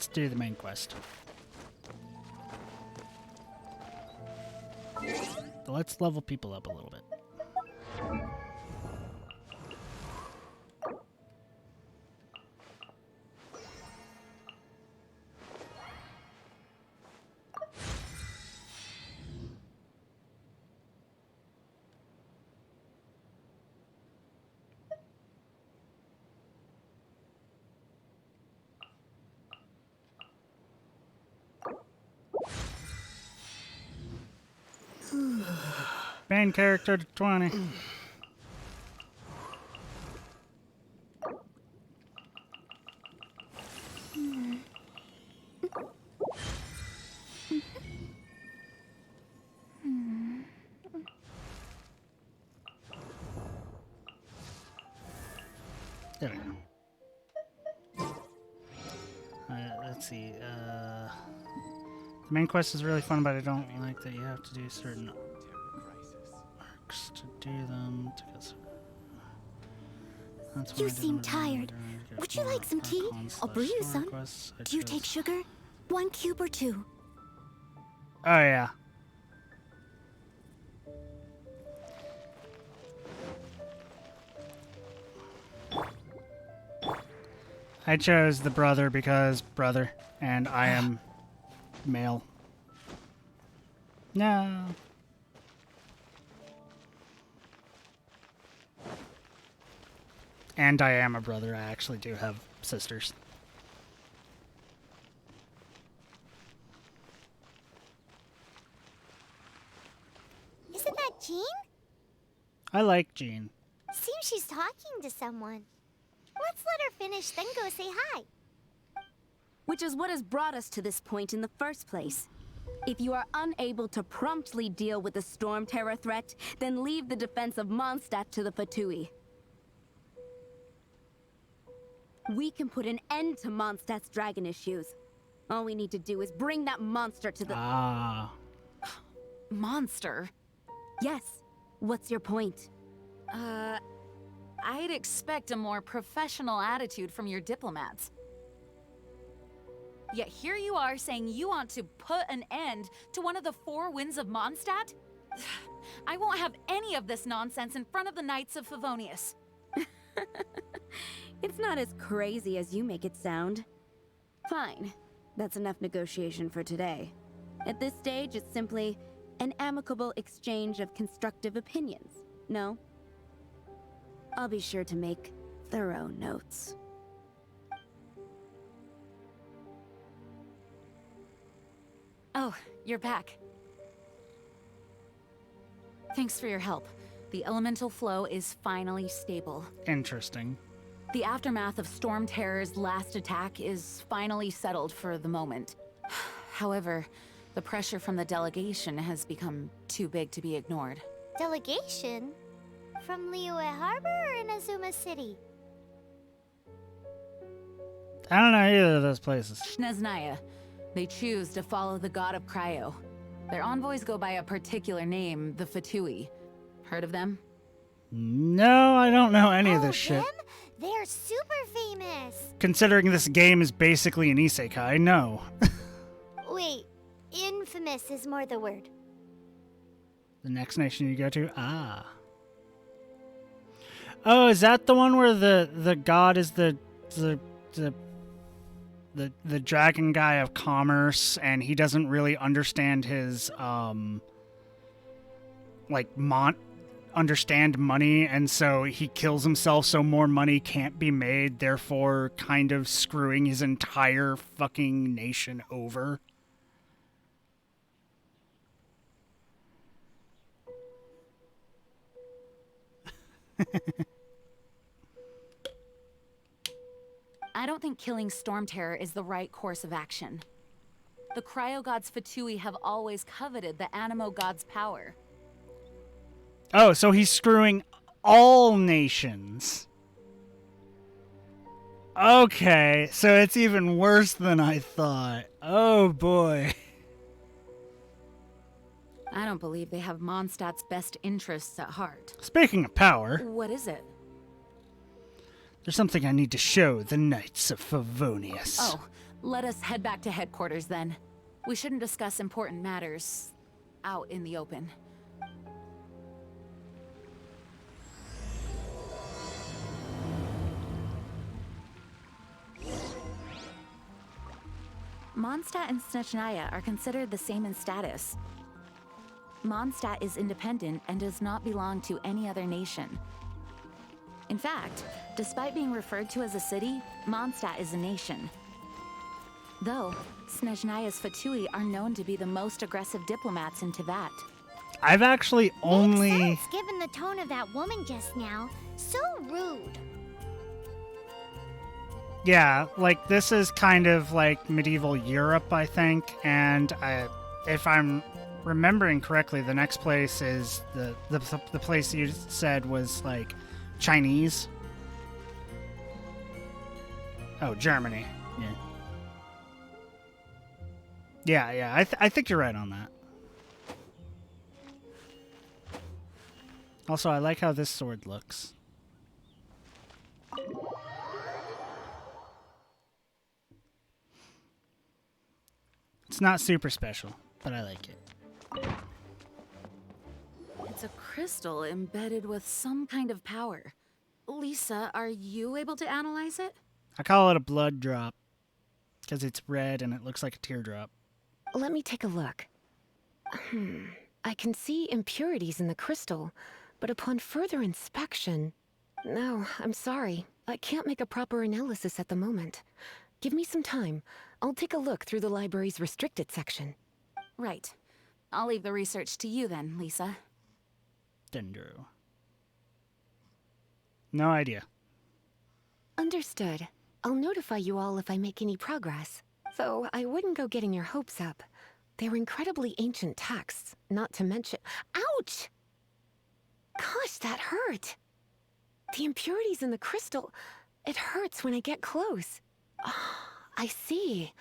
do the main quest. Let's level people up a little bit. Main character to 20. There we go. Let's see. The main quest is really fun, but I don't like that you have to do certain arcs to do them. That's You seem tired. Would you like some tea? I'll brew you some. Do you take sugar? 1 cube or 2? Oh, yeah. I chose the brother because brother, and I am male. No. And I am a brother. I actually do have sisters. Isn't that Jean? I like Jean. Seems she's talking to someone. Let's let her finish, then go say hi. Which is what has brought us to this point in the first place. If you are unable to promptly deal with the Storm Terror threat, then leave the defense of Mondstadt to the Fatui. We can put an end to Mondstadt's dragon issues. All we need to do is bring that monster to the— Monster? Yes. What's your point? I'd expect a more professional attitude from your diplomats. Yet here you are saying you want to put an end to one of the 4 winds of Mondstadt? I won't have any of this nonsense in front of the Knights of Favonius. It's not as crazy as you make it sound. Fine. That's enough negotiation for today. At this stage, it's simply an amicable exchange of constructive opinions. No? I'll be sure to make thorough notes. Oh, you're back. Thanks for your help. The elemental flow is finally stable. Interesting. The aftermath of Storm Terror's last attack is finally settled for the moment. However, the pressure from the delegation has become too big to be ignored. Delegation? From Liyue Harbor or Inazuma City? I don't know either of those places. Snezhnaya. They choose to follow the god of Cryo. Their envoys go by a particular name, the Fatui. Heard of them? No, I don't know any of this shit. They're super famous. Considering this game is basically an isekai, no. Wait, infamous is more the word. The next nation you go to? Ah. Oh, is that the one where the god is the dragon guy of commerce, and he doesn't really understand his understand money, and so he kills himself so more money can't be made, therefore kind of screwing his entire fucking nation over? I don't think killing Storm Terror is the right course of action. The Cryo Gods Fatui have always coveted the Animo God's power. Oh, so he's screwing all nations. Okay, so it's even worse than I thought. Oh boy. I don't believe they have Mondstadt's best interests at heart. Speaking of power, What is it? there's something I need to show the Knights of Favonius. Oh, let us head back to headquarters then. We shouldn't discuss important matters out in the open. Mondstadt and Snezhnaya are considered the same in status. Mondstadt is independent and does not belong to any other nation. In fact, despite being referred to as a city, Mondstadt is a nation. Though, Snezhnaya's Fatui are known to be the most aggressive diplomats in Teyvat. I've actually only... Makes sense, given the tone of that woman just now. So rude. Yeah, like, this is kind of like medieval Europe, I think, and if I'm remembering correctly, the next place is the place you said was, like, Chinese. Oh, Germany. Yeah. I think you're right on that. Also, I like how this sword looks. It's not super special, but I like it. It's a crystal embedded with some kind of power. Lisa, are you able to analyze it? I call it a blood drop because it's red and it looks like a teardrop. Let me take a look. I can see impurities in the crystal, but upon further inspection... No, I'm sorry. I can't make a proper analysis at the moment. Give me some time. I'll take a look through the library's restricted section. Right. I'll leave the research to you then, Lisa. Dendro. No idea. Understood. I'll notify you all if I make any progress. Though I wouldn't go getting your hopes up. They're incredibly ancient texts, not to mention... Ouch! Gosh, that hurt. The impurities in the crystal... It hurts when I get close. I see.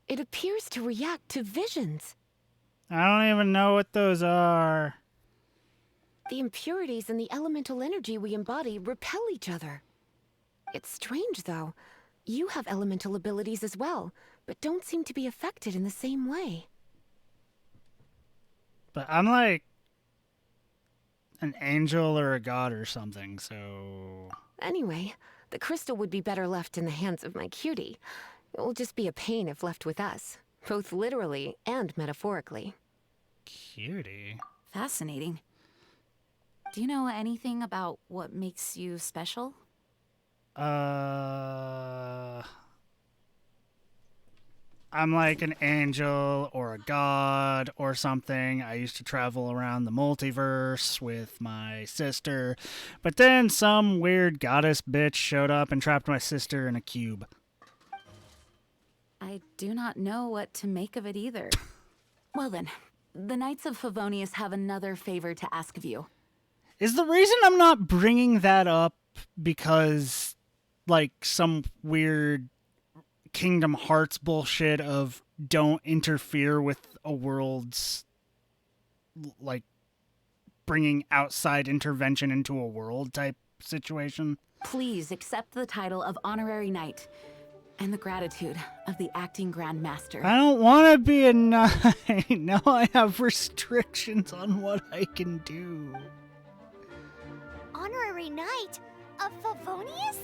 It appears to react to visions. I don't even know what those are. The impurities and the elemental energy we embody repel each other. It's strange, though. You have elemental abilities as well, but don't seem to be affected in the same way. But I'm like an angel or a god or something, so... Anyway, the crystal would be better left in the hands of my cutie. It will just be a pain if left with us, both literally and metaphorically. Cutie? Fascinating. Do you know anything about what makes you special? I'm like an angel or a god or something. I used to travel around the multiverse with my sister, but then some weird goddess bitch showed up and trapped my sister in a cube. I do not know what to make of it either. Well then, the Knights of Favonius have another favor to ask of you. Is the reason I'm not bringing that up because, like, some weird Kingdom Hearts bullshit of don't interfere with a world's, like, bringing outside intervention into a world type situation? Please accept the title of Honorary Knight and the gratitude of the Acting Grand Master. I don't want to be a knight. Now I have restrictions on what I can do. Honorary Knight of Favonius?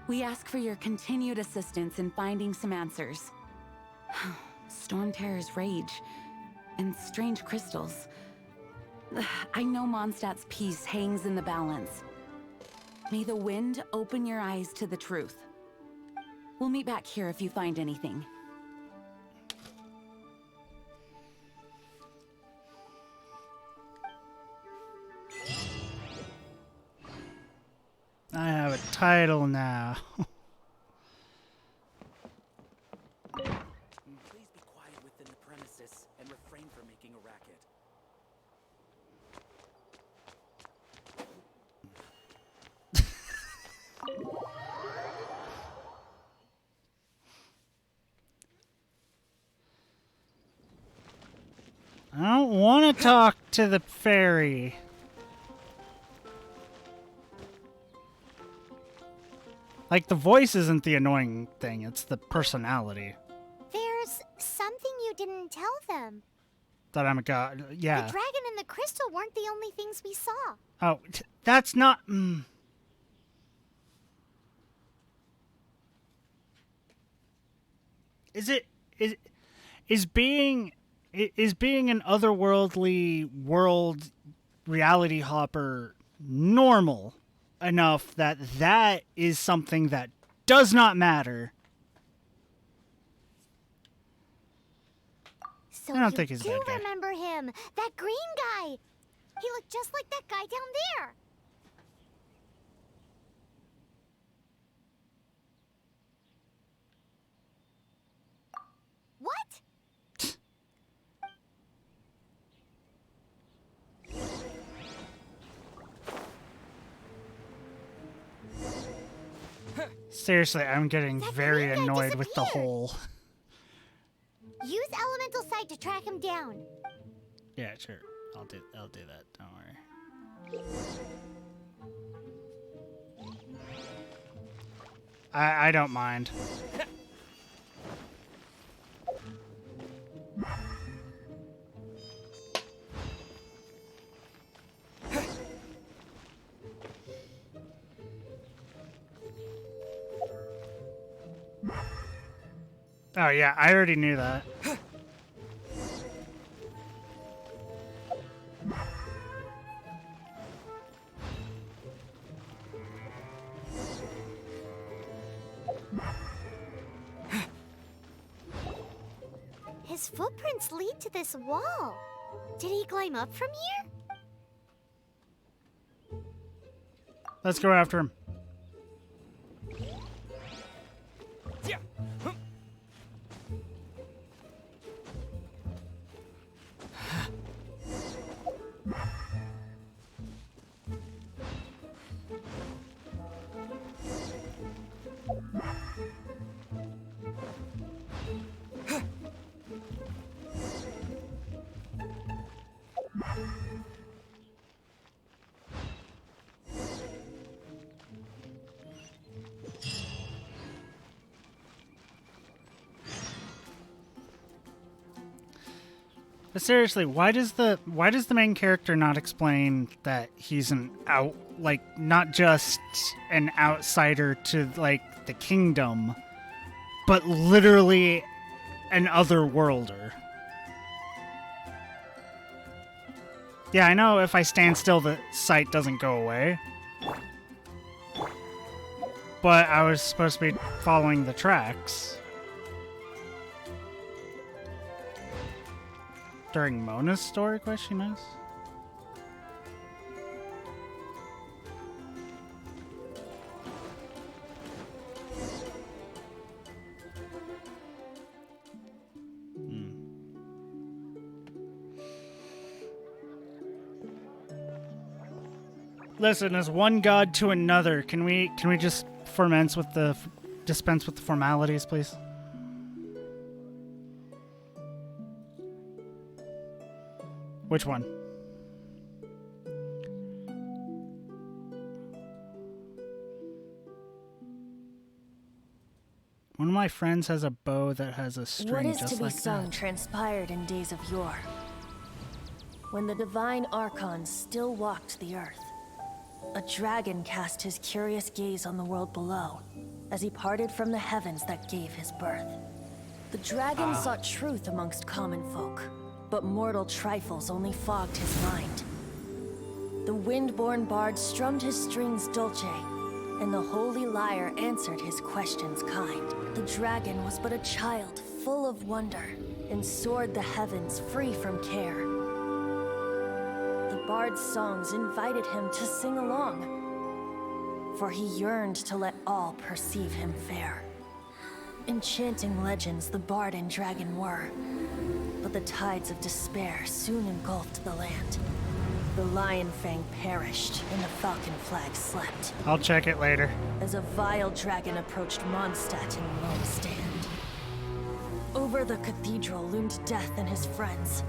We ask for your continued assistance in finding some answers. Storm Terror's rage and strange crystals. I know Mondstadt's peace hangs in the balance. May the wind open your eyes to the truth. We'll meet back here if you find anything. I have a title now. Please be quiet within the premises and refrain from making a racket. I don't want to talk to the fairy. Like, the voice isn't the annoying thing, it's the personality. There's something you didn't tell them. That I'm a god. Yeah. The dragon and the crystal weren't the only things we saw. Oh, that's not... Is being an otherworldly world reality hopper normal enough that that is something that does not matter? So I don't think he's a you bad do guy. remember him, that green guy. He looked just like that guy down there. What? Seriously, I'm getting very annoyed with the whole. Use elemental sight to track him down. Yeah, sure. I'll do that. Don't worry. I don't mind. Oh yeah, I already knew that. His footprints lead to this wall. Did he climb up from here? Let's go after him. But seriously, why does the main character not explain that he's not just an outsider to like the kingdom, but literally an otherworlder? Yeah, I know if I stand still the sight doesn't go away. But I was supposed to be following the tracks. During Mona's story, question is? Listen, as one god to another, can we just dispense with the formalities, please? Which one? One of my friends has a bow that has a string What is just to be like sung that. transpired in days of yore, when the divine archons still walked the earth. A dragon cast his curious gaze on the world below, as he parted from the heavens that gave his birth. The dragon sought truth amongst common folk, but mortal trifles only fogged his mind. The wind-born bard strummed his strings dulce, and the holy lyre answered his questions kind. The dragon was but a child full of wonder, and soared the heavens free from care. The bard's songs invited him to sing along, for he yearned to let all perceive him fair. Enchanting legends the bard and dragon were, but the tides of despair soon engulfed the land. The Lion Fang perished, and the Falcon Flag slept. I'll check it later. As a vile dragon approached Mondstadt in lone stand. Over the cathedral loomed Death and his friends.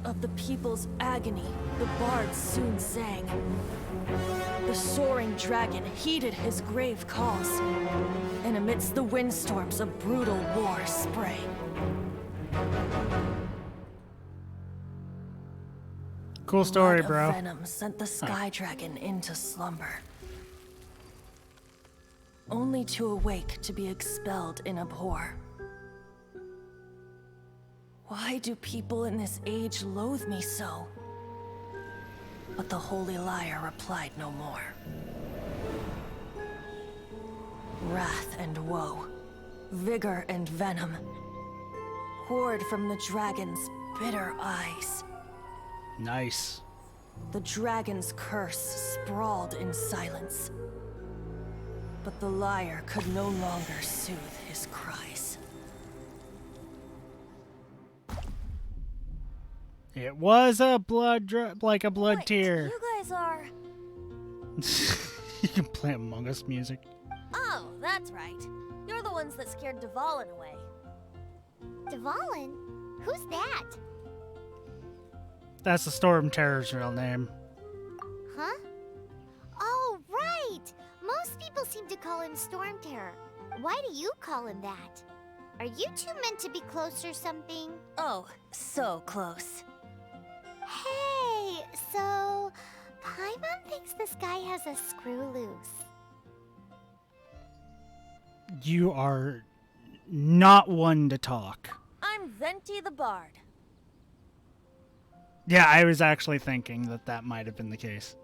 Of the people's agony, the bards soon sang. The soaring dragon heeded his grave calls, and amidst the windstorms a brutal war sprang. Cool story, Blood of bro. venom sent the sky dragon into slumber, only to awake to be expelled in abhor. Why do people in this age loathe me so? But the holy lyre replied no more. Wrath and woe, vigor and venom, poured from the dragon's bitter eyes. Nice. The dragon's curse sprawled in silence, but the lyre could no longer soothe his cries. It was a blood like a blood tear. You guys are... You can play Among Us music. Oh, that's right. You're the ones that scared Dvalin away. Dvalin? Who's that? That's the Storm Terror's real name. Huh? Oh, right! Most people seem to call him Storm Terror. Why do you call him that? Are you two meant to be close or something? Oh, so close. Hey, so Paimon thinks this guy has a screw loose. You are not one to talk. I'm Venti the Bard. Yeah, I was actually thinking that that might have been the case.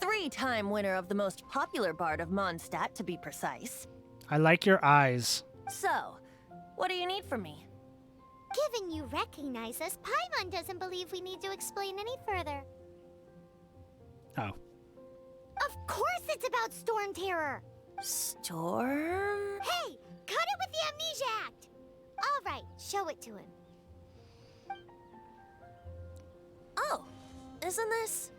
3-time winner of the most popular bard of Mondstadt, to be precise. I like your eyes. So, what do you need from me? Given you recognize us, Paimon doesn't believe we need to explain any further. Oh. Of course it's about Storm Terror! Storm? Hey! Cut it with the Amnesia Act! Alright, show it to him. Oh, isn't this?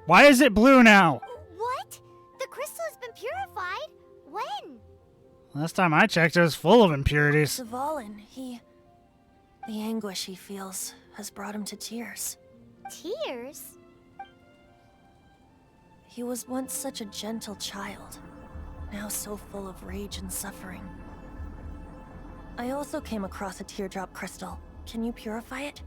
Why is it blue now? What? The crystal has been purified? When? Last time I checked, it was full of impurities. Dvalin, the anguish he feels has brought him to tears. Tears? He was once such a gentle child, now so full of rage and suffering. I also came across a teardrop crystal. Can you purify it?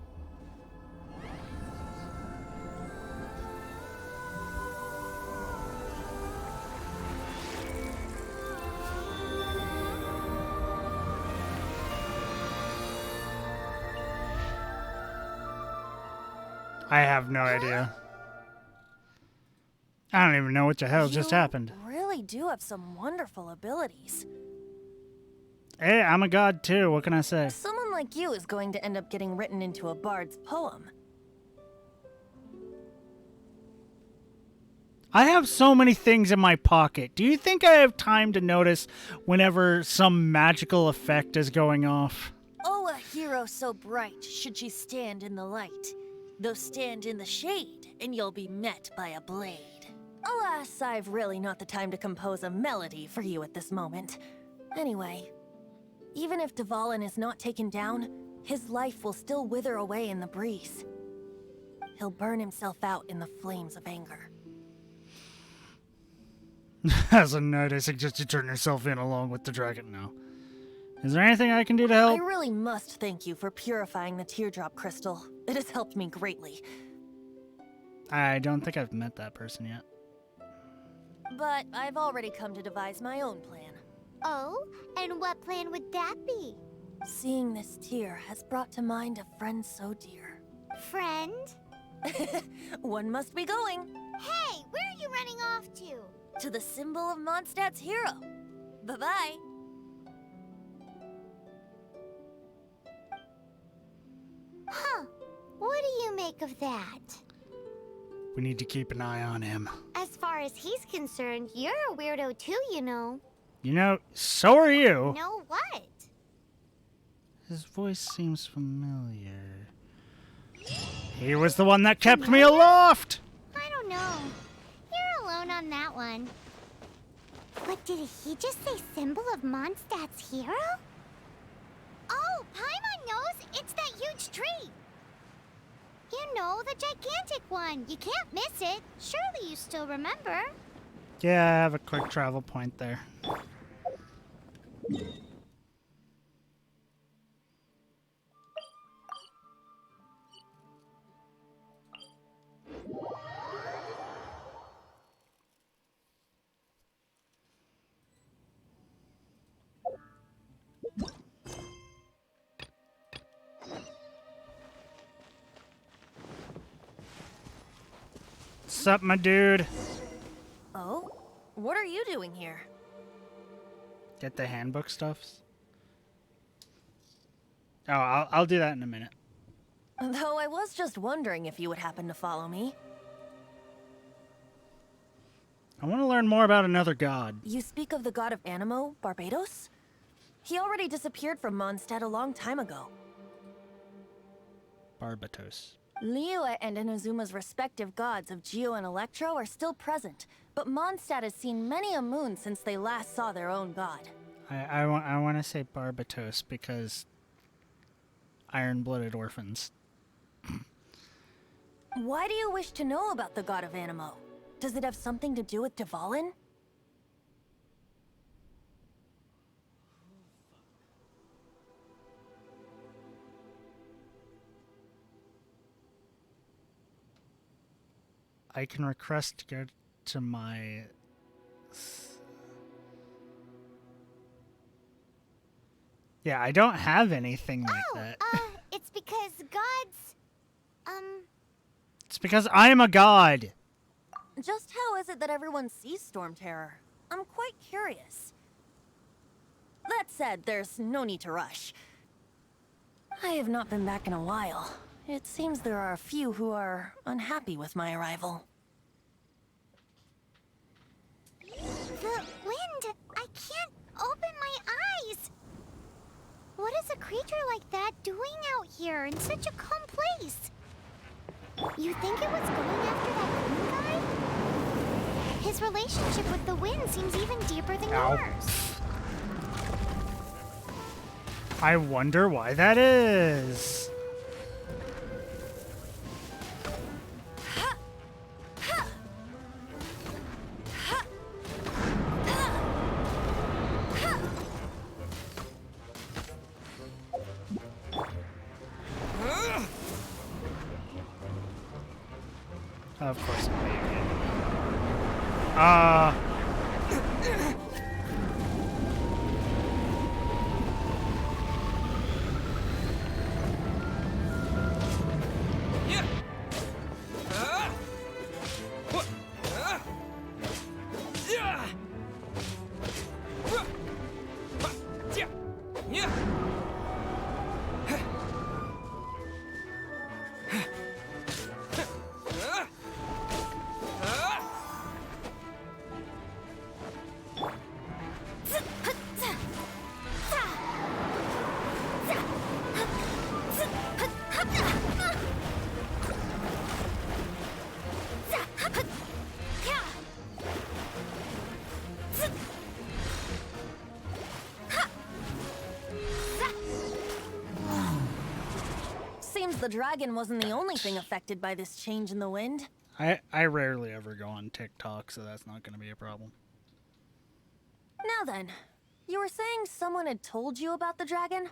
I have no idea. I don't even know what the hell just happened. You really do have some wonderful abilities. Hey, I'm a god too, what can I say? Someone like you is going to end up getting written into a bard's poem. I have so many things in my pocket. Do you think I have time to notice whenever some magical effect is going off? Oh, a hero so bright should she stand in the light. Though stand in the shade, and you'll be met by a blade. Alas, I've really not the time to compose a melody for you at this moment. Anyway, even if Dvalin is not taken down, his life will still wither away in the breeze. He'll burn himself out in the flames of anger. As a knight, I suggest you turn yourself in along with the dragon now. Is there anything I can do to help? I really must thank you for purifying the teardrop crystal. It has helped me greatly. I don't think I've met that person yet. But I've already come to devise my own plan. Oh? And what plan would that be? Seeing this tear has brought to mind a friend so dear. Friend? One must be going. Hey, where are you running off to? To the symbol of Mondstadt's hero. Bye-bye. Huh. What do you make of that? We need to keep an eye on him. As far as he's concerned, you're a weirdo too, you know. You know, so are you. Know what? His voice seems familiar. He was the one that kept me aloft! I don't know. You're alone on that one. But did he just say symbol of Mondstadt's hero? Oh, Paimon knows! It's that huge tree! You know, the gigantic one. You can't miss it. Surely you still remember. Yeah, I have a quick travel point there. Sup, my dude? Oh? What are you doing here? Get the handbook stuffs? Oh, I'll do that in a minute. Though I was just wondering if you would happen to follow me. I want to learn more about another god. You speak of the god of Animo, Barbados? He already disappeared from Mondstadt a long time ago. Barbatos. Liyue and Inazuma's respective gods of Geo and Electro are still present, but Mondstadt has seen many a moon since they last saw their own god. I want to say Barbatos because iron-blooded orphans. Why do you wish to know about the god of Animo? Does it have something to do with Dvalin? I can request to go to my... Yeah, I don't have anything like that. It's because gods, It's because I am a god! Just how is it that everyone sees Storm Terror? I'm quite curious. That said, there's no need to rush. I have not been back in a while. It seems there are a few who are unhappy with my arrival. the wind. I can't open my eyes. What is a creature like that doing out here in such a calm place? You think it was going after that green guy? His relationship with the wind seems even deeper than yours. I wonder why that is. Of course. The dragon wasn't the only thing affected by this change in the wind. I rarely ever go on TikTok, so that's not going to be a problem. Now then, you were saying someone had told you about the dragon?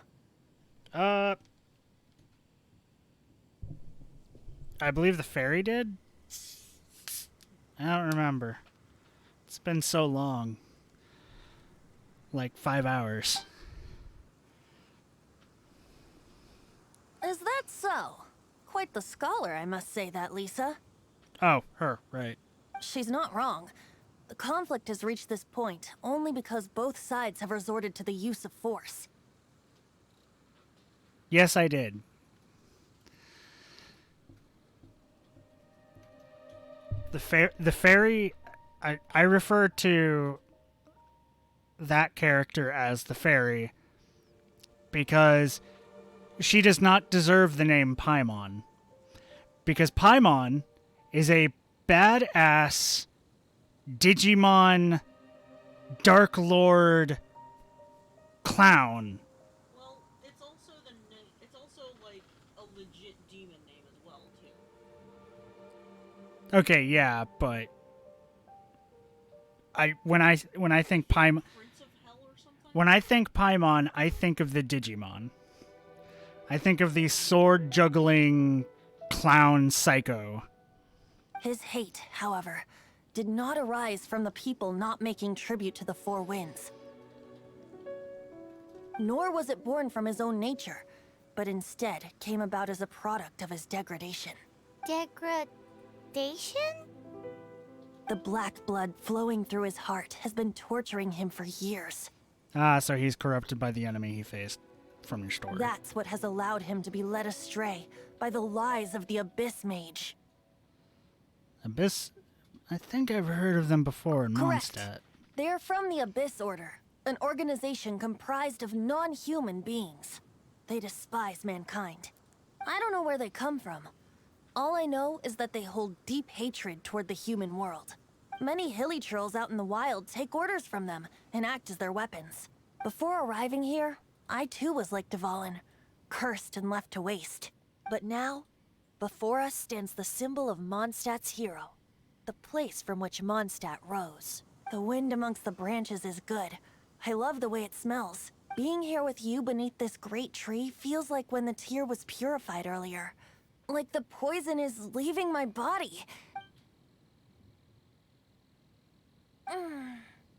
I believe the fairy did? I don't remember. It's been so long. Like 5 hours. Is that so? Quite the scholar, I must say that, Lisa. Oh, her, right. She's not wrong. The conflict has reached this point only because both sides have resorted to the use of force. Yes, I did. The fairy, I refer to that character as the fairy because she does not deserve the name Paimon. Because Paimon is a badass Digimon Dark Lord clown. Well, it's also like a legit demon name as well too. Okay, yeah, but when I think Paimon, when I think Paimon, I think of the Digimon. I think of the sword-juggling clown psycho. His hate, however, did not arise from the people not making tribute to the Four Winds. Nor was it born from his own nature, but instead came about as a product of his degradation. Degradation? The black blood flowing through his heart has been torturing him for years. Ah, so he's corrupted by the enemy he faced from your story. That's what has allowed him to be led astray by the lies of the Abyss Mage. Abyss? I think I've heard of them before in Correct. Mondstadt. They are from the Abyss Order, an organization comprised of non-human beings. They despise mankind. I don't know where they come from, All I know is that they hold deep hatred toward the human world. Many hilly trolls out in the wild take orders from them and act as their weapons. Before arriving here, I too was like Dvalin, cursed and left to waste. But now, before us stands the symbol of Mondstadt's hero, the place from which Mondstadt rose. The wind amongst the branches is good. I love the way it smells. Being here with you beneath this great tree feels like when the tear was purified earlier. Like the poison is leaving my body.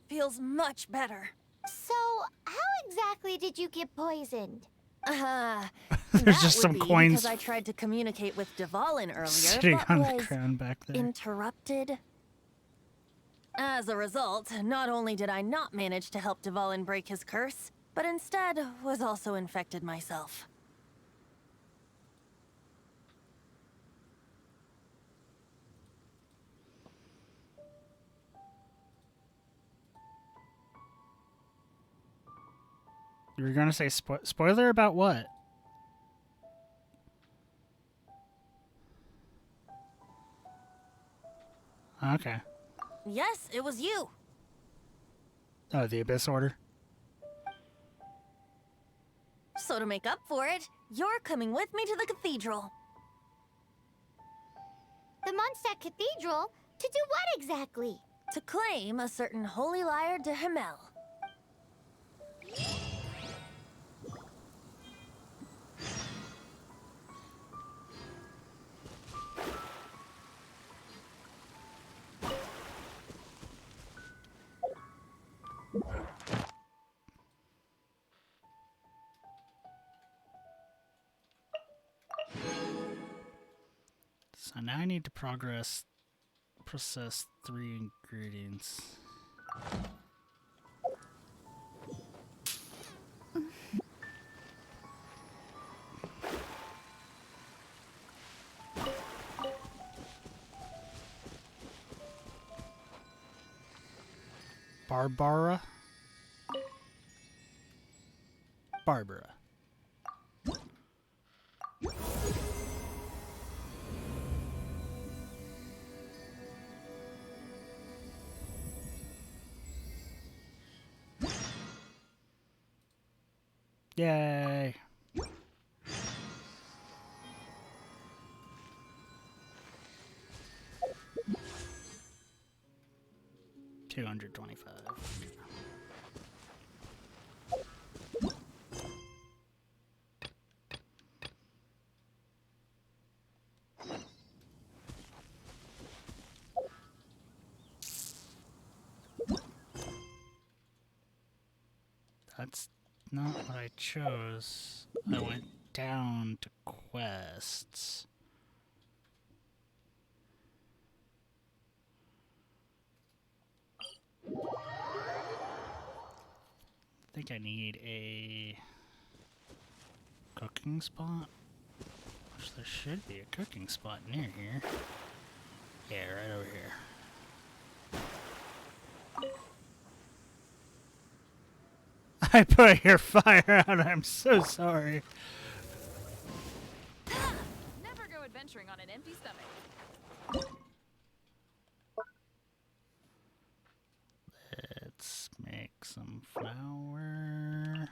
Feels much better. So, how exactly did you get poisoned? There's just some coins because I tried to communicate with Dvalin earlier, sitting but on was the ground back there. interrupted. As a result, not only did I not manage to help Dvalin break his curse, but instead was also infected myself. You were gonna say spoiler about what? Okay. Yes, it was you. Oh, the Abyss Order? So to make up for it, you're coming with me to the cathedral. The Mondstadt Cathedral? To do what exactly? To claim a certain holy lyre de Himmel. So now I need to process 3 ingredients. Barbara? Barbara. Yay. $225. That's not what I chose. I went down to quests. I think I need a cooking spot. Which there should be a cooking spot near here. Yeah, right over here. I put your fire out. I'm so sorry. Never go adventuring on an empty stomach. Let's make some flour.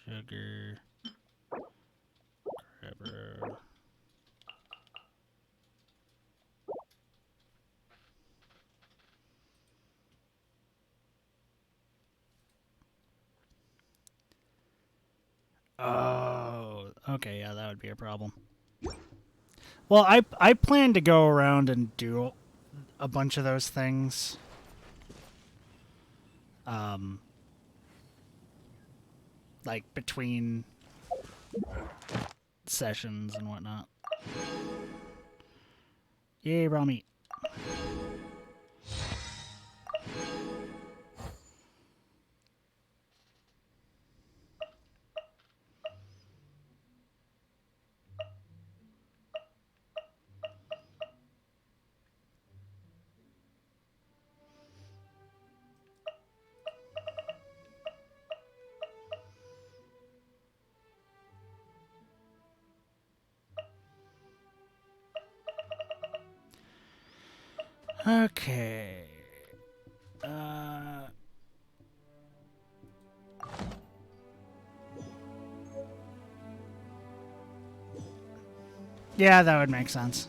Sugar. Crabber. Oh, okay, yeah, that would be a problem. Well, I plan to go around and do a bunch of those things. Like between sessions and whatnot. Yay, raw meat. Okay. Yeah, that would make sense.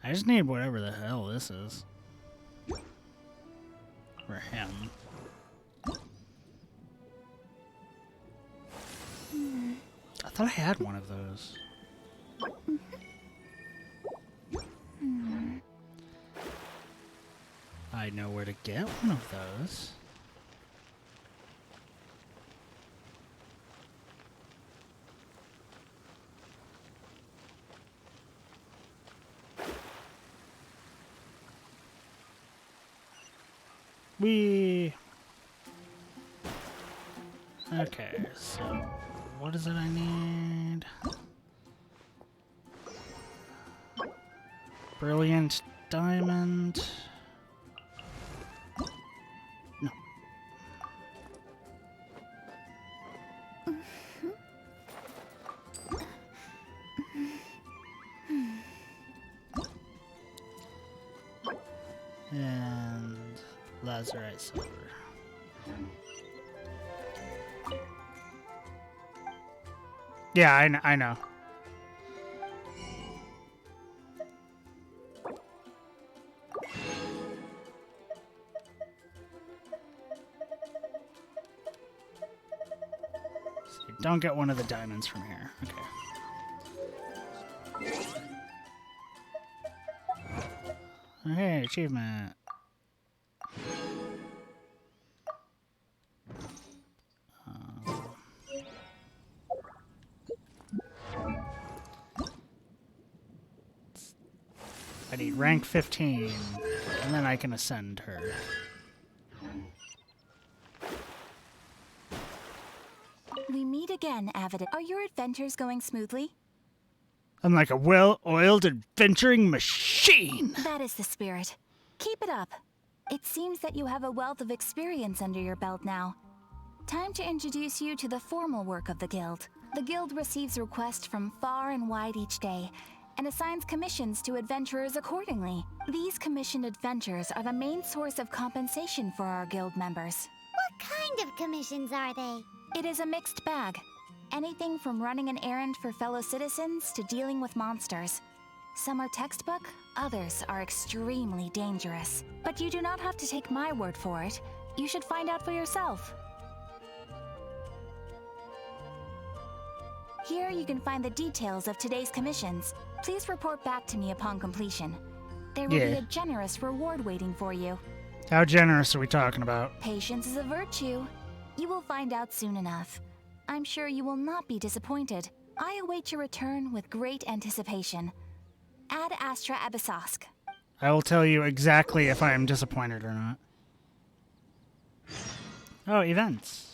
I just need whatever the hell this is. For him. I thought I had one of those. I know where to get one of those. Okay, so what is it I need? Brilliant diamond. No. And lazurite silver. Yeah, I know. So you don't get one of the diamonds from here. Okay. Okay, achievement. I need rank 15, and then I can ascend her. We meet again, Avid. Are your adventures going smoothly? I'm like a well-oiled adventuring machine. That is the spirit. Keep it up. It seems that you have a wealth of experience under your belt now. Time to introduce you to the formal work of the Guild. The Guild receives requests from far and wide each day, and assigns commissions to adventurers accordingly. These commissioned adventures are the main source of compensation for our Guild members. What kind of commissions are they? It is a mixed bag. Anything from running an errand for fellow citizens to dealing with monsters. Some are textbook, others are extremely dangerous. But you do not have to take my word for it. You should find out for yourself. Here you can find the details of today's commissions. Please report back to me upon completion. There will be a generous reward waiting for you. How generous are we talking about? Patience is a virtue. You will find out soon enough. I'm sure you will not be disappointed. I await your return with great anticipation. Ad Astra Abyssosk. I will tell you exactly if I am disappointed or not. Oh, events.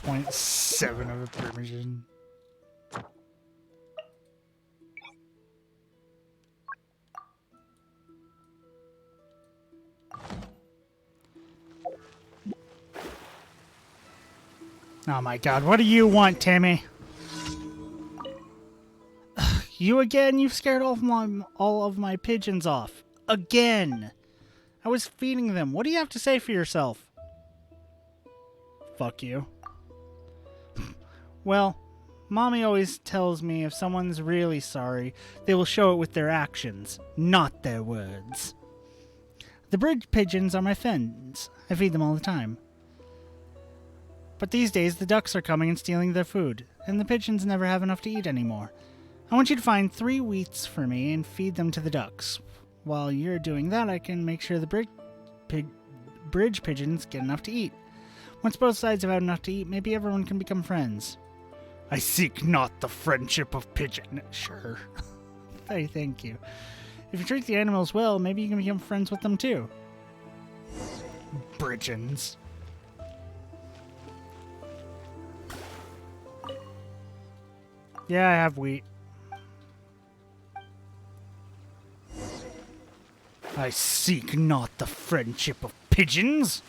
.7 of a permission. Oh my god, what do you want, Timmy? You again? You've scared all of my pigeons off. Again! I was feeding them. What do you have to say for yourself? Fuck you. Well, Mommy always tells me if someone's really sorry, they will show it with their actions, not their words. The bird pigeons are my friends. I feed them all the time. But these days, the ducks are coming and stealing their food, and the pigeons never have enough to eat anymore. I want you to find 3 wheats for me and feed them to the ducks. While you're doing that, I can make sure the bridge pigeons get enough to eat. Once both sides have had enough to eat, maybe everyone can become friends. I seek not the friendship of pigeon. Sure. Thank you. If you treat the animals well, maybe you can become friends with them too. Bridgeons. Yeah, I have wheat. I seek not the friendship of pigeons.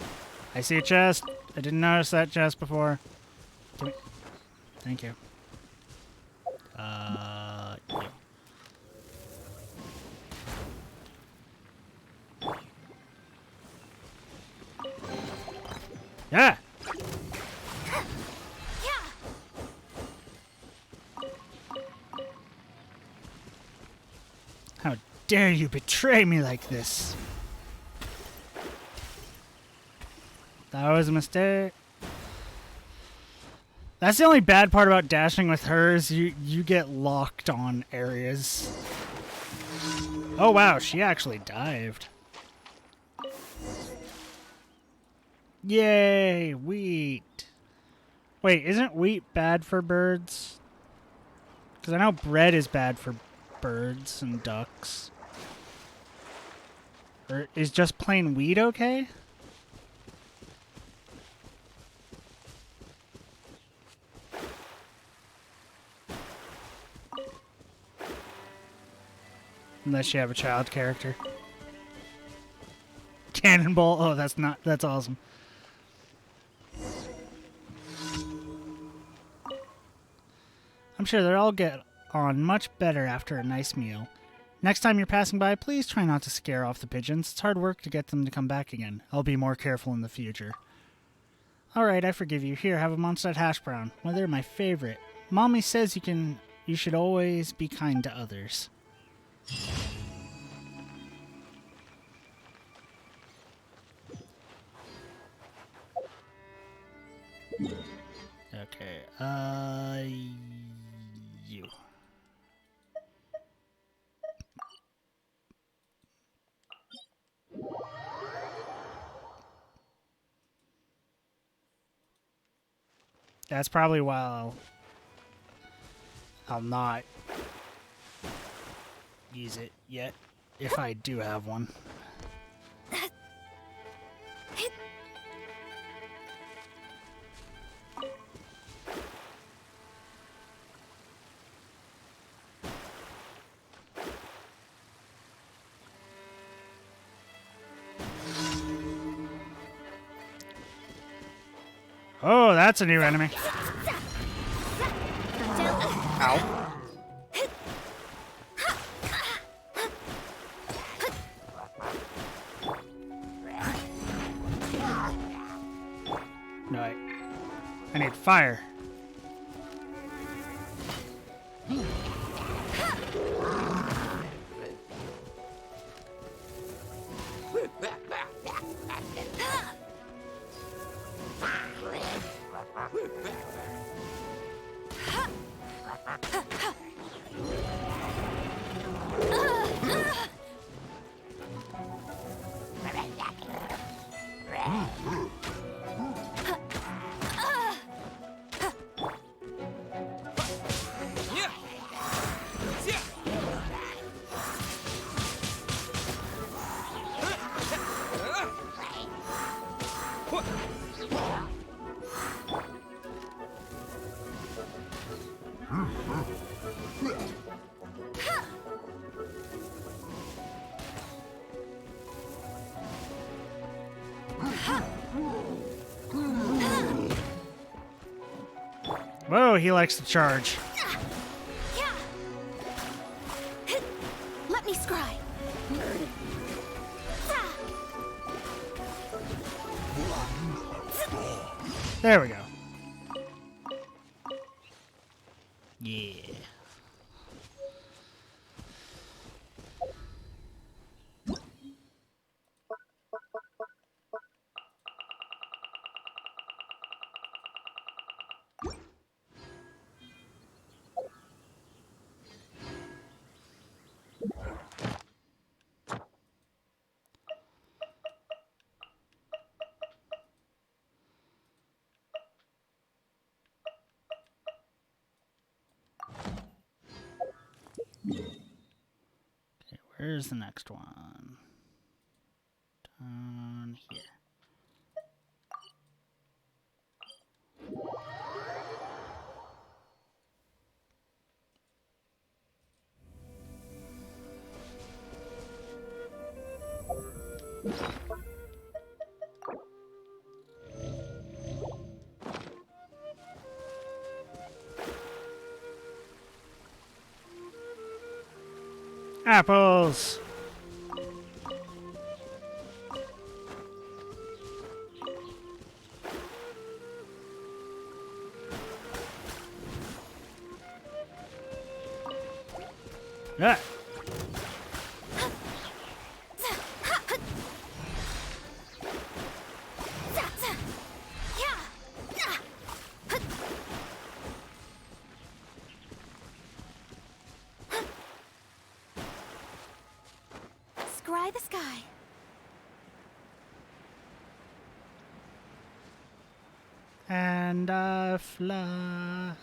I see a chest. I didn't notice that chest before. Give me. Thank you. Yeah. Yeah. How dare you betray me like this? That was a mistake. That's the only bad part about dashing with her is you get locked on areas. Oh wow, she actually dived. Yay, wheat. Wait, isn't wheat bad for birds? Because I know bread is bad for birds and ducks. Or is just plain wheat okay? Unless you have a child character. Cannonball. Oh, that's awesome. I'm sure they'll all get on much better after a nice meal. Next time you're passing by, please try not to scare off the pigeons. It's hard work to get them to come back again. I'll be more careful in the future. Alright, I forgive you. Here, have a Mondstadt hash brown. Well, they're my favorite. Mommy says you should always be kind to others. Okay, you. That's probably why I'll not use it yet, if I do have one. Oh, that's a new enemy. Ow. No, I need fire. Whoa, he likes to charge. Let me scry. There we go. Yeah. Where's the next one? Down here. Apples! Ah! Scry the sky. And I fly.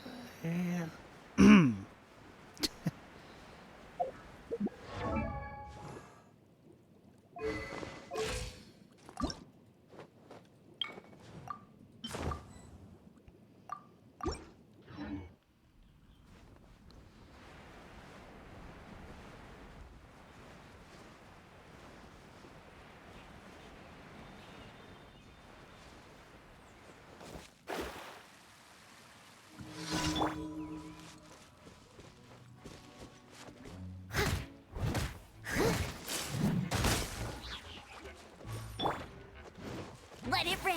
Let it rain.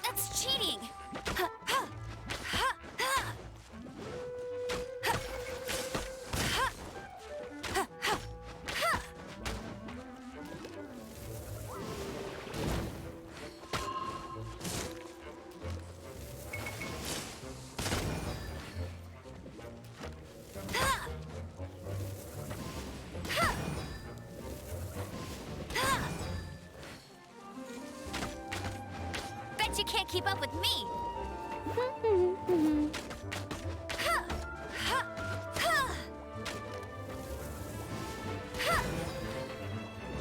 That's cheating. Bet you can't keep up with me.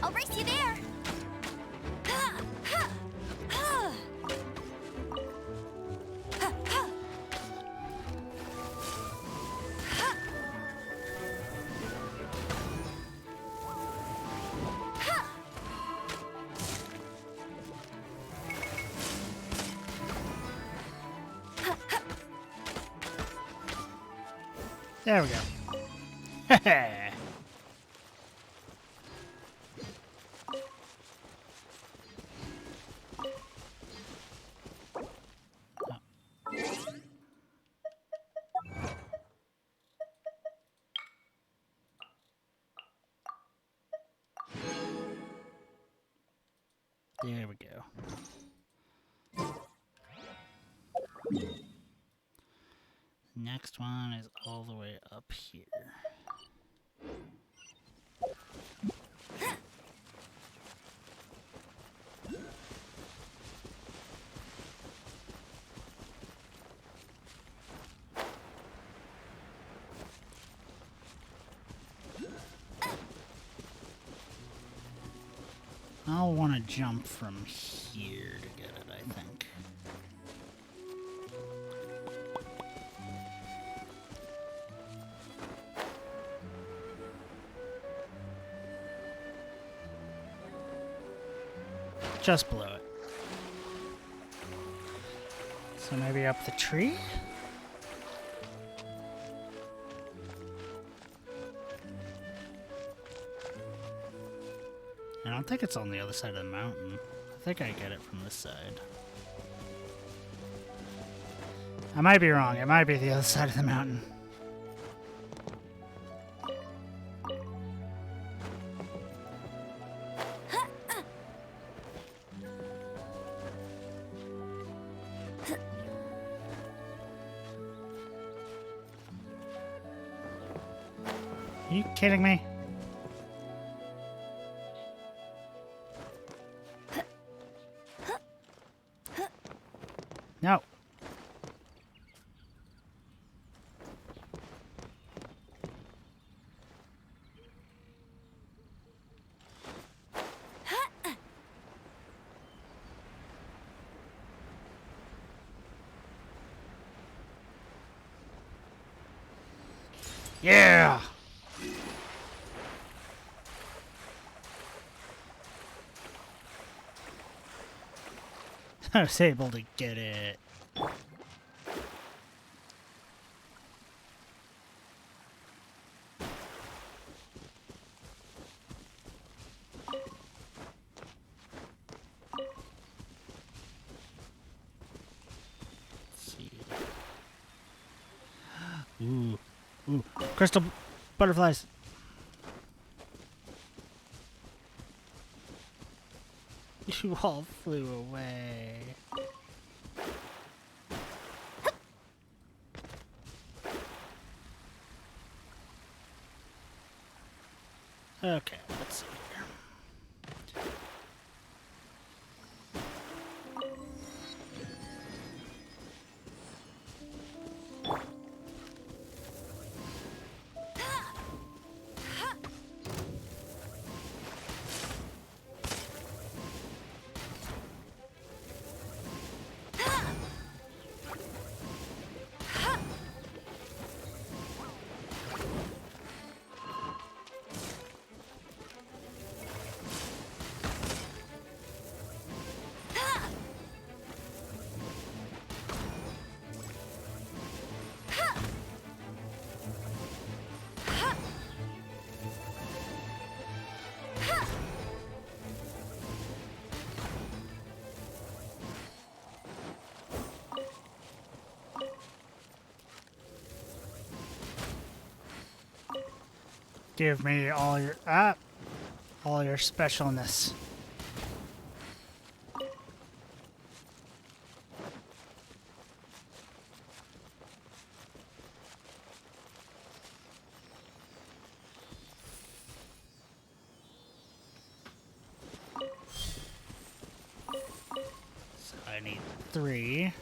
I'll race you there. There we go. There we go. Next one is all the way up here. I'll want to jump from here to get it, I think. Just below it. So maybe up the tree? I don't think it's on the other side of the mountain. I think I get it from this side. I might be wrong. It might be the other side of the mountain. Are you kidding me? No. Yeah! I was able to get it. Ooh. Ooh. Crystal butterflies. You all flew away. Okay, let's see here. Give me all your specialness. So I need 3.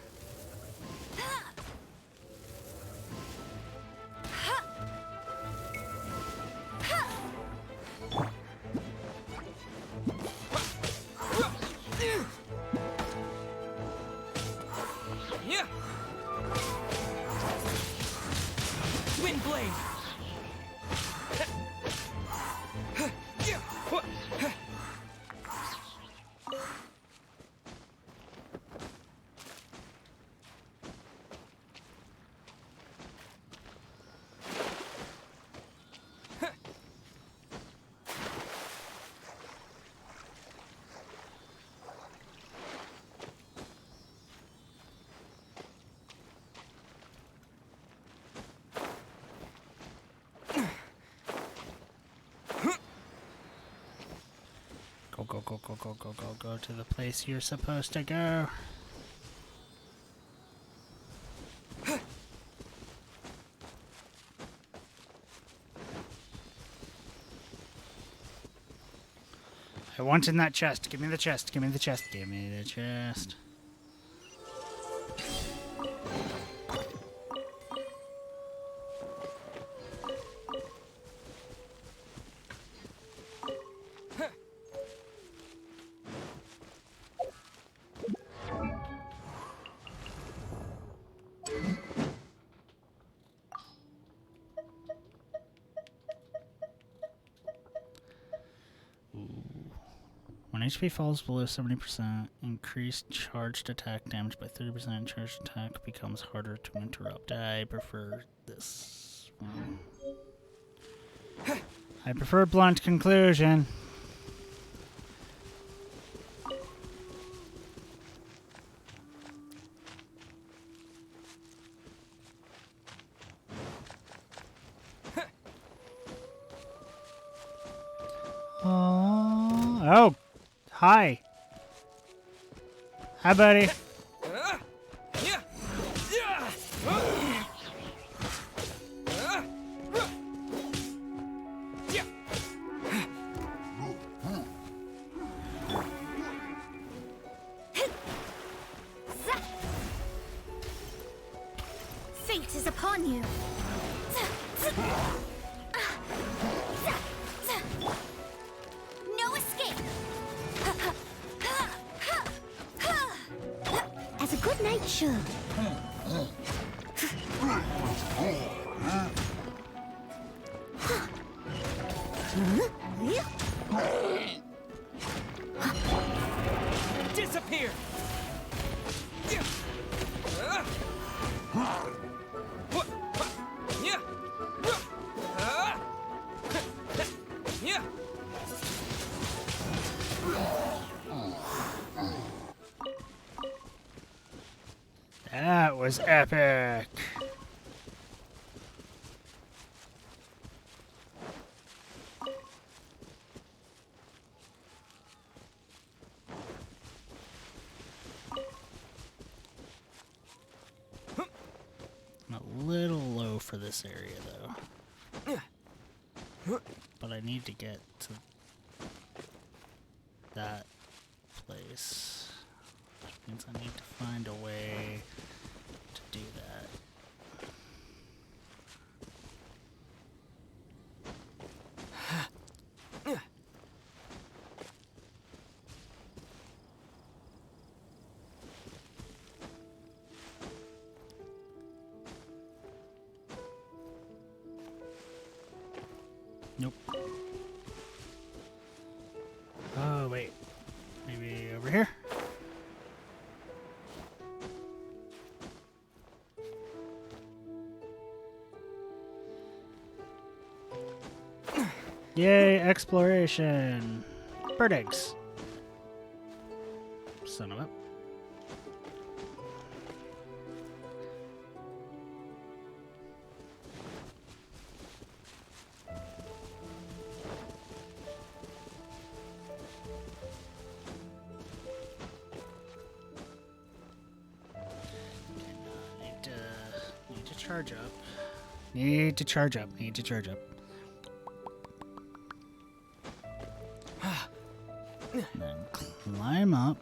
Wind blade. Go to the place you're supposed to go. I want in that chest. Give me the chest. Give me the chest. Give me the chest. When HP falls below 70%, increased charged attack damage by 30%. Charged attack becomes harder to interrupt. I prefer this one. I prefer blunt conclusion. Oh, hi. Hi, buddy. Fate is upon you. No escape. As a good knight should. Disappear! That was epic. I'm a little low for this area though. But I need to get to that place. Which means I need to find a way to do that. Nope. Oh, wait. Maybe over here? Yay, exploration! Bird eggs. Son of a... Need to charge up. Need to charge up. Need to charge up. And then climb up.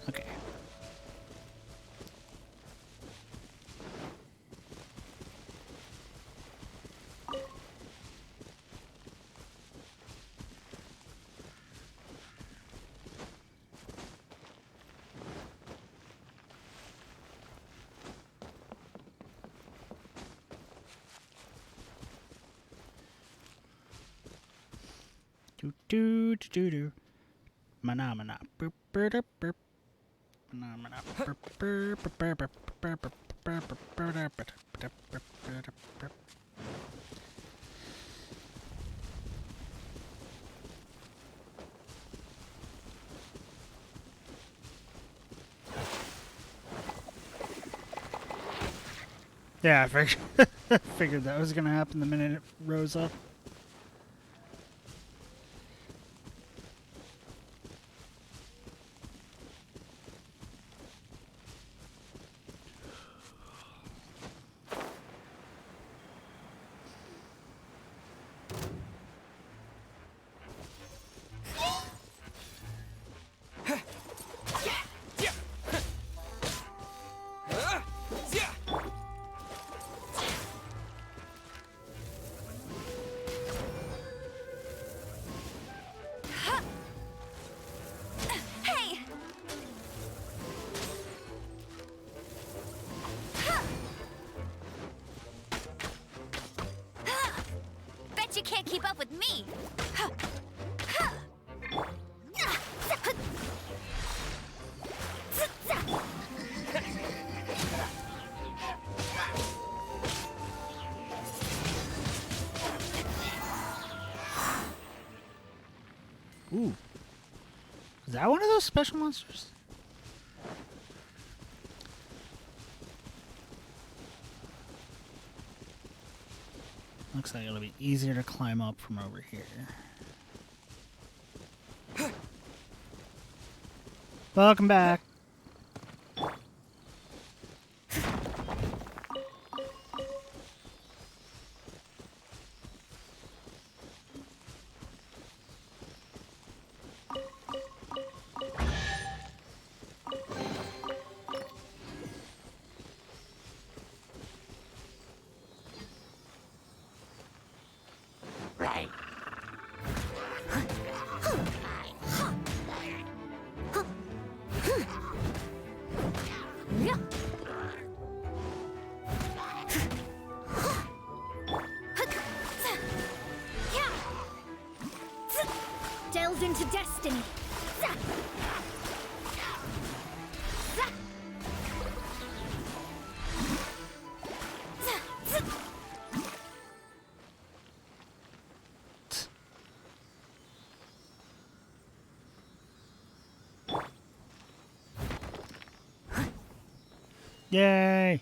Okay. Do do do do do. Mana mana. Burp burp burp. Mana mana. Burp burp burp burp burp burp burp burp. Yeah, I figured that was gonna happen the minute it rose up. You can't keep up with me. Ooh. Is that one of those special monsters? Looks like it'll be easier to climb up from over here. Welcome back. delved into destiny. Yay!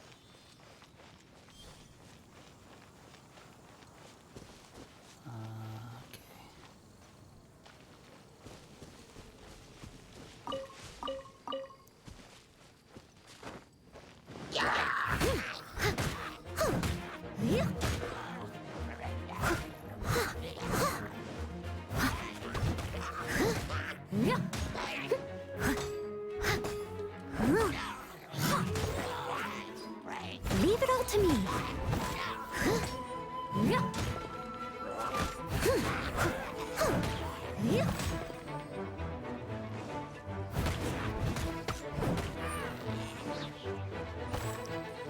Leave it all to me.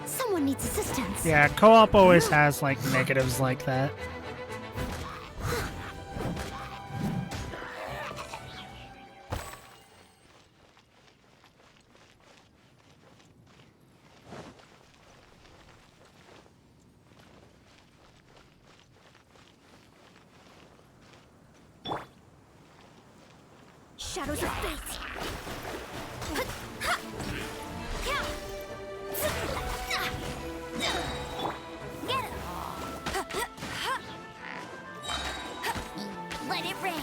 Someone needs assistance. Yeah, co-op always has like negatives like that. Shadows of fate. Get it. Let it rain.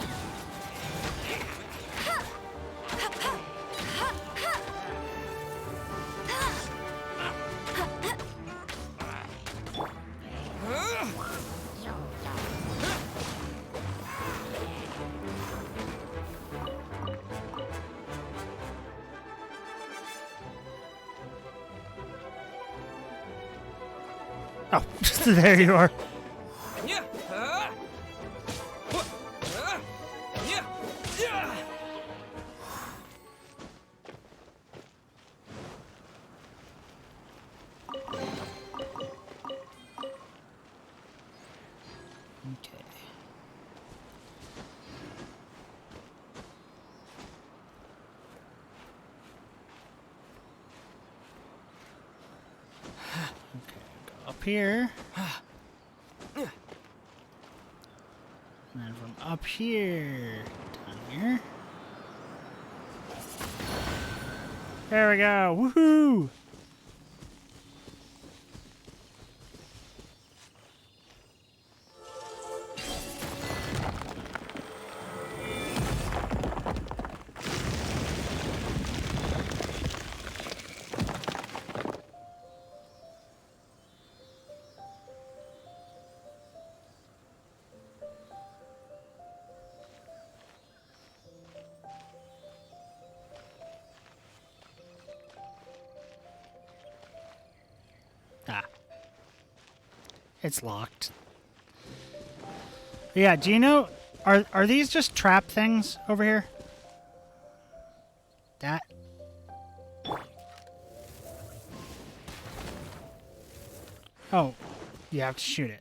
Oh, there you are. Okay. Go up here. And then from up here, down here. There we go. Woohoo! Ah. It's locked. Yeah, do you know, are these just trap things over here? That? Oh, you have to shoot it.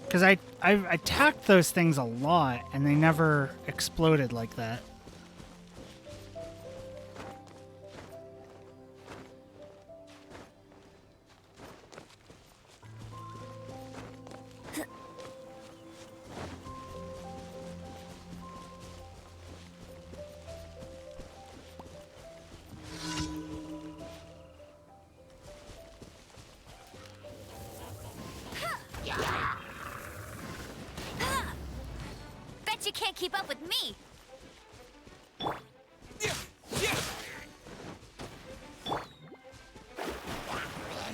Because I've attacked those things a lot, and they never exploded like that. Bet you can't keep up with me.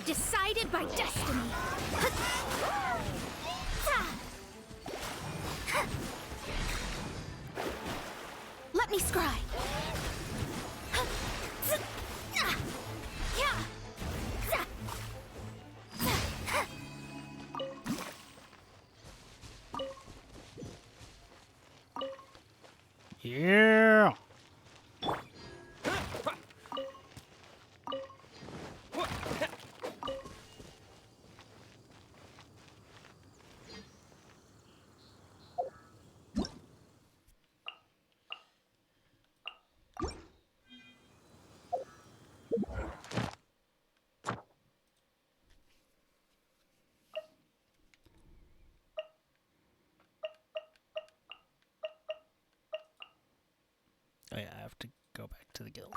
Decided by destiny. Let me scry. Yeah. Oh yeah, I have to go back to the guild.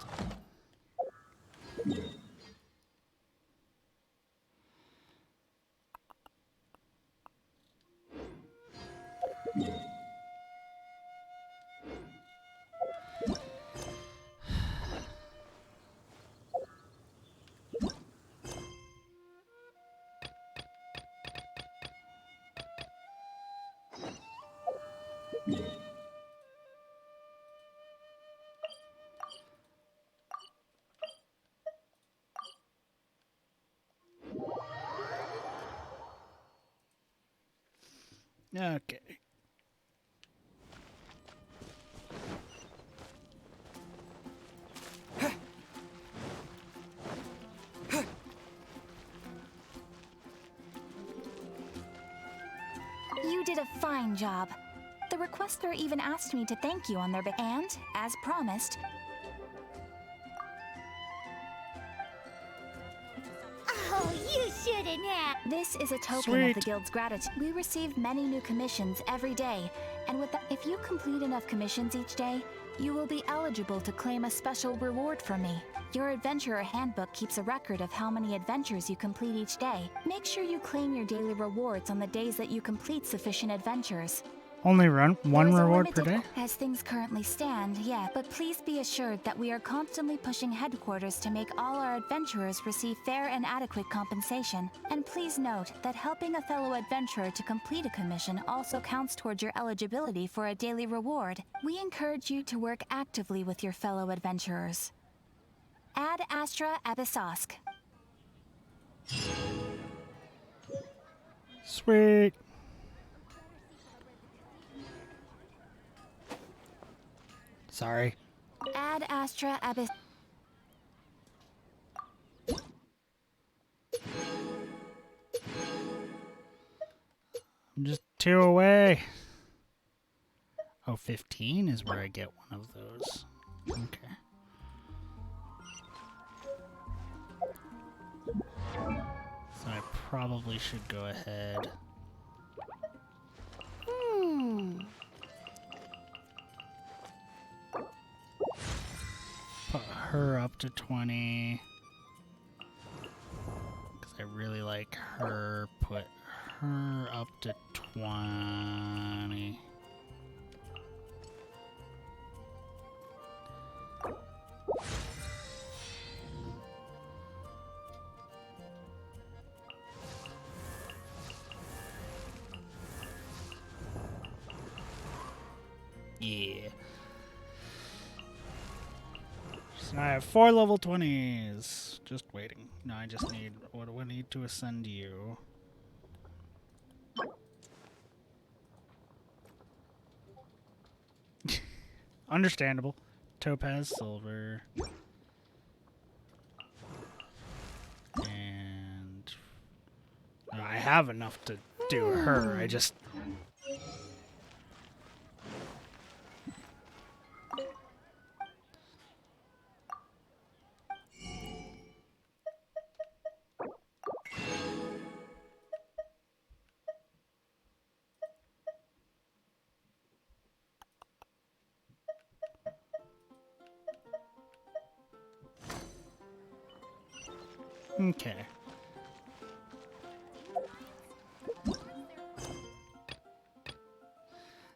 Okay. You did a fine job. The requester even asked me to thank you on their behalf. And, as promised, Oh, you shouldn't have. this is a token of the guild's gratitude. We receive many new commissions every day, and if you complete enough commissions each day, you will be eligible to claim a special reward from me. Your adventurer handbook keeps a record of how many adventures you complete each day. Make sure you claim your daily rewards on the days that you complete sufficient adventures. Only one There is a reward per limited- day? As things currently stand, yeah, but please be assured that we are constantly pushing headquarters to make all our adventurers receive fair and adequate compensation. And please note that helping a fellow adventurer to complete a commission also counts towards your eligibility for a daily reward. We encourage you to work actively with your fellow adventurers. Ad Astra Abyssosque. Sweet. Sorry. Ad Astra Abyss. I'm just 2 away. Oh, 15 is where I get one of those. Okay. So I probably should go ahead. Put her up to 20. Because I really like her. Put her up to 20. Yeah. So I have 4 level 20s. Just waiting. No, I just need... What do I need to ascend you? Understandable. Topaz, silver. And... I have enough to do her. I just... Okay.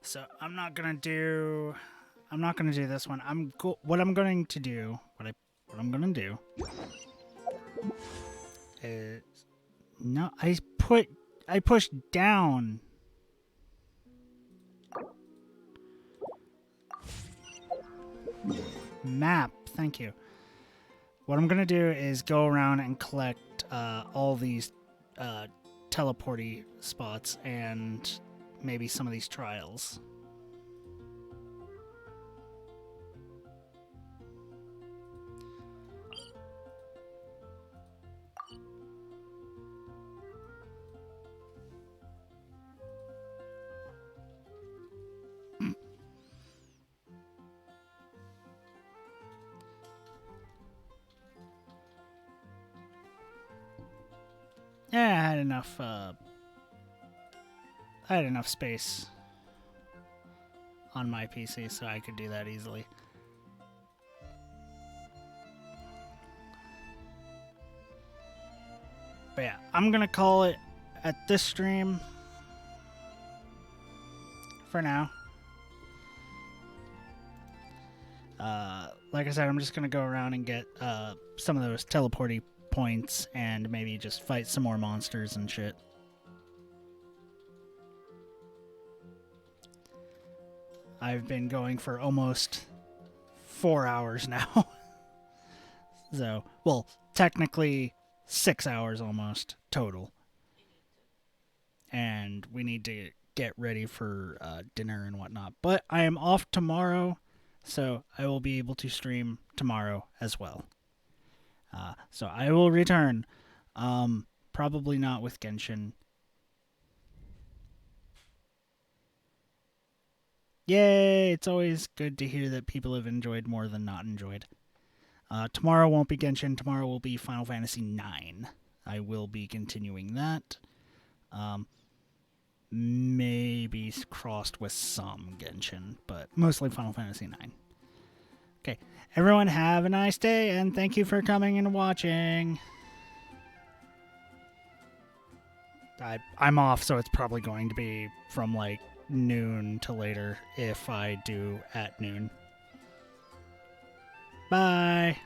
So I'm not gonna do this one. What I'm going to do is no. I pushed down. Map. Thank you. What I'm gonna do is go around and collect all these teleporty spots and maybe some of these trials. Yeah, I had enough. I had enough space on my PC, so I could do that easily. But yeah, I'm gonna call it at this stream for now. Like I said, I'm just gonna go around and get some of those teleporty points and maybe just fight some more monsters and shit. I've been going for almost 4 hours now. So, well, technically 6 hours almost total. And we need to get ready for dinner and whatnot. But I am off tomorrow, so I will be able to stream tomorrow as well. So I will return. Probably not with Genshin. Yay! It's always good to hear that people have enjoyed more than not enjoyed. Tomorrow won't be Genshin. Tomorrow will be Final Fantasy IX. I will be continuing that. Maybe crossed with some Genshin, but mostly Final Fantasy IX. Okay, everyone have a nice day, and thank you for coming and watching. I'm off, so it's probably going to be from like noon to later if I do at noon. Bye.